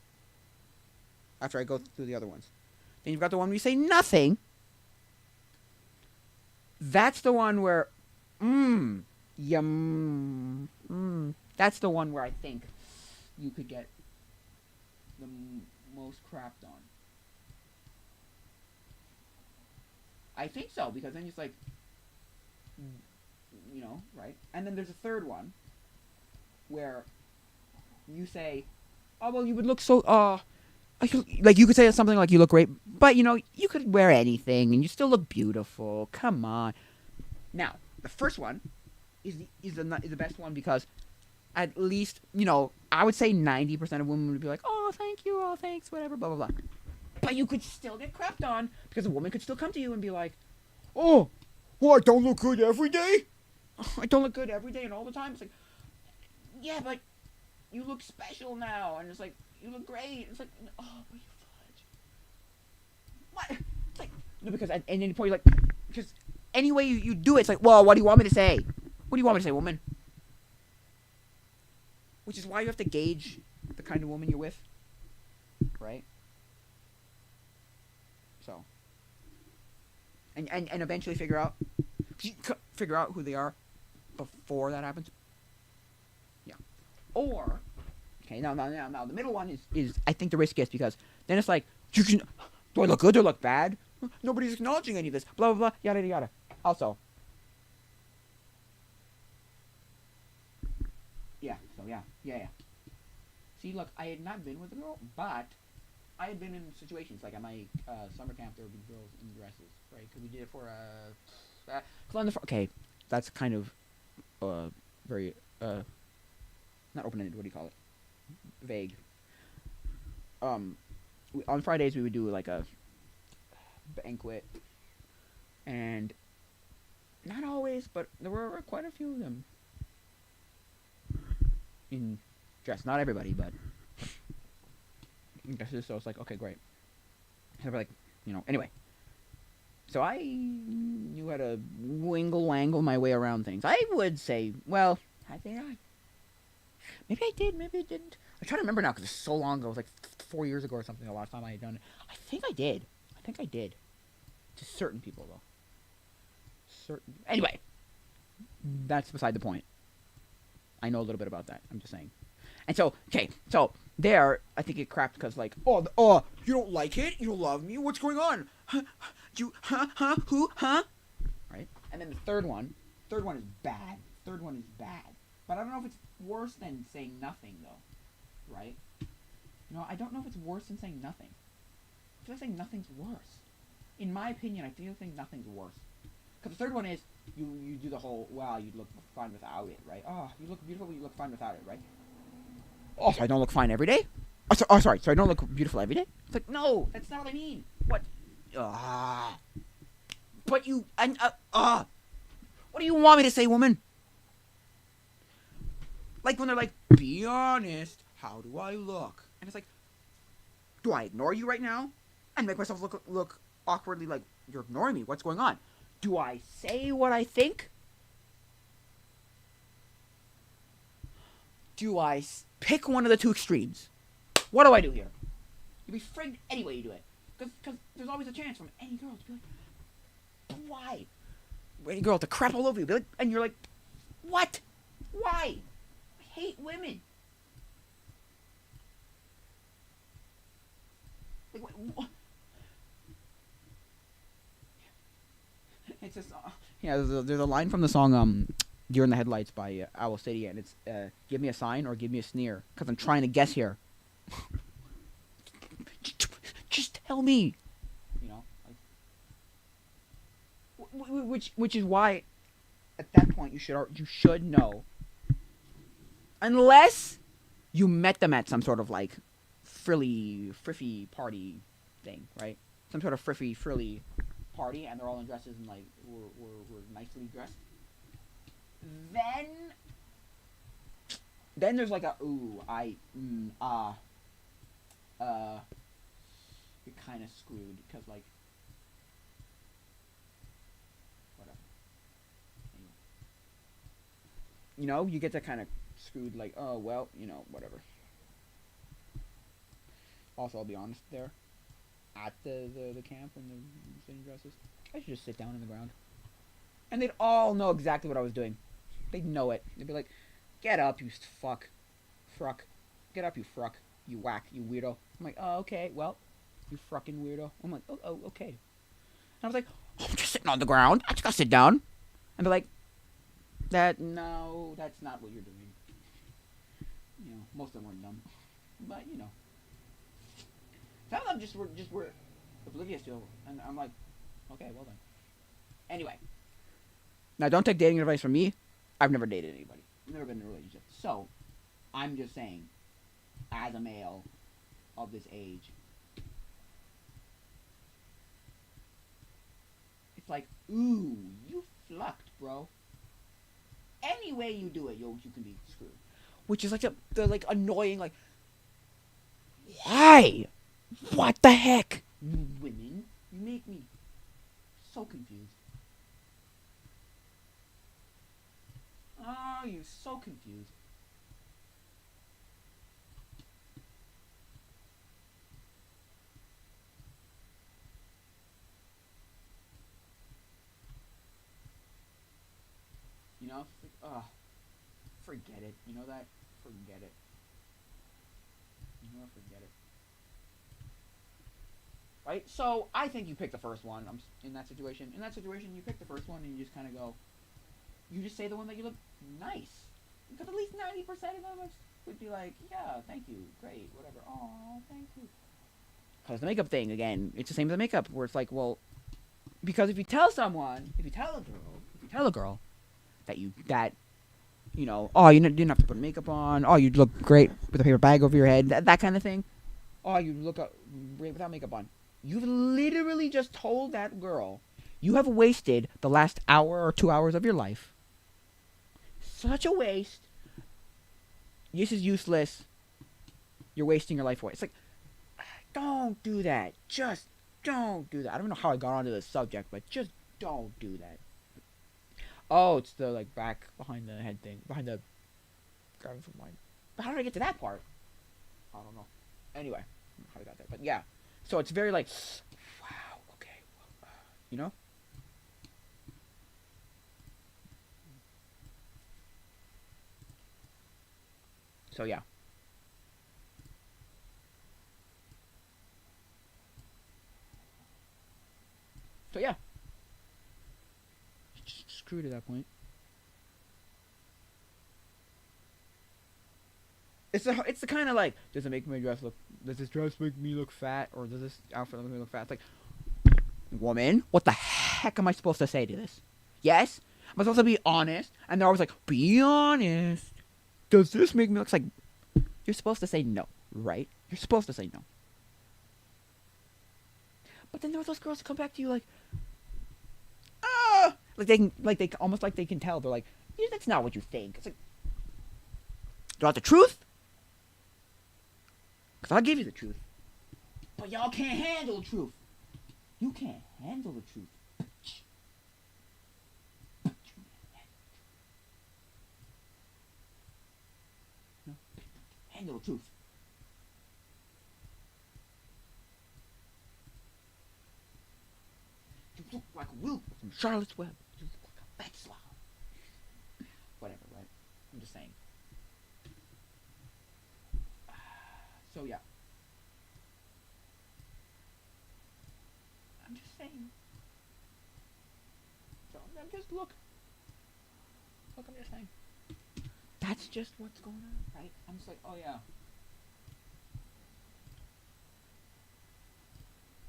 After I go through the other ones. Then you've got the one where you say nothing. That's the one where, that's the one where I think you could get the most crapped on. I think so, because then it's like, right? And then there's a third one where you say, oh, well, you would look so, like you could say something like you look great, but you could wear anything and you still look beautiful. Come on. Now, the first one is the best one because at least, I would say 90% of women would be like, oh, thank you, oh, thanks, whatever, blah, blah, blah. But you could still get crapped on because a woman could still come to you and be like, oh, well, I don't look good every day? I don't look good every day and all the time? It's like, yeah, but you look special now. And it's like, you look great. It's like, oh, but you fudge. What? It's like, no, because at any point you're like, because any way you do it, it's like, well, what do you want me to say? What do you want me to say, woman? Which is why you have to gauge the kind of woman you're with. Right? So. And eventually figure out who they are before that happens. Or, okay, now, the middle one is I think the riskiest because then it's like, you can, do I look good? Do I look bad? Nobody's acknowledging any of this. Blah, blah, blah, yada, yada, yada. Also, yeah, so yeah. See, look, I had not been with a girl, but I had been in situations, like at my summer camp, there would be girls in dresses, right? Because we did it for, okay, that's kind of, very, not open-ended, what do you call it? Vague. On Fridays we would do like a banquet, and not always, but there were quite a few of them in dress. Not everybody, but dresses. So it's like, okay, great. And we're like, anyway. So I knew how to wingle-wangle my way around things. I would say, well, I think maybe I did, maybe I didn't. I'm trying to remember now because it's so long ago. It was like 4 years ago or something. The last time I had done it. I think I did. To certain people, though. Anyway, that's beside the point. I know a little bit about that. I'm just saying. And so, okay, so there, I think it crapped because like, you don't like it? You don't love me? What's going on? Who, right? And then the third one is bad. But I don't know if it's worse than saying nothing, though, right? I don't know if it's worse than saying nothing. I feel like saying nothing's worse. In my opinion, I feel like nothing's worse. Because the third one is, you do the whole, wow, you look fine without it, right? Oh, you look beautiful, you look fine without it, right? Oh, so I don't look fine every day? Sorry, so I don't look beautiful every day? It's like, no, that's not what I mean. What? But you, what do you want me to say, woman? Like when they're like, be honest, how do I look? And it's like, do I ignore you right now? And make myself look awkwardly like, you're ignoring me, what's going on? Do I say what I think? Do I pick one of the two extremes? What do I do here? You'd be frigged any way you do it. Because there's always a chance from any girl to be like, but why? Any girl to crap all over you. Be like, and you're like, what? Why? I hate women. Like, what? It's just, yeah, there's a line from the song, Deer in the Headlights by Owl City, and it's, give me a sign or give me a sneer, because I'm trying to guess here. Just tell me. Which is why, at that point, you should know, unless you met them at some sort of, like, friffy party thing, right? Some sort of frilly party, and they're all in dresses and, like, we're nicely dressed. Then there's like a, you're kind of screwed, because, like, whatever. Anyway. You get that kind of screwed, like, oh, well, whatever. Also, I'll be honest, there, at the camp and the sitting dresses, I should just sit down on the ground. And they'd all know exactly what I was doing. They'd know it. They'd be like, get up, you fruck. Get up, you fruck. You whack, you weirdo. I'm like, oh, okay, well, you frucking weirdo. I'm like, oh, okay. And I was like, oh, I'm just sitting on the ground. I just gotta sit down. And be like, no, that's not what you're doing. Most of them weren't dumb. But, some of them just were oblivious to it. And I'm like, okay, well then. Anyway. Now, don't take dating advice from me. I've never dated anybody. I've never been in a relationship. So, I'm just saying, as a male of this age, it's like, ooh, you flucked, bro. Any way you do it, you can be screwed. Which is like the like annoying, like, why? What the heck? Women, you make me so confused. Oh, you're so confused. Forget it. You know that? Forget it. Forget it. Right? So I think you pick the first one. I'm in that situation. In that situation, you pick the first one and you just kind of go. You just say the one that you look nice, because at least 90% of them would be like, yeah, thank you, great, whatever. Oh, thank you. Because the makeup thing again, it's the same as the makeup, where it's like, well, because if you tell a girl that oh, you didn't have to put makeup on, oh, you look great with a paper bag over your head, that kind of thing. Oh, you look great without makeup on. You've literally just told that girl you have wasted the last hour or 2 hours of your life. Such a waste. This is useless. You're wasting your life away. It's like, don't do that. Just don't do that. I don't know how I got onto this subject, but just don't do that. Oh, it's the like back behind the head thing, behind the grabbing from mine. But how did I get to that part? I don't know. Anyway, I don't know how I got there, but yeah. So it's very like, wow, okay, you know. So yeah. So yeah. Just screwed at that point. It's the kind of like, does it make my dress look? Does this dress make me look fat, or does this outfit make me look fat? It's like, woman, what the heck am I supposed to say to this? Yes, am I supposed to be honest? And they're always like, be honest. Does this make me look like? You're supposed to say no, right? You're supposed to say no. But then there are those girls who come back to you like, like they almost like they can tell. They're like, yeah, that's not what you think. It's like, do you want the truth? Because I'll give you the truth. But y'all can't handle the truth. You can't handle the truth. No. Handle the truth. You look like Will from Charlotte's Web. You look like a fat slob. Whatever, right? I'm just saying. So yeah. I'm just saying. So I'm just look. Look, I'm just saying. That's just what's going on, right? I'm just like, oh yeah.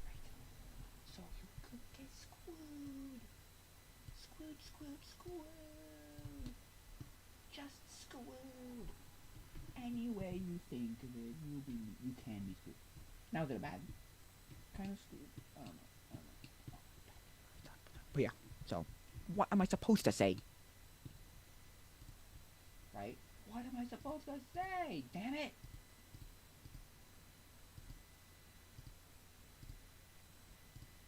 Right. So you could get screwed. Screwed. Just screwed. Any way you think of it, you can be screwed. Now is it a bad kind of screwed? I don't know. But yeah, so what am I supposed to say? Right? What am I supposed to say? Damn it!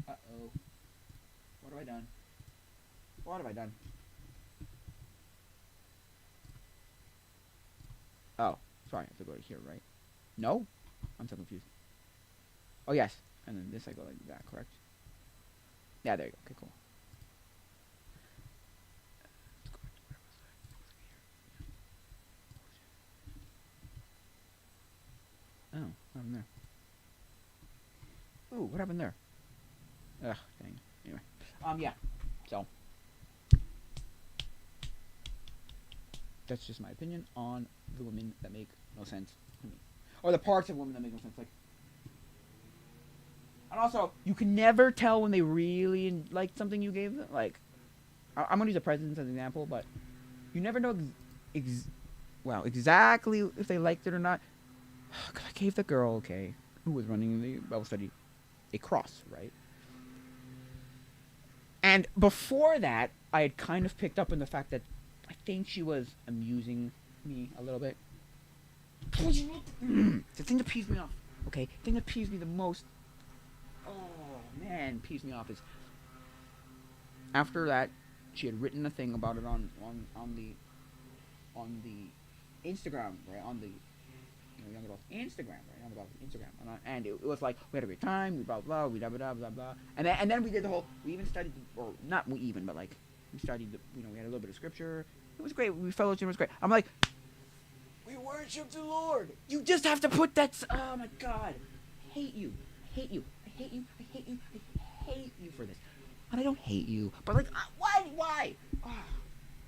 Uh-oh. What have I done? What have I done? Oh, sorry, I have to go to here, right? No? I'm so confused. Oh, yes. And then this I go like that, correct? Yeah, there you go. Okay, cool. Oh, what happened there? Ooh, what happened there? Ugh, dang. Anyway. Yeah. So. That's just my opinion on the women that make no sense to me. Or the parts of women that make no sense. Like, and also, you can never tell when they really liked something you gave them. Like, I'm going to use a president as an example, but you never know exactly if they liked it or not. Because I gave the girl, okay, who was running the Bible study, a cross, right? And before that, I had kind of picked up on the fact that I think she was amusing me a little bit. The thing that peeves me off, okay? The thing that peeves me the most, oh man, peeves me off is after that, she had written a thing about it on the Instagram, right? On the young adult Instagram, right? On the Instagram, and it was like we had a great time, we blah blah, we blah blah blah blah, and then we did the whole. We even studied, or not we even, but like we studied. We had a little bit of scripture. It was great. We fellowship. It was great. I'm like, We worship the Lord. You just have to put that. Oh my God, I hate you. I hate you. I hate you. I hate you. I hate you for this. And I don't hate you, but like, why? Why?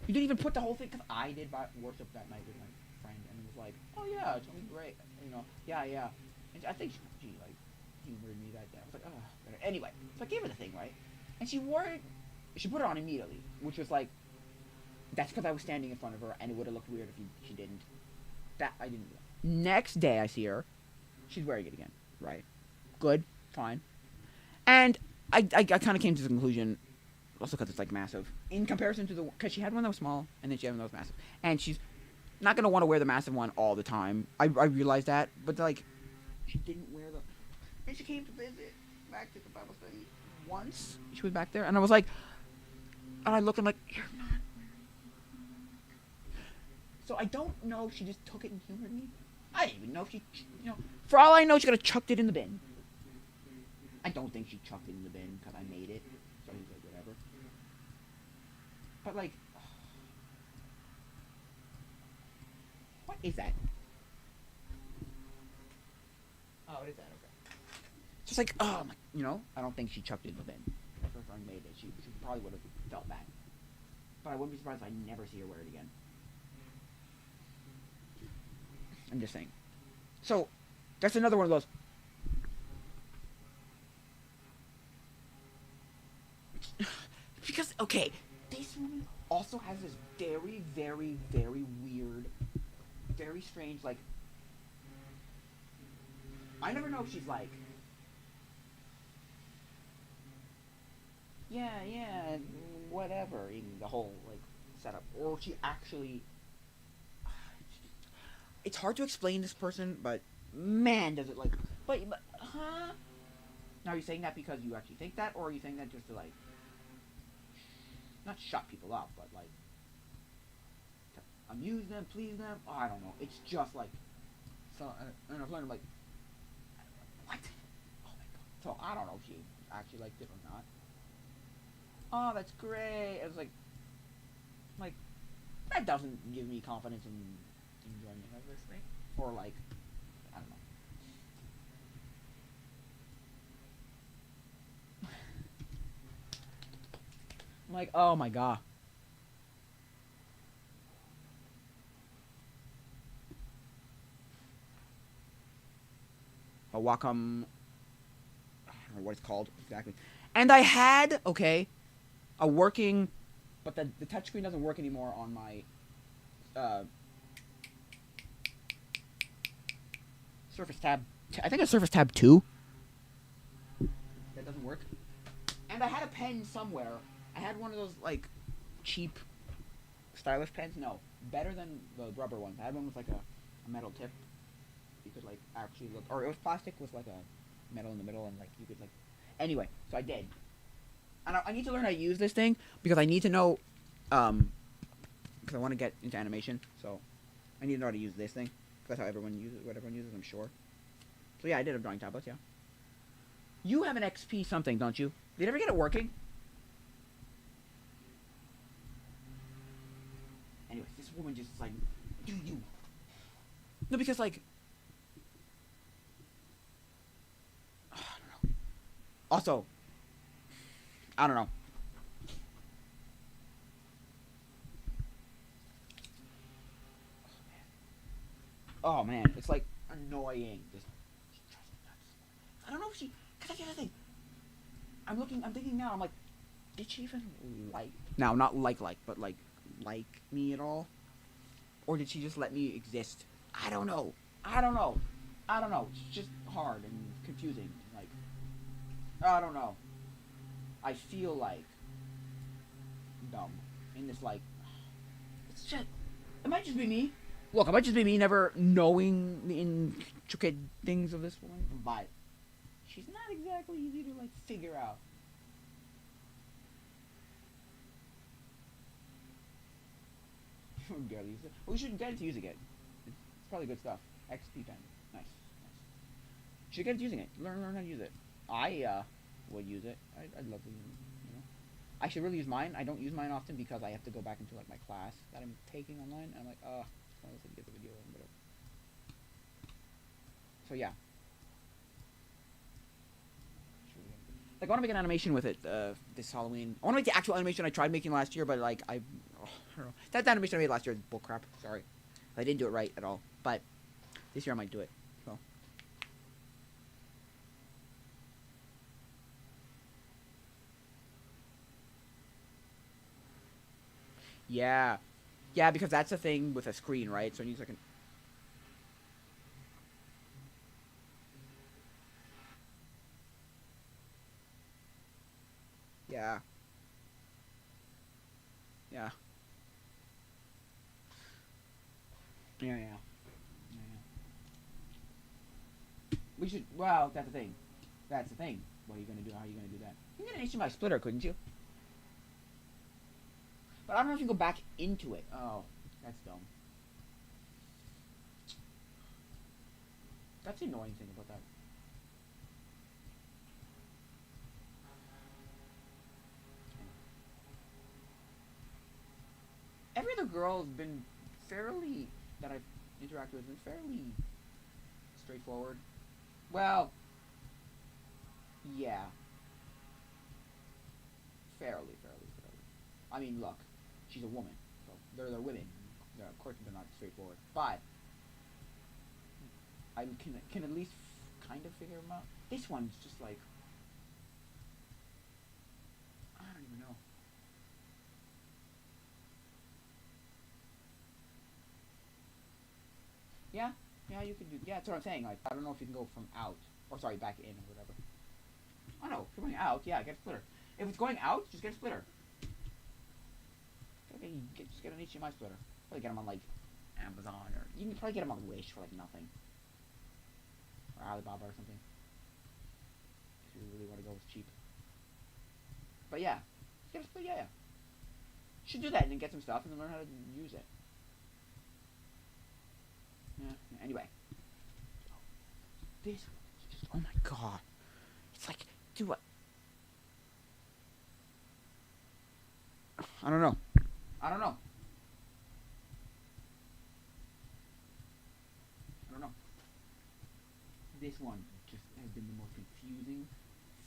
You didn't even put the whole thing. Cause I did worship that night with my friend, and it was like, oh yeah, it's gonna be great. You know, yeah, yeah. And I think she like humored me that day. I was like, oh. Anyway, so I gave her the thing, right? And she wore it. She put it on immediately, which was like, that's because I was standing in front of her, and it would have looked weird if she didn't. That I didn't do that. Next day, I see her. She's wearing it again, right? Good, fine. And I kind of came to the conclusion, also because it's like massive, in comparison to because she had one that was small, and then she had one that was massive, and she's not gonna want to wear the massive one all the time. I realized that, but like, she didn't wear the. And she came to visit back to the Bible study once. She was back there, and I was like, and I looked, I'm like, you're not. So I don't know if she just took it and humored me. I didn't even know if she, for all I know, she could have chucked it in the bin. I don't think she chucked it in the bin because I made it. So he's like, whatever. But like, what is that? Oh, what is that? Okay. Just like, oh my, I don't think she chucked it in the bin. If her friend made it, she probably would have felt bad. But I wouldn't be surprised if I never see her wear it again. I'm just saying. So, that's another one of those. Because, okay, this woman also has this very, very, very weird, very strange, like, I never know if she's like, yeah, whatever, the whole, like, setup, or if she actually, it's hard to explain this person, but man, does it like, but huh? Now, are you saying that because you actually think that, or are you saying that just to like, not shut people up, but like, to amuse them, please them? Oh, I don't know. It's just like, so, and I've learned like, what? Oh my God. So I don't know if she actually liked it or not. Oh, that's great. It was like, that doesn't give me confidence in enjoyment of this thing, or like, I don't know. I'm like, oh my God. A Wacom, I don't know what it's called exactly. And I had, okay, a working, but the touchscreen doesn't work anymore on my Surface Tab. I think it's Surface Tab 2. That doesn't work. And I had a pen somewhere. I had one of those, like, cheap stylish pens. No, better than the rubber ones. I had one with, like, a metal tip. You could, like, actually look. Or it was plastic with, like, a metal in the middle, and, like, you could, like. Anyway, so I did. And I need to learn how to use this thing because I need to know. Because I want to get into animation. So I need to know how to use this thing. That's how everyone uses, what everyone uses, I'm sure. So yeah, I did have drawing tablets, yeah. You have an XP something, don't you? Did you ever get it working? Anyways, this woman just like, you. No, because like, I don't know. Also, I don't know. Oh man, it's like annoying. This, I don't know if she. Cause that's the other thing. I'm thinking now. I'm like, did she even like? Now, not like, but like me at all, or did she just let me exist? I don't know. It's just hard and confusing. Like, I don't know. I feel like dumb in this like. It's just. It might just be me. Look, it might just be me never knowing the intricate things of this woman, but she's not exactly easy to like figure out. Barely use it. Well, we should get into using it. It's probably good stuff. XP pen. Nice. Should get into using it. Learn how to use it. I would use it. I'd love to use it. I should really use mine. I don't use mine often because I have to go back into like my class that I'm taking online. And I'm like, long as I can get the video and whatever. So yeah. Like, I want to make an animation with it this Halloween. I want to make the actual animation I tried making last year, but like I don't know. That animation I made last year is bullcrap. Sorry, I didn't do it right at all. But this year I might do it. So yeah, yeah, because that's the thing with a screen, right? So it needs like an yeah, yeah, yeah, yeah. We should. Well, that's the thing. That's the thing. What are you gonna do? How are you gonna do that? You can get an HDMI splitter, couldn't you? But I don't know if you can go back into it. Oh, that's dumb. That's the annoying thing about that. Every other girl has been fairly that I've interacted with been fairly straightforward. Well, yeah, fairly. I mean, look, she's a woman, so they're women. Of course, they're not straightforward, but I can at least kind of figure them out. This one's just like I don't even know. Yeah, yeah, you can do. Yeah, that's what I'm saying. Like, I don't know if you can go from out or sorry, back in or whatever. Oh no, if you're going out, yeah, get a splitter. If it's going out, just get a splitter. Okay, just get an HDMI splitter. Probably get them on like Amazon or you can probably get them on Wish for like nothing or Alibaba or something. If you really want to go with cheap. But yeah, just get a splitter. Yeah. Should do that and then get some stuff and then learn how to use it. Yeah. Anyway, this just oh my god, it's like do what? I don't know. I don't know. I don't know. This one just has been the most confusing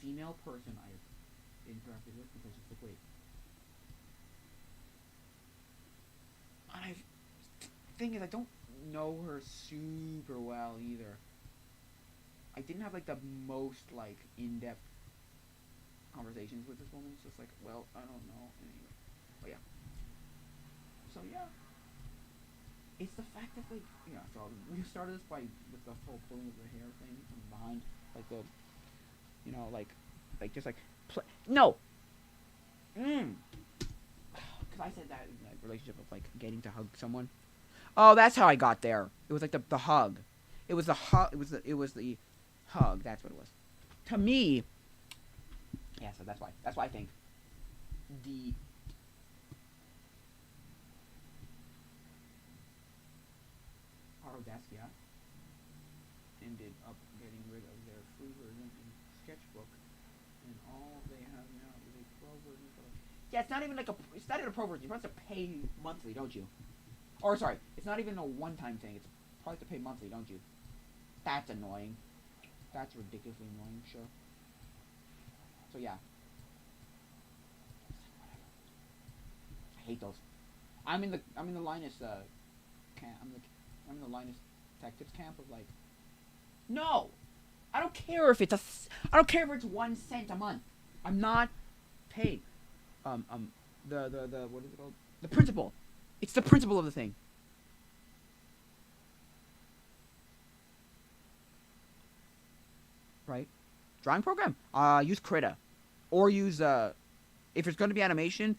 female person I have interacted with because it's like wait. And I've thing is I don't know her super well either. I didn't have like the most like in depth conversations with this woman. So it's like, well, I don't know. Anyway, but yeah. So yeah, it's the fact that like yeah. So we started this by with the whole pulling of the hair thing from behind, like the like just like no. Because I said that in the relationship of like getting to hug someone. Oh, that's how I got there. It was like the hug. It was the hug. It was the hug. That's what it was. To me, yeah. So that's why. That's why I think the Autodesk, yeah, ended up getting rid of their free version in Sketchbook, and all they have now is a pro version. Yeah, it's not even like it's not even a pro version. You have to pay monthly, don't you? Or sorry, it's not even a one-time thing. It's probably have to pay monthly, don't you? That's annoying. That's ridiculously annoying. Sure. So yeah, I hate those. I'm in the Linus camp. I'm in the Linus Tech Tips camp of like, no, I don't care if I don't care if it's 1 cent a month. I'm not paid. Um um the what is it called? The principle. It's the principle of the thing. Right? Drawing program. Use Krita, or use if it's going to be animation,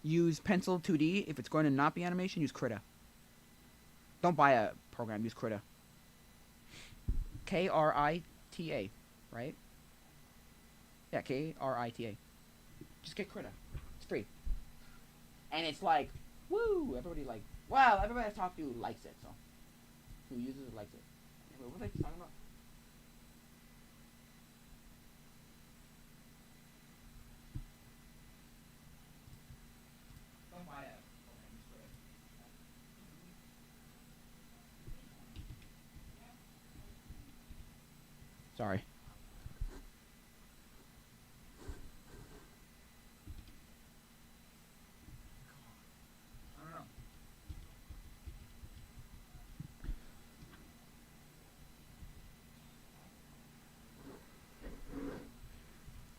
use Pencil 2D. If it's going to not be animation, use Krita. Don't buy a program. Use Krita. Krita, right? Yeah, Krita. Just get Krita. It's free, and it's like, woo! Everybody like, wow! Everybody I've talked to likes it. So, who uses it likes it. Anyway, what was I talking about? Don't buy a program. Use Krita. Sorry.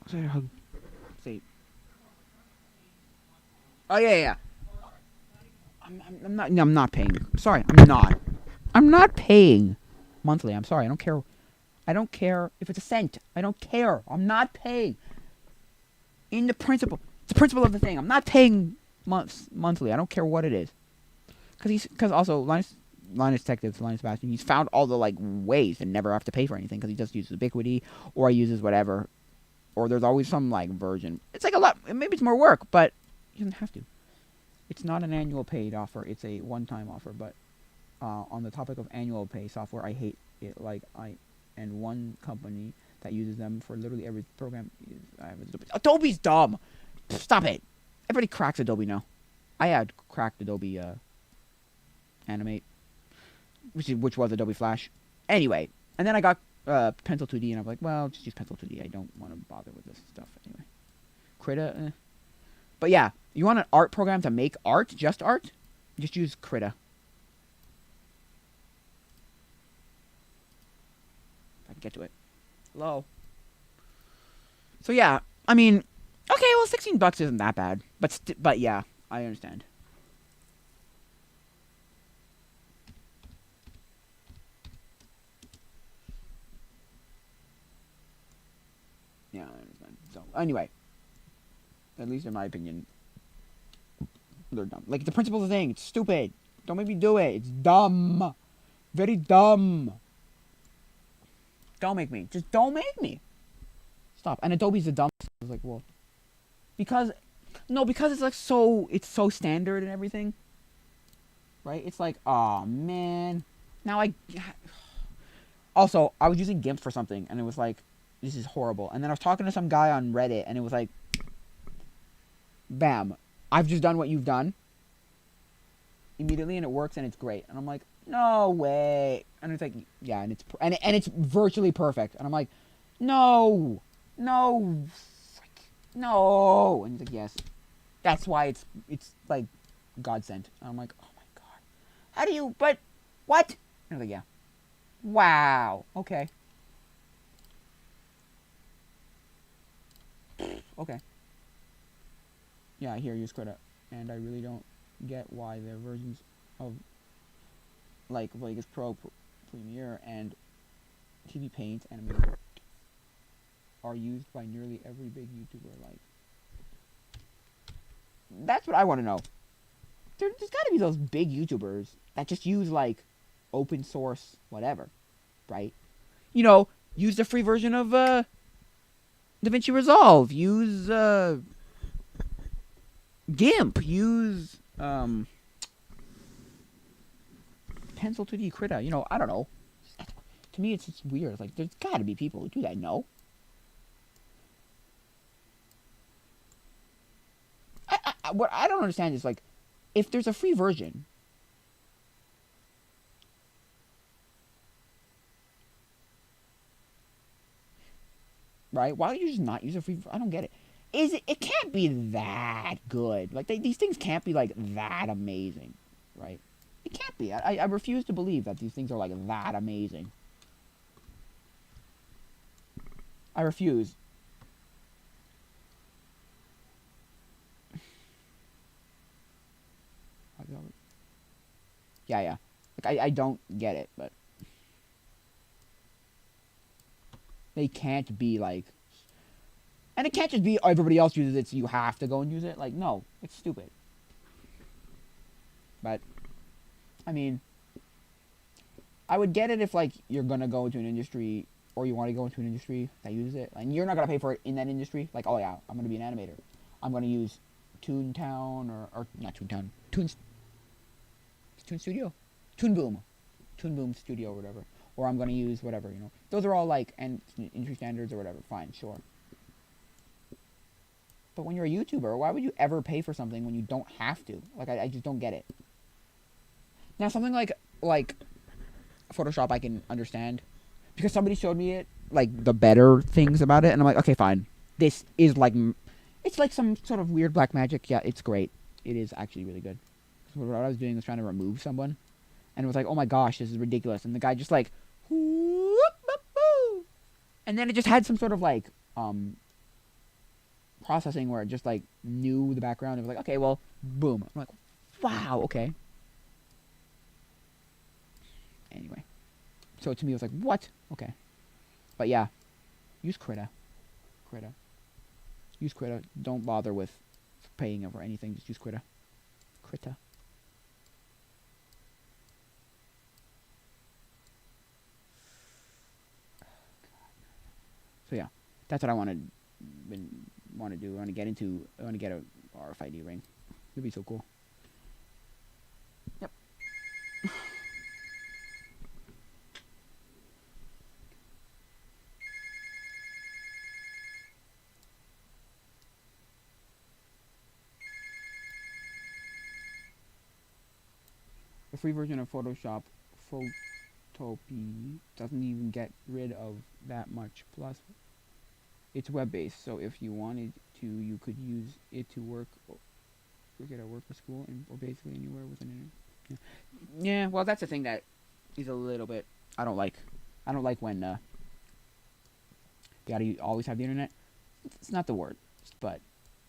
Say a hug. Say. Oh yeah, yeah. I'm not. No, I'm not paying. Sorry, I'm not. I'm not paying monthly. I'm sorry. I don't care. I don't care if it's a cent. I don't care. I'm not paying. In the principle, it's the principle of the thing. I'm not paying monthly. I don't care what it is. Because also Linus Detectives, Linus Sebastian, he's found all the like ways to never have to pay for anything because he just uses Ubiquity or he uses whatever, or there's always some like version. It's like a lot. Maybe it's more work, but he doesn't have to. It's not an annual paid offer. It's a one-time offer. But on the topic of annual pay software, I hate it. And one company that uses them for literally every program is Adobe's dumb. Stop it. Everybody cracks Adobe now. I had cracked Adobe Animate, which was Adobe Flash. Anyway, and then I got Pencil 2D, and I'm like, well, just use Pencil 2D. I don't want to bother with this stuff anyway. Krita, But yeah, you want an art program to make art, just art? Just use Krita. If I can get to it. Hello. So yeah, I mean, okay, well, $16 isn't that bad, but yeah, I understand. Yeah, I understand. So anyway, at least in my opinion, they're dumb. Like the principle of the thing, it's stupid. Don't make me do it. It's dumb. Very dumb. Don't make me. Just don't make me. Stop. And Adobe's the dumbest. I was like, well, because it's like it's so standard and everything. Right? It's like, oh man. Now also, I was using GIMP for something and it was like, this is horrible. And then I was talking to some guy on Reddit and it was like, bam, I've just done what you've done immediately and it works and it's great. And I'm like, no way. And it's like, yeah, and it's virtually perfect. And I'm like, no, no. And he's like, yes, that's why it's like God sent. And I'm like, oh my god, how do you? But what? And I'm like, yeah, wow, okay, okay. Yeah, I hear you, Squid, and I really don't get why their versions of like Vegas Pro, Premiere, and TV Paint Animator are used by nearly every big YouTuber. Like, that's what I want to know. There's got to be those big YouTubers that just use like open source whatever, right? You know, use the free version of DaVinci Resolve. Use GIMP. Use Pencil 2D Krita. You know, I don't know. To me, it's just weird. Like, there's got to be people who do that. No. What I don't understand is like, if there's a free version, right? Why don't you just not use a free? I don't get it. It can't be that good. Like these things can't be like that amazing, right? It can't be. I refuse to believe that these things are like that amazing. I refuse. Yeah, yeah. Like I don't get it, but they can't be like, and it can't just be everybody else uses it, so you have to go and use it. Like, no, it's stupid. But I mean, I would get it if like you're gonna go into an industry or you want to go into an industry that uses it, and you're not gonna pay for it in that industry. Like, oh yeah, I'm gonna be an animator. I'm gonna use Toontown or not Toontown, Toon Studio, Toon Boom Studio or whatever. Or I'm gonna use whatever, you know. Those are all like and industry standards or whatever. Fine, sure. But when you're a YouTuber, why would you ever pay for something when you don't have to? Like, I just don't get it. Now, something like Photoshop I can understand. Because somebody showed me it, like the better things about it, and I'm like, okay, fine. This is like, it's like some sort of weird black magic. Yeah, it's great. It is actually really good. So what I was doing was trying to remove someone, and it was like, oh my gosh, this is ridiculous. And the guy just like, whoop, whoop, whoop. And then it just had some sort of like processing where it just like knew the background. It was like, okay, well, boom. I'm like, wow, okay. Anyway, so to me it was like, what? Okay, but yeah, use Krita. Use Krita. Don't bother with paying over anything. Just use Krita. So yeah, that's what I want to do. I want to get into. I want to get a RFID ring. It'd be so cool. Yep. The free version of Photoshop, Photopea, doesn't even get rid of that much. Plus, it's web-based, so if you wanted to, you could use it to work at work or school, or basically anywhere with an internet. Yeah, well, that's the thing that is a little bit I don't like. I don't like when you gotta always have the internet. It's not the word, but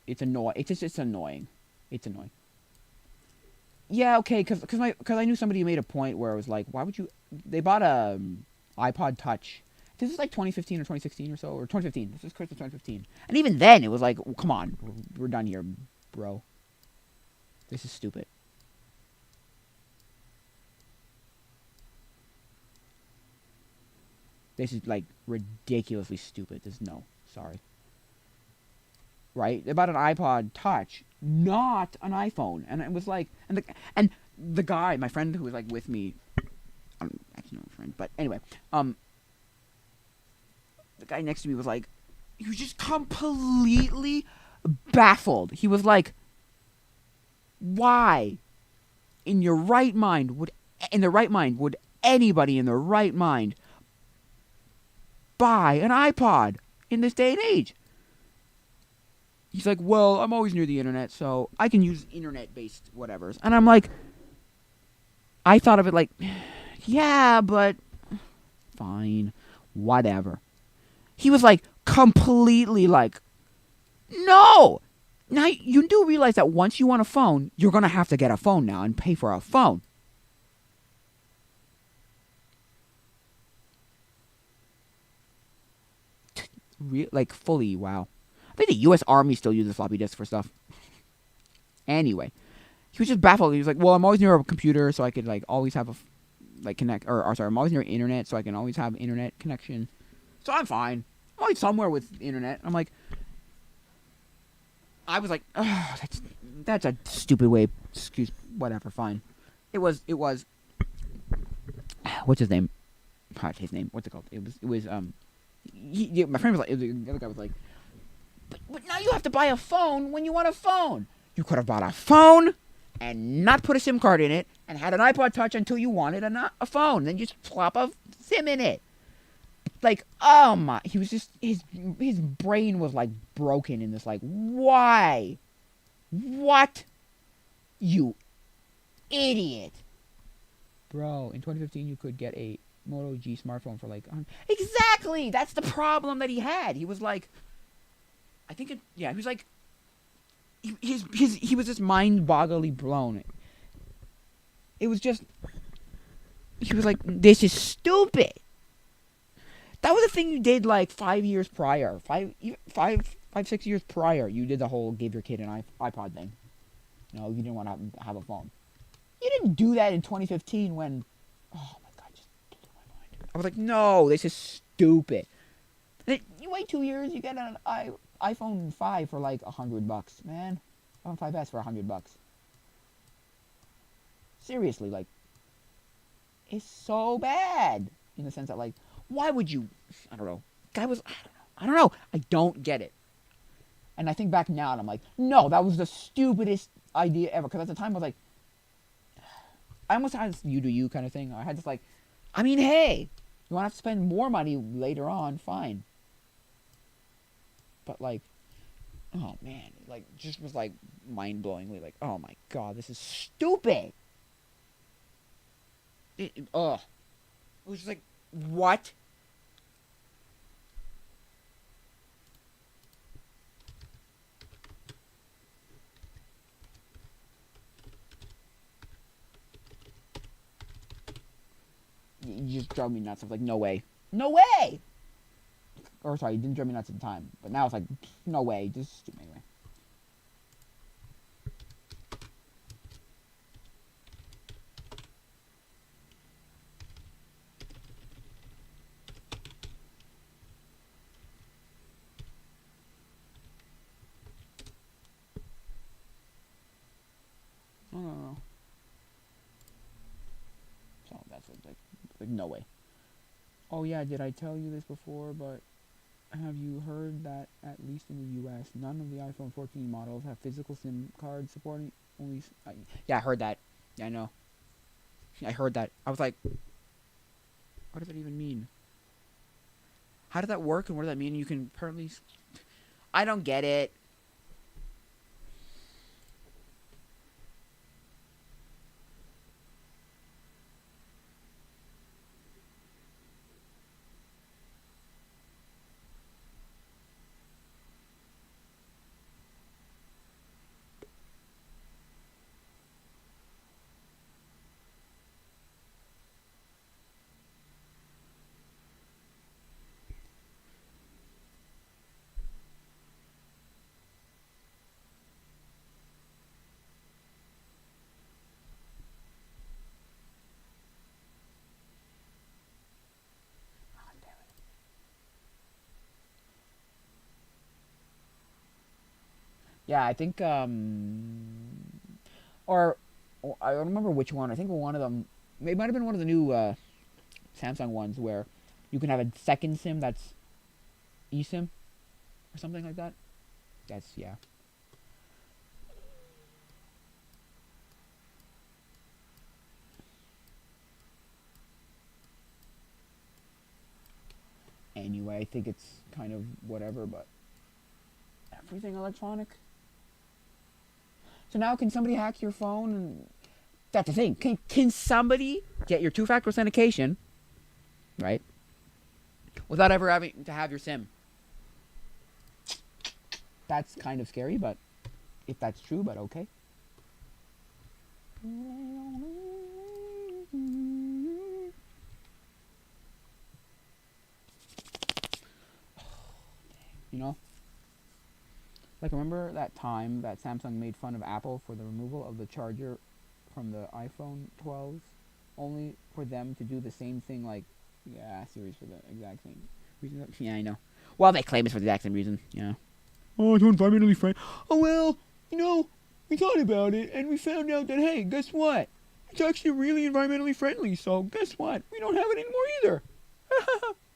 it's annoying. It's annoying. It's annoying. Yeah, okay, because I knew somebody who made a point where it was like, why would you? They bought a iPod Touch. This is like 2015 or 2016 or so, or 2015. This is Christmas 2015, and even then it was like, well, come on, we're done here, bro. This is stupid. This is like ridiculously stupid. This no, sorry. Right? They bought an iPod Touch, not an iPhone, and it was like, and the guy, my friend who was like with me, I don't actually know my friend, but anyway, the guy next to me was like, he was just completely baffled. He was like, why, in the right mind would anybody in their right mind buy an iPod in this day and age? He's like, well, I'm always near the internet, so I can use internet-based whatevers. And I'm like, I thought of it like, yeah, but fine, whatever. He was like, completely like, no. Now, you do realize that once you want a phone, you're going to have to get a phone now and pay for a phone. Like, fully, wow. I think the U.S. Army still uses floppy disks for stuff. Anyway, he was just baffled. He was like, well, I'm always near a computer, so I could, like, always have I'm always near internet, so I can always have internet connection. So I'm fine. I'm always somewhere with internet. I'm like, I was like, oh, that's a stupid way. Whatever, fine. It was, what's his name? What's it called? It was, my friend was like, the other guy was like, but now you have to buy a phone when you want a phone. You could have bought a phone and not put a SIM card in it and had an iPod Touch until you wanted a phone. Then you just plop a SIM in it. Like, oh my, he was just, his brain was like broken in this, like, why? What? You idiot. Bro, in 2015 you could get a Moto G smartphone for like, exactly, that's the problem that he had. He was like, he was like, he was just mind-bogglingly blown. It was just, he was like, this is stupid. That was a thing you did like 5 years prior, 6 years prior. You did the whole give your kid an iPod thing. No, you didn't want to have a phone. You didn't do that in 2015 when, oh my god, just blew my mind. I was like, no, this is stupid. You wait 2 years, you get an iPhone 5 for like $100, man. iPhone 5S for $100. Seriously, like, it's so bad in the sense that, like, why would you? I don't know. Guy was, I don't know. I don't get it. And I think back now, and I'm like, no, that was the stupidest idea ever. Because at the time, I was like, I almost had this you do you kind of thing. I had this like, I mean, hey, You want to have to spend more money later on, fine. But like, oh man, like just was like mind-blowingly like, oh my god, this is stupid. It was just like, what? You just drove me nuts. I was like, no way. No way! Or sorry, you didn't drive me nuts at the time. But now it's like, no way. Just stupid anyway. No. So that's like no way. Oh yeah, did I tell you this before? But have you heard that at least in the U.S., none of the iPhone 14 models have physical SIM cards supporting? Only. Yeah, I heard that. Yeah, I know. I heard that. I was like, what does that even mean? How does that work, and what does that mean? You can apparently. I don't get it. Yeah, I think or I don't remember which one. I think one of them. It might have been one of the new Samsung ones where you can have a second SIM that's eSIM or something like that. That's yeah. Anyway, I think it's kind of whatever, but everything electronic. So now, can somebody hack your phone? And that's the thing. Can somebody get your two-factor authentication, right, without ever having to have your SIM? That's kind of scary, but if that's true, but okay. You know? Like, remember that time that Samsung made fun of Apple for the removal of the charger from the iPhone 12s? Only for them to do the same thing, like, yeah, series for the exact same reason. Yeah, I know. Well, they claim it's for the exact same reason, yeah. Oh, it's environmentally friendly. Oh, well, we thought about it, and we found out that, hey, guess what? It's actually really environmentally friendly, so guess what? We don't have it anymore either.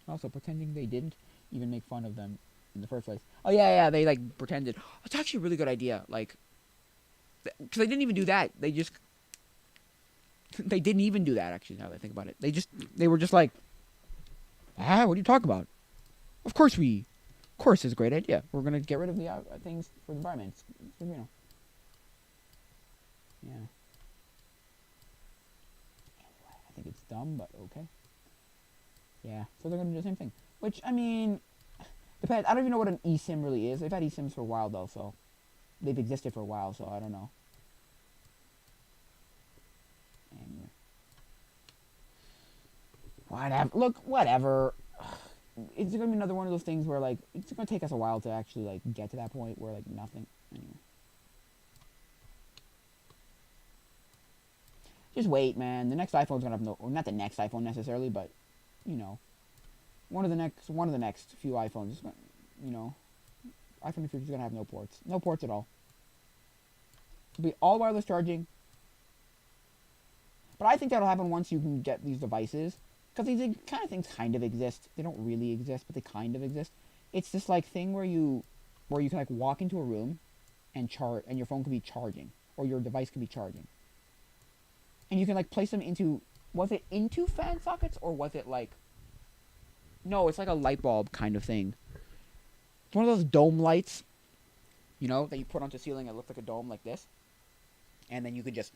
Also, pretending they didn't even make fun of them in the first place. Oh, yeah, they, like, pretended. Oh, it's actually a really good idea, like, because they didn't even do that. They didn't even do that, actually, now that I think about it. They were just like, what are you talking about? Of course it's a great idea. We're going to get rid of the things for the environment. Yeah. Anyway, I think it's dumb, but okay. Yeah, so they're going to do the same thing. Which, I mean, depends. I don't even know what an eSIM really is. They've had eSIMs for a while, though, so they've existed for a while, so I don't know. Anyway. Whatever. It's going to be another one of those things where, like, it's going to take us a while to actually, like, get to that point where, like, nothing. Anyway. Just wait, man. The next iPhone's going to have no... Or not the next iPhone necessarily, but, one of the next few iPhones, iPhone in the future is going to have no ports. No ports at all. It'll be all wireless charging. But I think that'll happen once you can get these devices. Because these kind of things kind of exist. They don't really exist, but they kind of exist. It's this, like, thing where you can, like, walk into a room and and your phone can be charging. Or your device can be charging. And you can, like, place them into... Was it into fan sockets, or was it, like... No, it's like a light bulb kind of thing. It's one of those dome lights, you know, that you put onto the ceiling. It looks like a dome like this, and then you could just,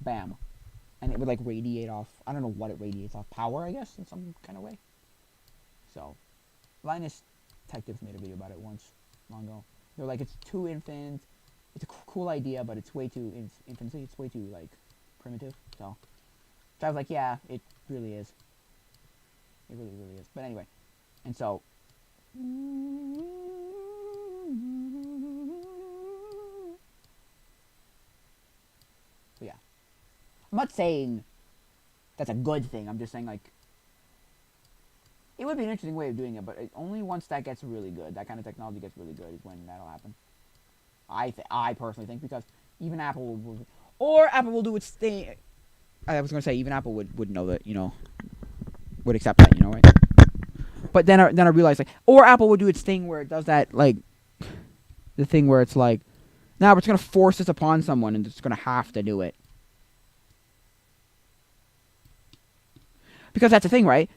bam, and it would like radiate off. I don't know what it radiates off. Power, I guess, in some kind of way. So, Linus Tech Tips made a video about it once, long ago. They're like, it's too infant. It's a cool idea, but it's way too infancy. It's way too like primitive. So I was like, yeah, it really is. It really, really is. But anyway, and so. But yeah, I'm not saying that's a good thing. I'm just saying like it would be an interesting way of doing it, but only once that gets really good, that kind of technology gets really good, is when that'll happen. I personally think, because even Apple or Apple will do its thing. I was gonna say even Apple would know that, you know, would accept that, you know, right? But then I realized like, or Apple would do its thing where it does that, like the thing where it's like, now we're just gonna force this upon someone and it's gonna have to do it. Because that's the thing, right?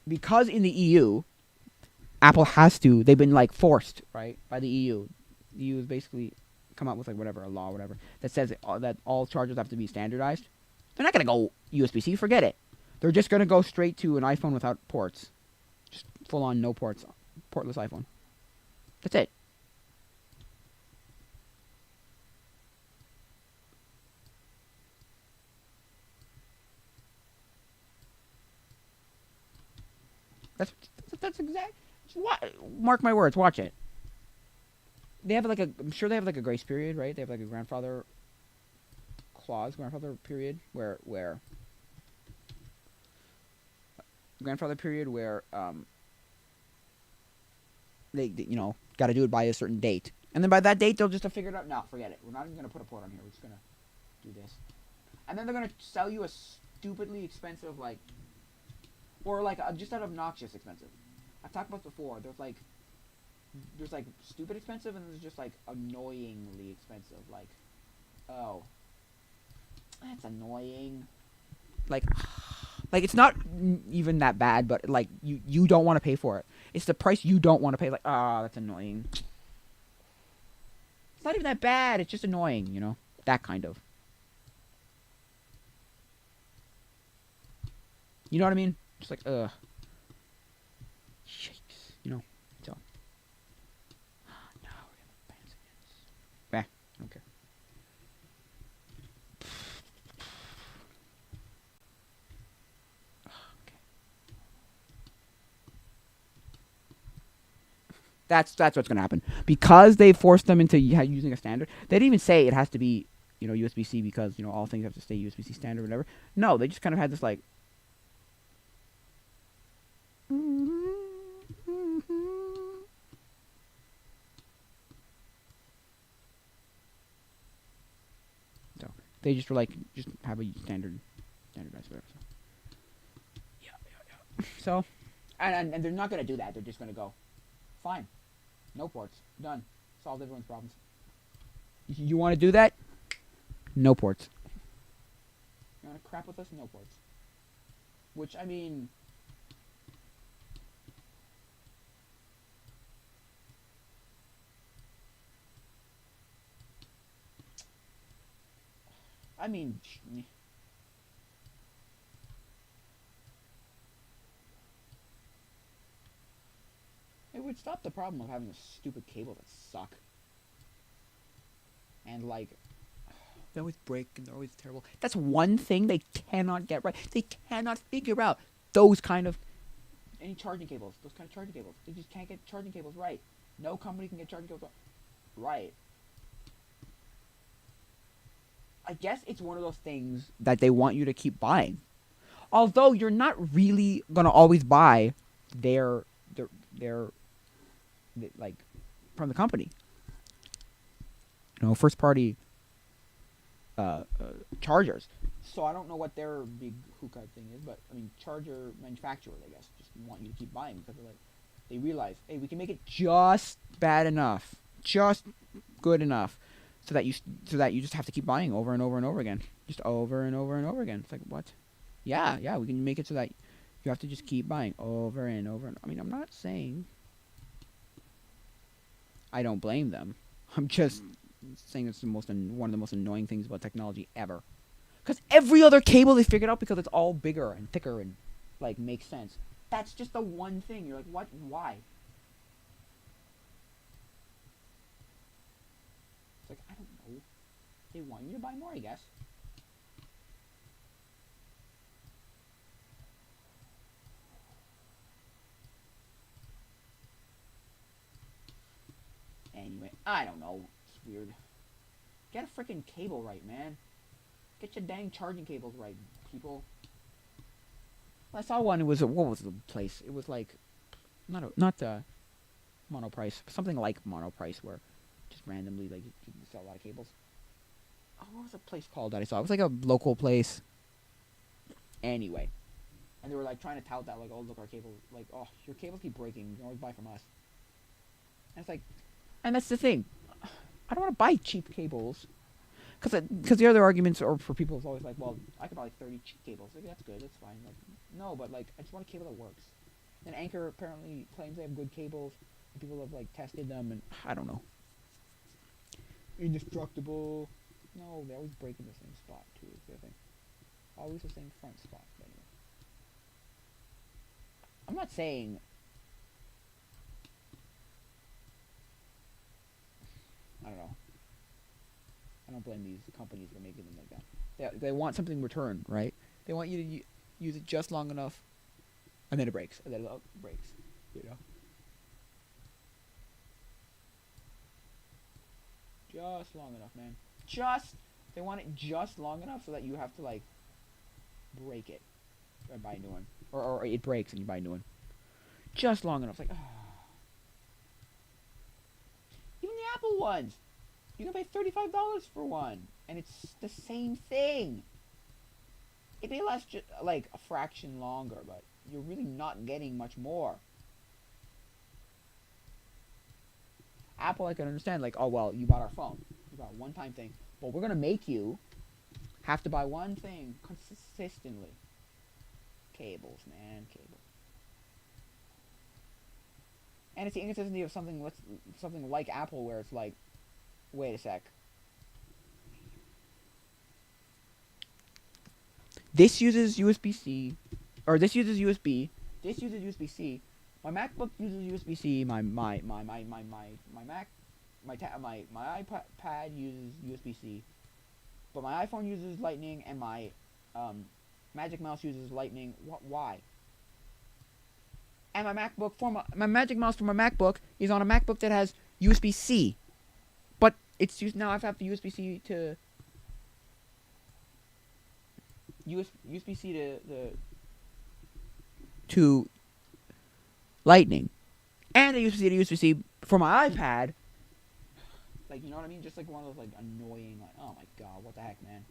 Because in the EU, Apple has to. They've been like forced, right, by the EU. The EU has basically come out with like whatever, a law, or whatever, that says that all chargers have to be standardized. They're not gonna go USB-C. Forget it. They're just gonna go straight to an iPhone without ports, just full on no ports, portless iPhone. That's it. That's exact. Mark my words. Watch it. They have like a. I'm sure they have like a grace period, right? They have like a grandfather clause, grandfather period, where grandfather period where they you know, got to do it by a certain date, and then by that date they'll just have figured out. No, forget it. We're not even gonna put a port on here. We're just gonna do this, and then they're gonna sell you a stupidly expensive like, or like just an obnoxious expensive. I've talked about this before. There's like stupid expensive, and there's just like annoyingly expensive. Like, oh, that's annoying. Like it's not even that bad, but like you don't want to pay for it. It's the price you don't want to pay. Like, that's annoying. It's not even that bad. It's just annoying, you know, that kind of. You know what I mean? Just like, shakes, you know. So, no, we're gonna bounce against. Bah, I don't care. Okay. That's what's gonna happen, because they forced them into using a standard. They didn't even say it has to be, you know, USB-C, because, you know, all things have to stay USB-C standard or whatever. No, they just kind of had this like. So they just were like, just have a standardized whatever. So yeah. So, and they're not gonna do that. They're just gonna go, fine, no ports, done, solved everyone's problems. You want to do that? No ports. You want to crap with us? No ports. Which, I mean, I mean, it would stop the problem of having a stupid cable that suck. And like, they always break and they're always terrible. That's one thing they cannot get right. They cannot figure out those kind of any charging cables. Those kind of charging cables. They just can't get charging cables right. No company can get charging cables right. I guess it's one of those things that they want you to keep buying. Although you're not really gonna always buy their like from the company. You know, first party chargers. So I don't know what their big hookah thing is, but I mean, charger manufacturers, I guess, just want you to keep buying, because they're like, they realize, hey, we can make it just bad enough, just good enough, so that you just have to keep buying over and over and over again, just over and over and over again. It's like, what? Yeah, we can make it so that You have to just keep buying over and over. And I mean, I'm not saying I don't blame them. I'm just saying it's one of the most annoying things about technology ever. Because every other cable they figured out because it's all bigger and thicker and like makes sense. That's just the one thing. You're like, what? Why? It's like, I don't know. They want you to buy more, I guess. Anyway, I don't know. It's weird. Get a freaking cable right, man. Get your dang charging cables right, people. I saw one. It was what was the place? It was like not Monoprice, something like Monoprice, where just randomly like you sell a lot of cables. Oh, what was the place called that I saw? It was like a local place. Anyway, and they were like trying to tout that, like, oh, look, our cable, like, oh, your cables keep breaking. You can always buy from us. And it's like, and that's the thing. I don't want to buy cheap cables. Because the other arguments are for people is always like, well, I could buy like 30 cheap cables. Like, that's good, that's fine. Like, no, but like, I just want a cable that works. And Anchor apparently claims they have good cables. And people have like tested them, and I don't know. Indestructible. No, they always break in the same spot too. Is the thing. Always the same front spot. But anyway, I'm not saying. I don't know. I don't blame these companies for making them like that. They want something in return, right? They want you to use it just long enough, and then it breaks, and then it breaks. You know. Just long enough, man. They want it just long enough so that you have to like break it or buy a new one, or it breaks and you buy a new one. Just long enough. It's like, even the Apple ones, you can pay $35 for one, and it's the same thing. It may last just like a fraction longer, but you're really not getting much more. Apple, I can understand, like, oh, well, you bought our phone. You bought a one-time thing. Well, we're going to make you have to buy one thing consistently. Cables, man, cables. And it's the inconsistency of something like Apple, where it's like, wait a sec. This uses USB-C, or this uses USB. This uses USB-C. My MacBook uses USB-C. My Mac, my iPad uses USB-C, but my iPhone uses Lightning, and my Magic Mouse uses Lightning. Why? And my MacBook my Magic Mouse for my MacBook is on a MacBook that has USB-C, but it's used now. I have to USB-C to USB-C to Lightning, and the USB-C to USB-C for my iPad. Like, you know what I mean? Just like one of those like annoying, like, oh my god, what the heck, man.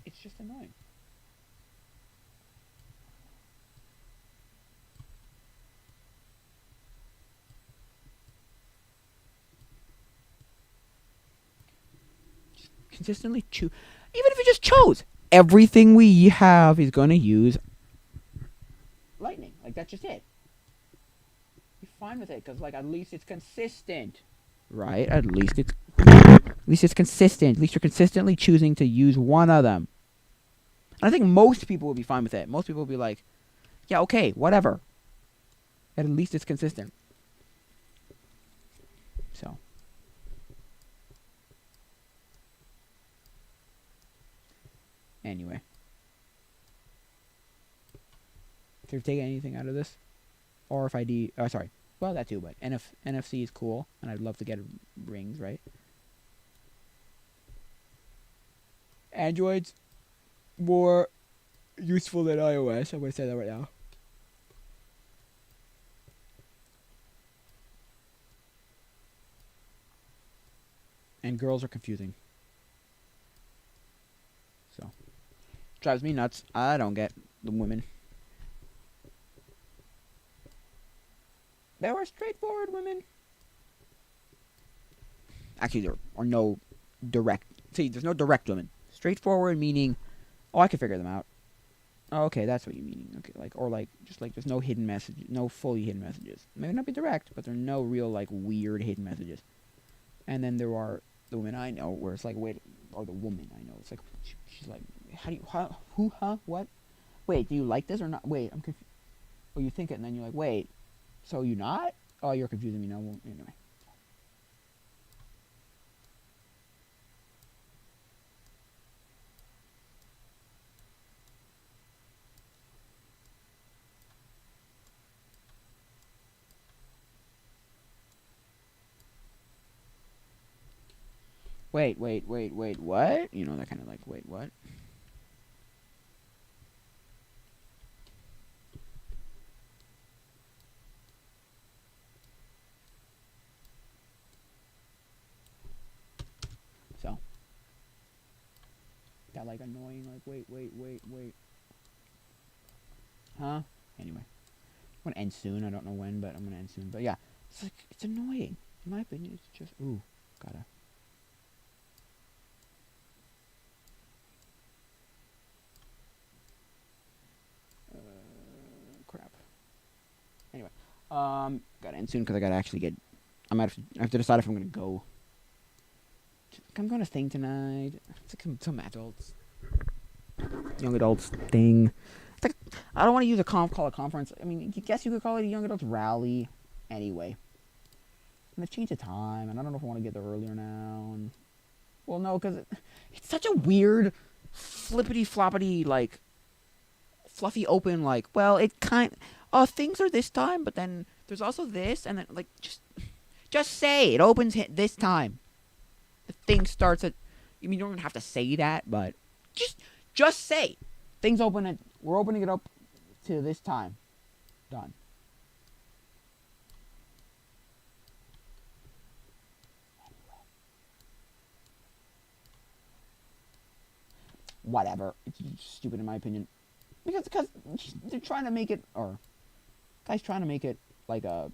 It's just annoying. Just consistently choose. Even if you just chose, everything we have is going to use Lightning. Like, that's just it. Be fine with it, because like, at least it's consistent. Right? At least it's consistent. At least you're consistently choosing to use one of them. And I think most people will be fine with it. Most people will be like, yeah, okay, whatever. At least it's consistent. So. Anyway. If you're taking anything out of this, RFID, sorry, well, that too, but NFC is cool, and I'd love to get rings, right? Android's more useful than iOS. I'm going to say that right now. And girls are confusing. So. Drives me nuts. I don't get the women. There are straightforward women. Actually, there are no direct. See, there's no direct women. Straightforward meaning, oh, I can figure them out. Oh, okay, that's what you mean. Okay, like, or like, just like, there's no hidden message, no fully hidden messages. Maybe not be direct, but there are no real, like, weird hidden messages. And then there are the women I know where it's like, wait, or the woman I know, it's like, she's like, how do you, who, what? Wait, do you like this or not? Wait, I'm confused. Oh, you think it, and then you're like, wait, so you're not? Oh, you're confusing me now. Well, anyway. Wait, what? You know, that kind of like, wait, what? So, that like annoying, like, wait. Huh? Anyway. I'm gonna end soon. I don't know when, but I'm gonna end soon. But yeah, it's like, it's annoying. In my opinion, it's just, ooh, gotta. Crap. Anyway, gotta end soon because I gotta actually get. I have to decide if I'm gonna go. I'm going to thing tonight. It's like some adults, young adults thing. It's like, I don't want to use call it a conference. I mean, I guess you could call it a young adults rally. Anyway, and they've changed the time, and I don't know if I want to get there earlier now. And well, no, because it's such a weird, flippity floppity, like fluffy open. Like, well, it things are this time, but then there's also this, and then like just say it opens this time. The thing starts at. I mean, you don't even have to say that, but just say things open at. We're opening it up to this time. Done. Whatever. It's stupid in my opinion. Because they're trying to make it, or guys trying to make it like a.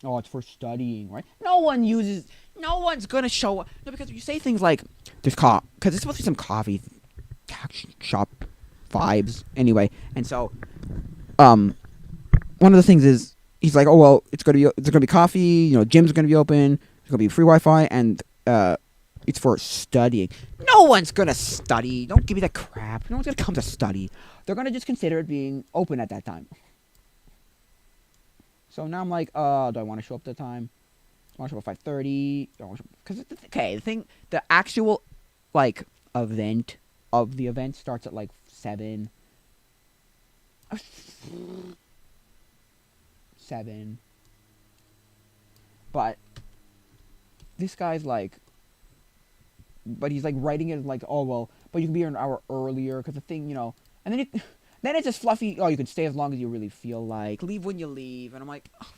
Oh, it's for studying, right? No one's gonna show up. No, because you say things like, there's because it's supposed to be some coffee shop vibes anyway. And so, one of the things is, he's like, oh, well, it's gonna be coffee, you know, gym's gonna be open, there's gonna be free Wi-Fi, and, it's for studying. No one's gonna study. Don't give me that crap. No one's gonna come to study. They're gonna just consider it being open at that time. So now I'm like, do I want to show up at the time? Do I want to show up at 5:30? Because, okay, the actual, like, event of the event starts at, like, 7. 7. But, this guy's like, but he's, like, writing it like, oh, well, but you can be here an hour earlier, because the thing, you know, and then then it's just fluffy, oh, you can stay as long as you really feel like, leave when you leave, and I'm like, oh,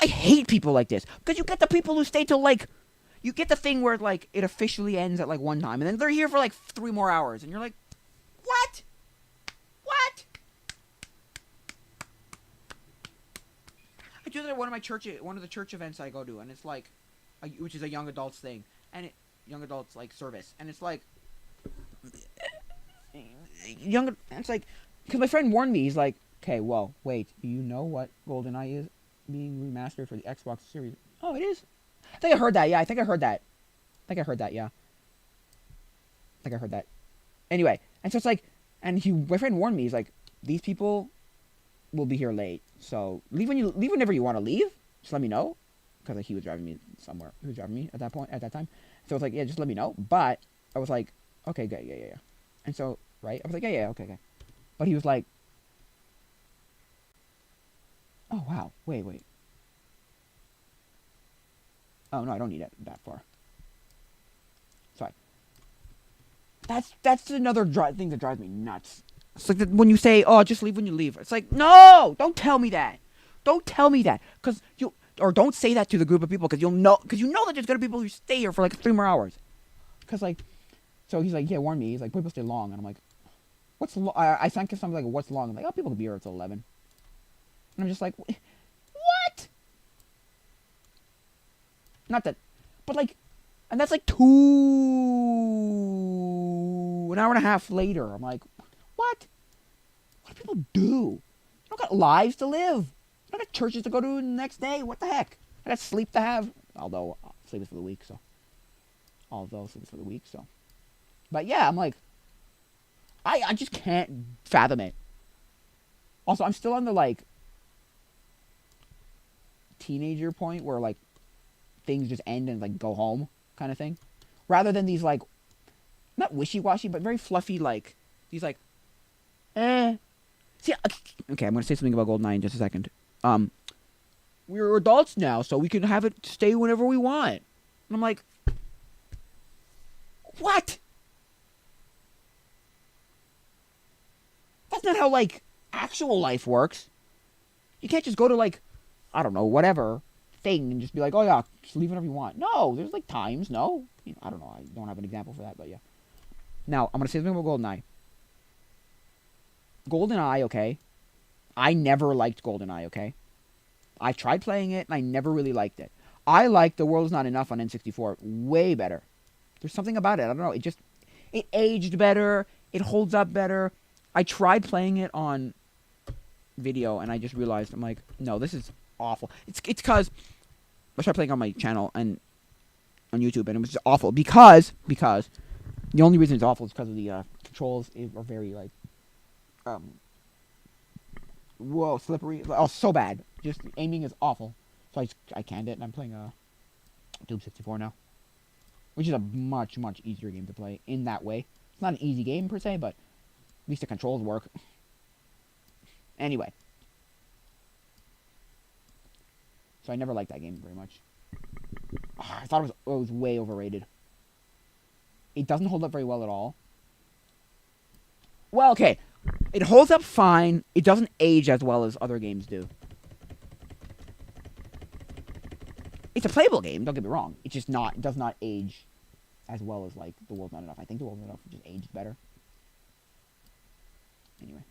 I hate people like this, because you get the people who stay till, like, you get the thing where, like, it officially ends at, like, one time, and then they're here for, like, 3 more hours, and you're like, what? I do that at one of the church events I go to, and it's like, which is a young adults thing, and young adults, like, service, and it's like, it's like, because my friend warned me, he's like, okay, well, wait, do you know what GoldenEye is being remastered for the Xbox Series? Oh, it is? I think I heard that, yeah, I think I heard that, yeah. I think I heard that. Anyway, and so it's like, and my friend warned me, he's like, these people will be here late, so leave whenever you want to leave, just let me know, because like, he was driving me somewhere, at that time, so it's like, yeah, just let me know, but I was like, okay, good, yeah, and so, right, I was like, yeah, okay, but he was like, oh, wow, wait, oh, no, I don't need it that far, sorry, that's another thing that drives me nuts. It's like when you say, oh, just leave when you leave, it's like, no, don't tell me that, because or don't say that to the group of people, because you know that there's gonna be people who stay here for like 3 more hours, because like, so he's like, yeah, warn me, he's like, people stay long, and I'm like, what's long? I think of something like, what's long? I'm like, oh, people can be here until 11, and I'm just like, what? Not that, but like, And that's like an hour and a half later. I'm like, what? What do people do? I don't got lives to live. I don't got churches to go to the next day. What the heck? I got sleep to have. Although, sleep is for the week, so. But yeah, I'm like, I just can't fathom it. Also, I'm still on the, like, teenager point where, like, things just end and, like, go home kind of thing. Rather than these, like, not wishy-washy, but very fluffy, like, these, like, See, okay, I'm going to say something about GoldenEye in just a second. We're adults now, so we can have it stay whenever we want. And I'm like, what? That's not how, like, actual life works. You can't just go to, like, I don't know, whatever thing and just be like, oh yeah, just leave whenever you want. No, there's, like, times, no? I don't know, I don't have an example for that, but yeah. Now, I'm going to say something about GoldenEye. GoldenEye, okay? I never liked GoldenEye, okay? I tried playing it, and I never really liked it. I like The World Is Not Enough on N64 way better. There's something about it, I don't know, it aged better, it holds up better. I tried playing it on video, and I just realized, I'm like, no, this is awful. It's because I tried playing on my channel, and on YouTube, and it was just awful, because the only reason it's awful is because of the controls are very, like, whoa, slippery. Oh, so bad. Just aiming is awful. So I canned it, and I'm playing Doom 64 now, which is a much, much easier game to play in that way. It's not an easy game per se, but at least the controls work. Anyway. So I never liked that game very much. I thought it was way overrated. It doesn't hold up very well at all. Well, okay. It holds up fine. It doesn't age as well as other games do. It's a playable game, don't get me wrong. It's just not, it does not age as well as, like, The World's Not Enough. I think The World's Not Enough just aged better. Anyway.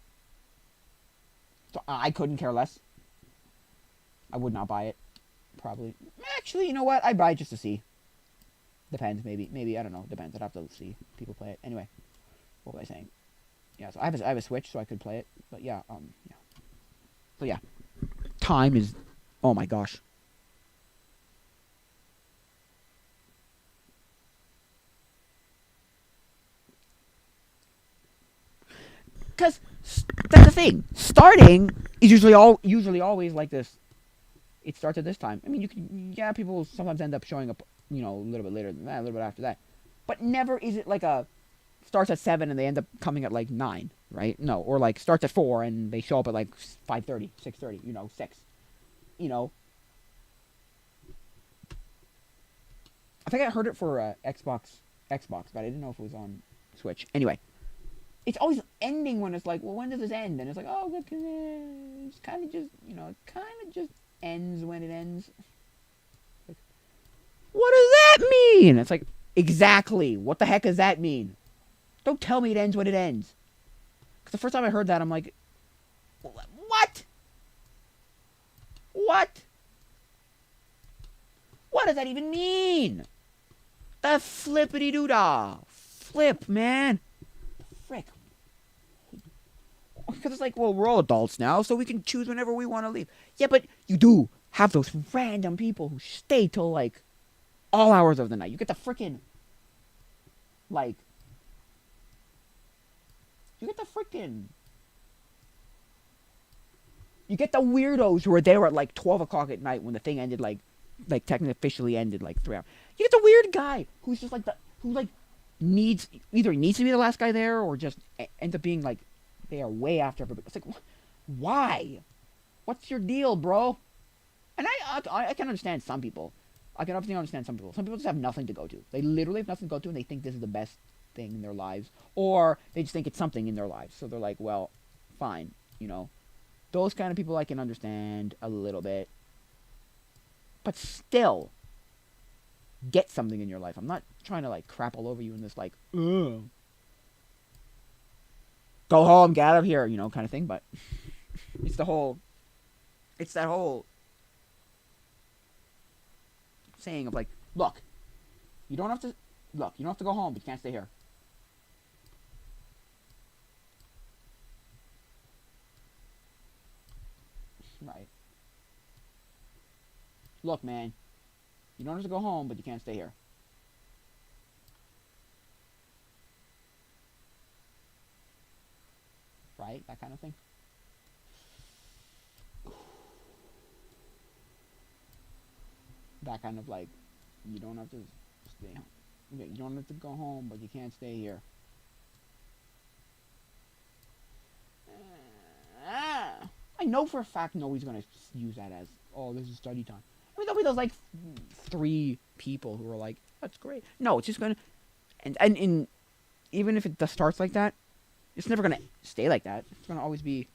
So I couldn't care less. I would not buy it. Probably. Actually, you know what? I'd buy it just to see. Depends, maybe. Maybe, I don't know. Depends. I'd have to see people play it. Anyway. What was I saying? Yeah, so I have a Switch, so I could play it. But yeah, yeah. So yeah. Time is... Oh my gosh. Because that's the thing. Starting is usually always like this. It starts at this time. I mean, you can... Yeah, people sometimes end up showing up, you know, a little bit later than that, a little bit after that. But never is it like a... Starts at 7 and they end up coming at like 9, right? No, or like starts at 4 and they show up at like 5:30, 6:30, you know, 6. You know. I think I heard it for Xbox, but I didn't know if it was on Switch. Anyway, it's always ending when it's like, well, when does this end? And it's like, oh, it's kind of just, you know, it kind of just ends when it ends. Like, what does that mean? It's like, exactly. What the heck does that mean? Don't tell me it ends when it ends. Because the first time I heard that, I'm like, what? What? What does that even mean? The flippity-doo-dah. Flip, man. Frick. Because it's like, well, we're all adults now, so we can choose whenever we want to leave. Yeah, but you do have those random people who stay till, like, all hours of the night. You get the frickin', like... You get the weirdos who are there at like 12 o'clock at night when the thing ended, like technically officially ended like 3 hours. You get the weird guy who's just like either needs to be the last guy there or just ends up being like they are way after everybody. It's like, why? What's your deal, bro? And I can understand some people. I can obviously understand some people. Some people just have nothing to go to. They literally have nothing to go to and they think this is the best thing in their lives, or they just think it's something in their lives, so they're like, well, fine, you know. Those kind of people I can understand a little bit, but still get something in your life. I'm not trying to like crap all over you in this like, ugh, go home, get out of here, you know, kind of thing. But it's that whole saying of like, look, You don't have to... Look, you don't have to go home, but you can't stay here. Right. Look, man. You don't have to go home, but you can't stay here. Right? That kind of thing. That kind of like, you don't have to stay home. Okay, you don't have to go home, but you can't stay here. I know for a fact nobody's gonna use that as, oh, this is study time. I mean, there'll be those like 3 people who are like, that's great. No, it's just gonna, and even if it just starts like that, it's never gonna stay like that. It's gonna always be.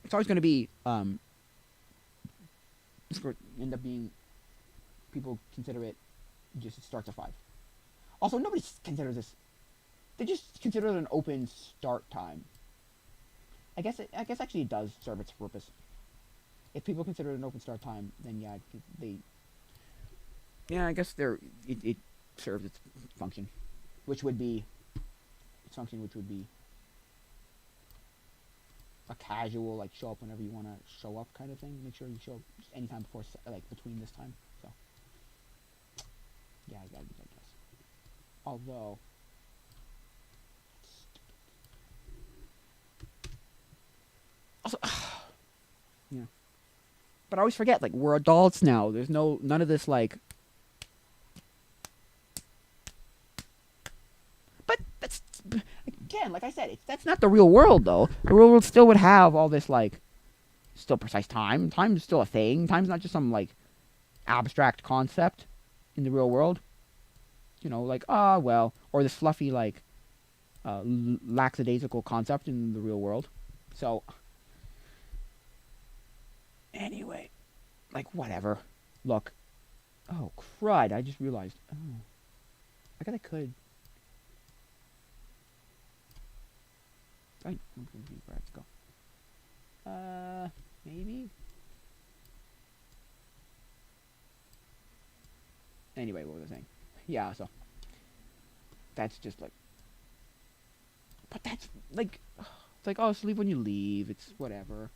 It's always gonna be. It's going to end up being. People consider it just it starts at 5. Also, nobody considers this. They just consider it an open start time. I guess actually it does serve its purpose. If people consider it an open start time, then yeah, they. Yeah, I guess it serves its function, which would be a casual, like, show up whenever you want to show up kind of thing. Make sure you show up anytime before, like, between this time. So yeah, I guess. Although. Also, yeah. But I always forget, like, we're adults now. There's none of this, like. But that's, again, like I said, that's not the real world, though. The real world still would have all this, like, still precise time. Time is still a thing. Time's not just some, like, abstract concept in the real world. You know, like, well, or this fluffy, like, lackadaisical concept in the real world. So, anyway, like, whatever. Look. Oh, crud, I just realized. Oh. I guess I could. Right, let's go. Maybe? Anyway, what was I saying? Yeah, so. That's just like. But that's, like. It's like, oh, sleep when you leave. It's whatever.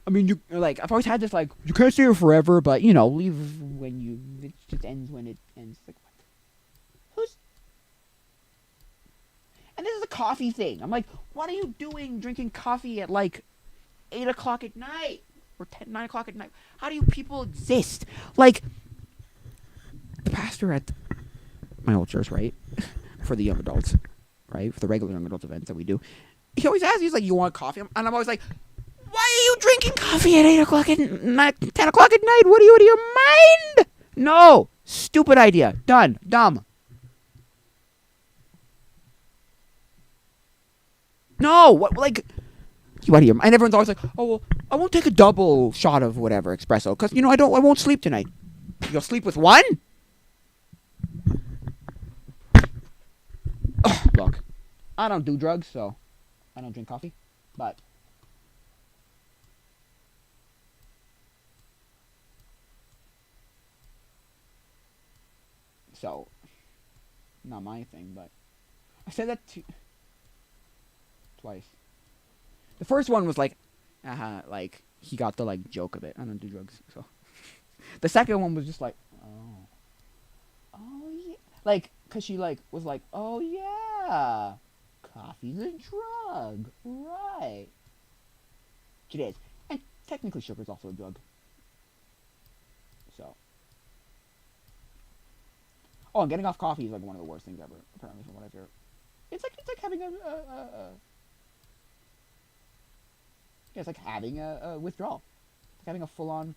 I mean, I've always had this, like, you can't stay here forever, but, you know, leave when you. It just ends when it ends. Like, what? Who's. And this is a coffee thing. I'm like, what are you doing drinking coffee at, like, 8 o'clock at night? Or 9 o'clock at night? How do you people exist? Like, the pastor at my old church, right? For the young adults, right? For the regular young adult events that we do. He always asks, he's like, you want coffee? And I'm always like, why are you drinking coffee at 8 o'clock at night, 10 o'clock at night? What are you out of your mind? No. Stupid idea. Done. Dumb. No. What, like, you out of your mind? And everyone's always like, oh, well, I won't take a double shot of whatever espresso because, you know, I won't sleep tonight. You'll sleep with one? Ugh, look, I don't do drugs, so I don't drink coffee, but so not my thing, but I said that twice. The first one was like he got the, like, joke of it. I don't do drugs, so. The second one was just like, oh yeah, like, cause she, like, was like, oh yeah, coffee's a drug, right? It is, and technically sugar's also a drug. So, oh, and getting off coffee is, like, one of the worst things ever, apparently, from what I've heard. It's like having it's like having a withdrawal. It's like having a full-on,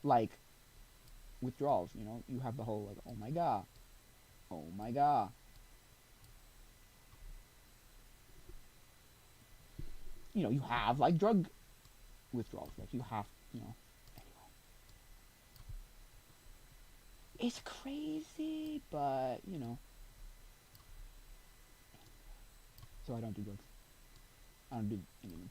like, withdrawals, you know? You have the whole, like, oh my god. Oh my god. You know, you have, like, drug withdrawals. Like, you have, you know. Anyway. It's crazy, but, you know. So I don't do drugs. I don't do any of them.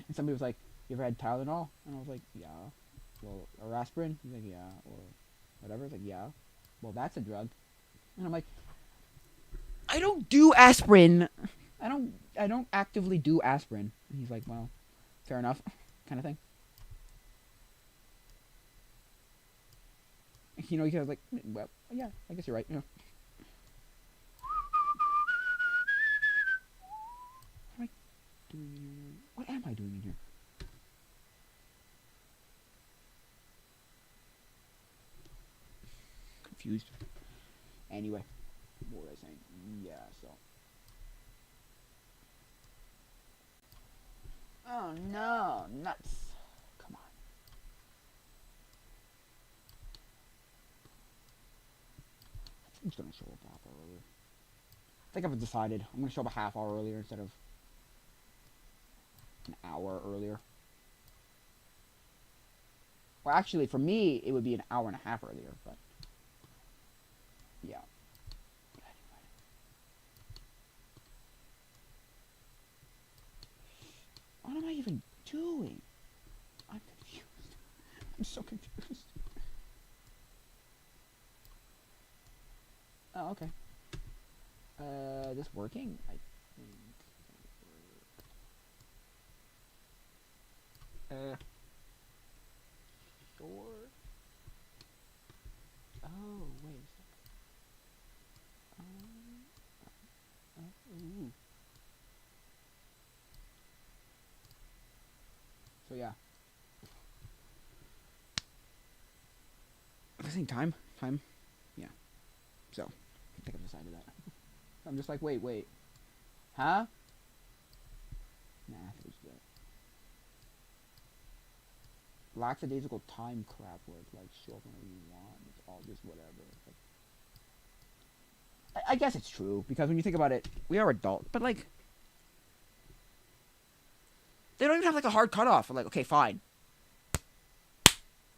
And somebody was like, "You ever had Tylenol?" And I was like, "Yeah." Well, or aspirin? He's like, "Yeah," or whatever. It's like, "Yeah." Well, that's a drug. And I'm like, I don't do aspirin. I don't actively do aspirin. And he's like, well, fair enough, kind of thing. You know, he was like, well, yeah, I guess you're right. You know. What am I doing in here? What am I doing in here? Confused. Anyway, what was I saying? Yeah, so. Oh no, nuts. Come on. I'm just gonna show up half hour earlier. I think I've decided. I'm gonna show up a half hour earlier instead of an hour earlier. Well, actually, for me, it would be an hour and a half earlier, but yeah. What am I even doing? I'm confused. I'm so confused. Oh, okay. This working? I think. Sure. Oh, wait a sec. Ooh. So yeah. At the same time, yeah. So, I think I've decided that. I'm just like, wait. Huh? Nah, there's that. Lackadaisical time crap where it's like, show up whenever you want. It's all just whatever. Like, I guess it's true, because when you think about it, we are adults, but like, they don't even have like a hard cutoff. Like, okay, fine.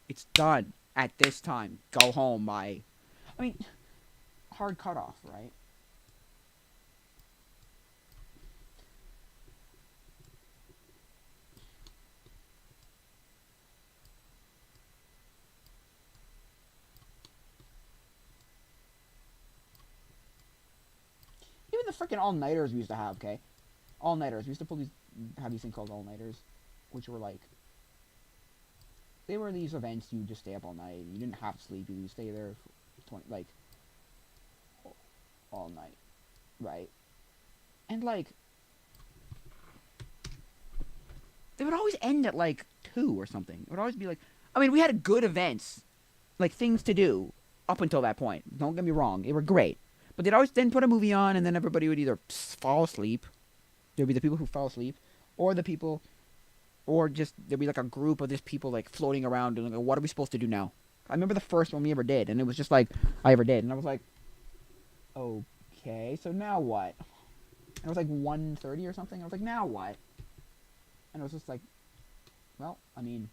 It's done at this time. Go home by. I mean, hard cutoff, right? Even the freaking all nighters we used to have, okay? All nighters. We used to have these things called all nighters, which were like, they were these events you just stay up all night. You didn't have to sleep. You stay there for 20, like, all night, right? And like, they would always end at like 2 or something. It would always be like, I mean, we had good events, like things to do up until that point. Don't get me wrong, they were great. But they'd always then put a movie on, and then everybody would either fall asleep. There'd be the people who fell asleep, or the people, or just there'd be like a group of just people like floating around and like, what are we supposed to do now? I remember the first one we ever did, and it was just like I ever did, and I was like, okay, so now what? And it was like 1:30 or something. I was like, now what? And it was just like, well, I mean,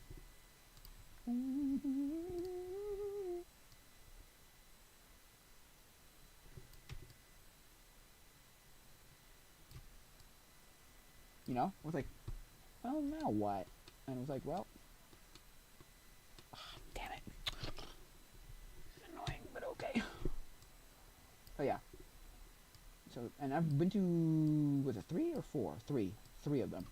you know, I was like, well, now what? And it was like, well, damn it. It's annoying, but okay. Oh yeah. So, and I've been to, was it 3 or 4? 3. 3 of them.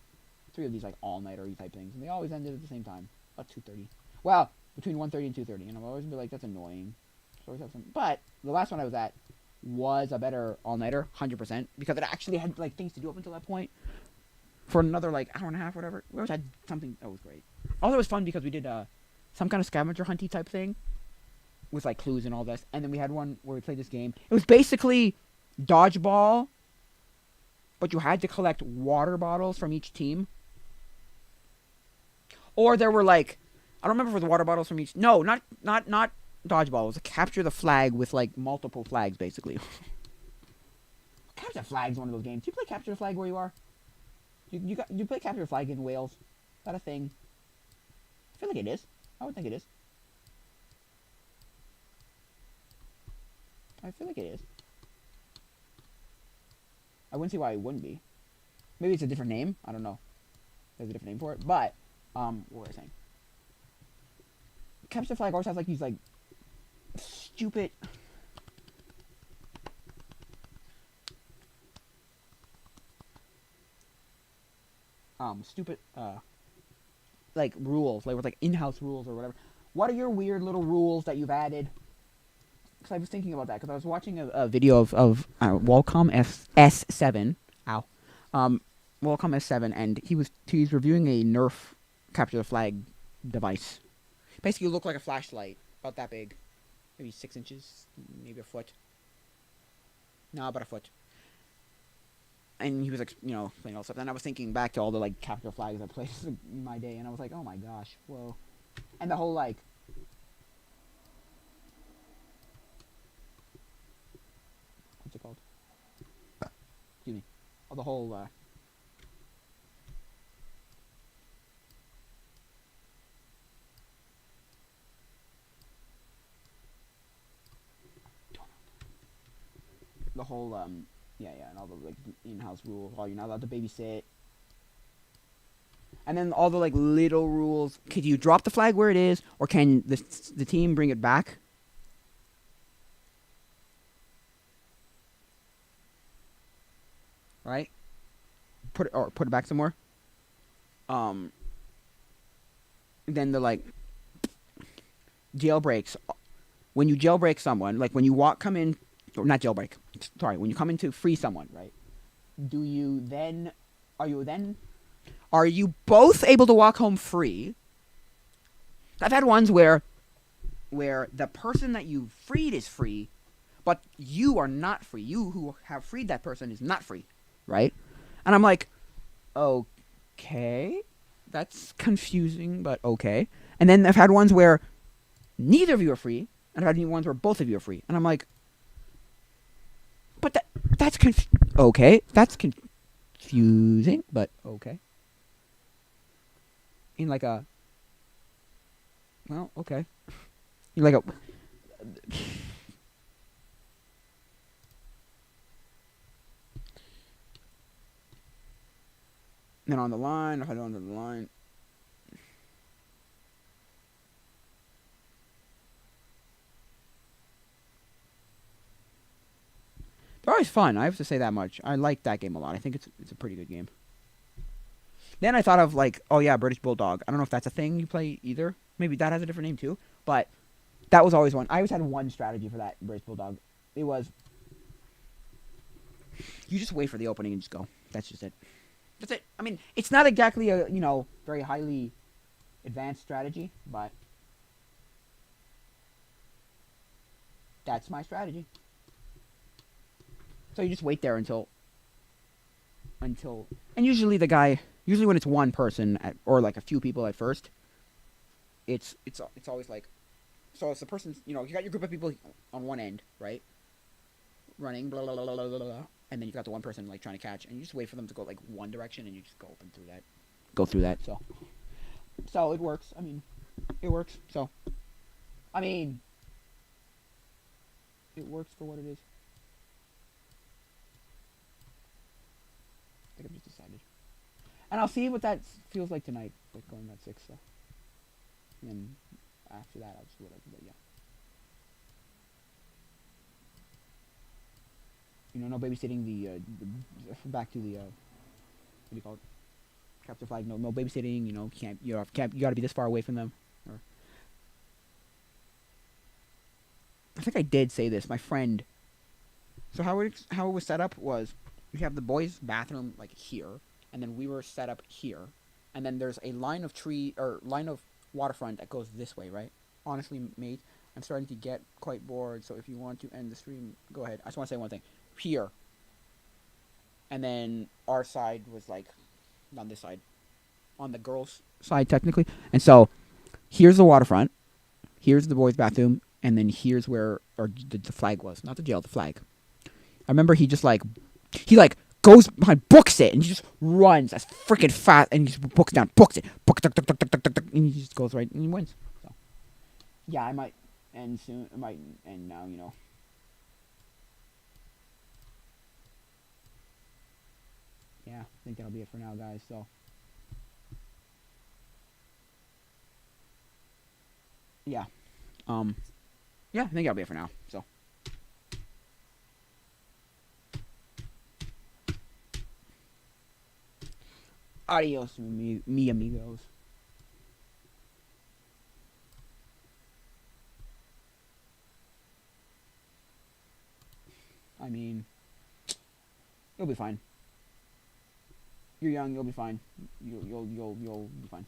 3 of these like all-nighter type things, and they always ended at the same time, about 2:30. Well, between 1:30 and 2:30, and I've always been like, that's annoying. So always have some, but the last one I was at was a better all-nighter, 100%, because it actually had like things to do up until that point. For another like hour and a half, whatever. We always had something that was great. Also, it was fun because we did some kind of scavenger hunty type thing with like clues and all this, and then we had one where we played this game. It was basically dodgeball, but you had to collect water bottles from each team. Or there were like, I don't remember for the water bottles from each. No, not dodgeball. It was a capture the flag with like multiple flags, basically. Capture the flag's one of those games. Do you play capture the flag where you are? You play capture the flag in Wales? Is that a thing? I feel like it is. I would think it is. I feel like it is. I wouldn't see why it wouldn't be. Maybe it's a different name. I don't know. There's a different name for it. But what was I saying? Capture the flag always has like these like stupid. Stupid like rules, like with like in-house rules or whatever. What are your weird little rules that you've added? Because I was thinking about that because I was watching a video of Wacom S7. Ow. Wacom S7, and he's reviewing a Nerf capture the flag device. Basically, it looked like a flashlight, about that big, maybe 6 inches, maybe a foot. No, about a foot. And he was like, playing all stuff. Then I was thinking back to all the like capture flags I played in my day, and I was like, oh my gosh, whoa. And the whole like, what's it called? Excuse me. Oh, the whole and all the like in-house rules. Oh, you're not allowed to babysit. And then all the like little rules. Could you drop the flag where it is, or can the team bring it back? Right? Put it back somewhere. Then the like jailbreaks. When you jailbreak someone, like when you come in, or not jailbreak. Sorry, when you come in to free someone, right? Are you both able to walk home free? I've had ones where the person that you freed is free, but you are not free. You who have freed that person is not free, right? And I'm like, okay, that's confusing, but okay. And then I've had ones where neither of you are free, and I've had ones where both of you are free, and I'm like, but that's okay, that's confusing, but okay. In like a, well, okay. In like a. Then on the line, I had on the line. They're always fun. I have to say that much. I like that game a lot. I think it's a pretty good game. Then I thought of like, oh yeah, British Bulldog. I don't know if that's a thing you play either. Maybe that has a different name too. But that was always one. I always had one strategy for that British Bulldog. It was you just wait for the opening and just go. That's just it. That's it. I mean, it's not exactly a very highly advanced strategy, but that's my strategy. So you just wait there until and usually when it's one person or like a few people at first, it's always like, so it's the person, you got your group of people on one end, right? Running, blah, blah, blah, blah, blah, blah, and then you got the one person like trying to catch, and you just wait for them to go like one direction, and you just go through that. So it works. I mean, it works. So, I mean, it works for what it is. I think I've just decided, and I'll see what that feels like tonight, like going that 6. So, and then after that, I'll just do whatever. But yeah. No babysitting the back to the what do you call it? Capture flag. No babysitting. You got to be this far away from them. Or I think I did say this. My friend. So how it was set up was we have the boys' bathroom like here, and then we were set up here, and then there's a line of waterfront that goes this way, right? Honestly, mate, I'm starting to get quite bored. So if you want to end the stream, go ahead. I just want to say one thing. Here, and then our side was like on this side, on the girls' side technically, and so here's the waterfront, here's the boys' bathroom, and then here's where the flag was, not the jail, the flag. I remember he goes behind, books it, and he just runs as freaking fast, and he just books it, and he just goes right and he wins. So yeah, I might end soon. I might end now. Yeah, I think that'll be it for now, guys. So, yeah. Yeah, I think that'll be it for now. So, adios, mi amigos. I mean, you'll be fine. You're young. You'll be fine. You'll be fine.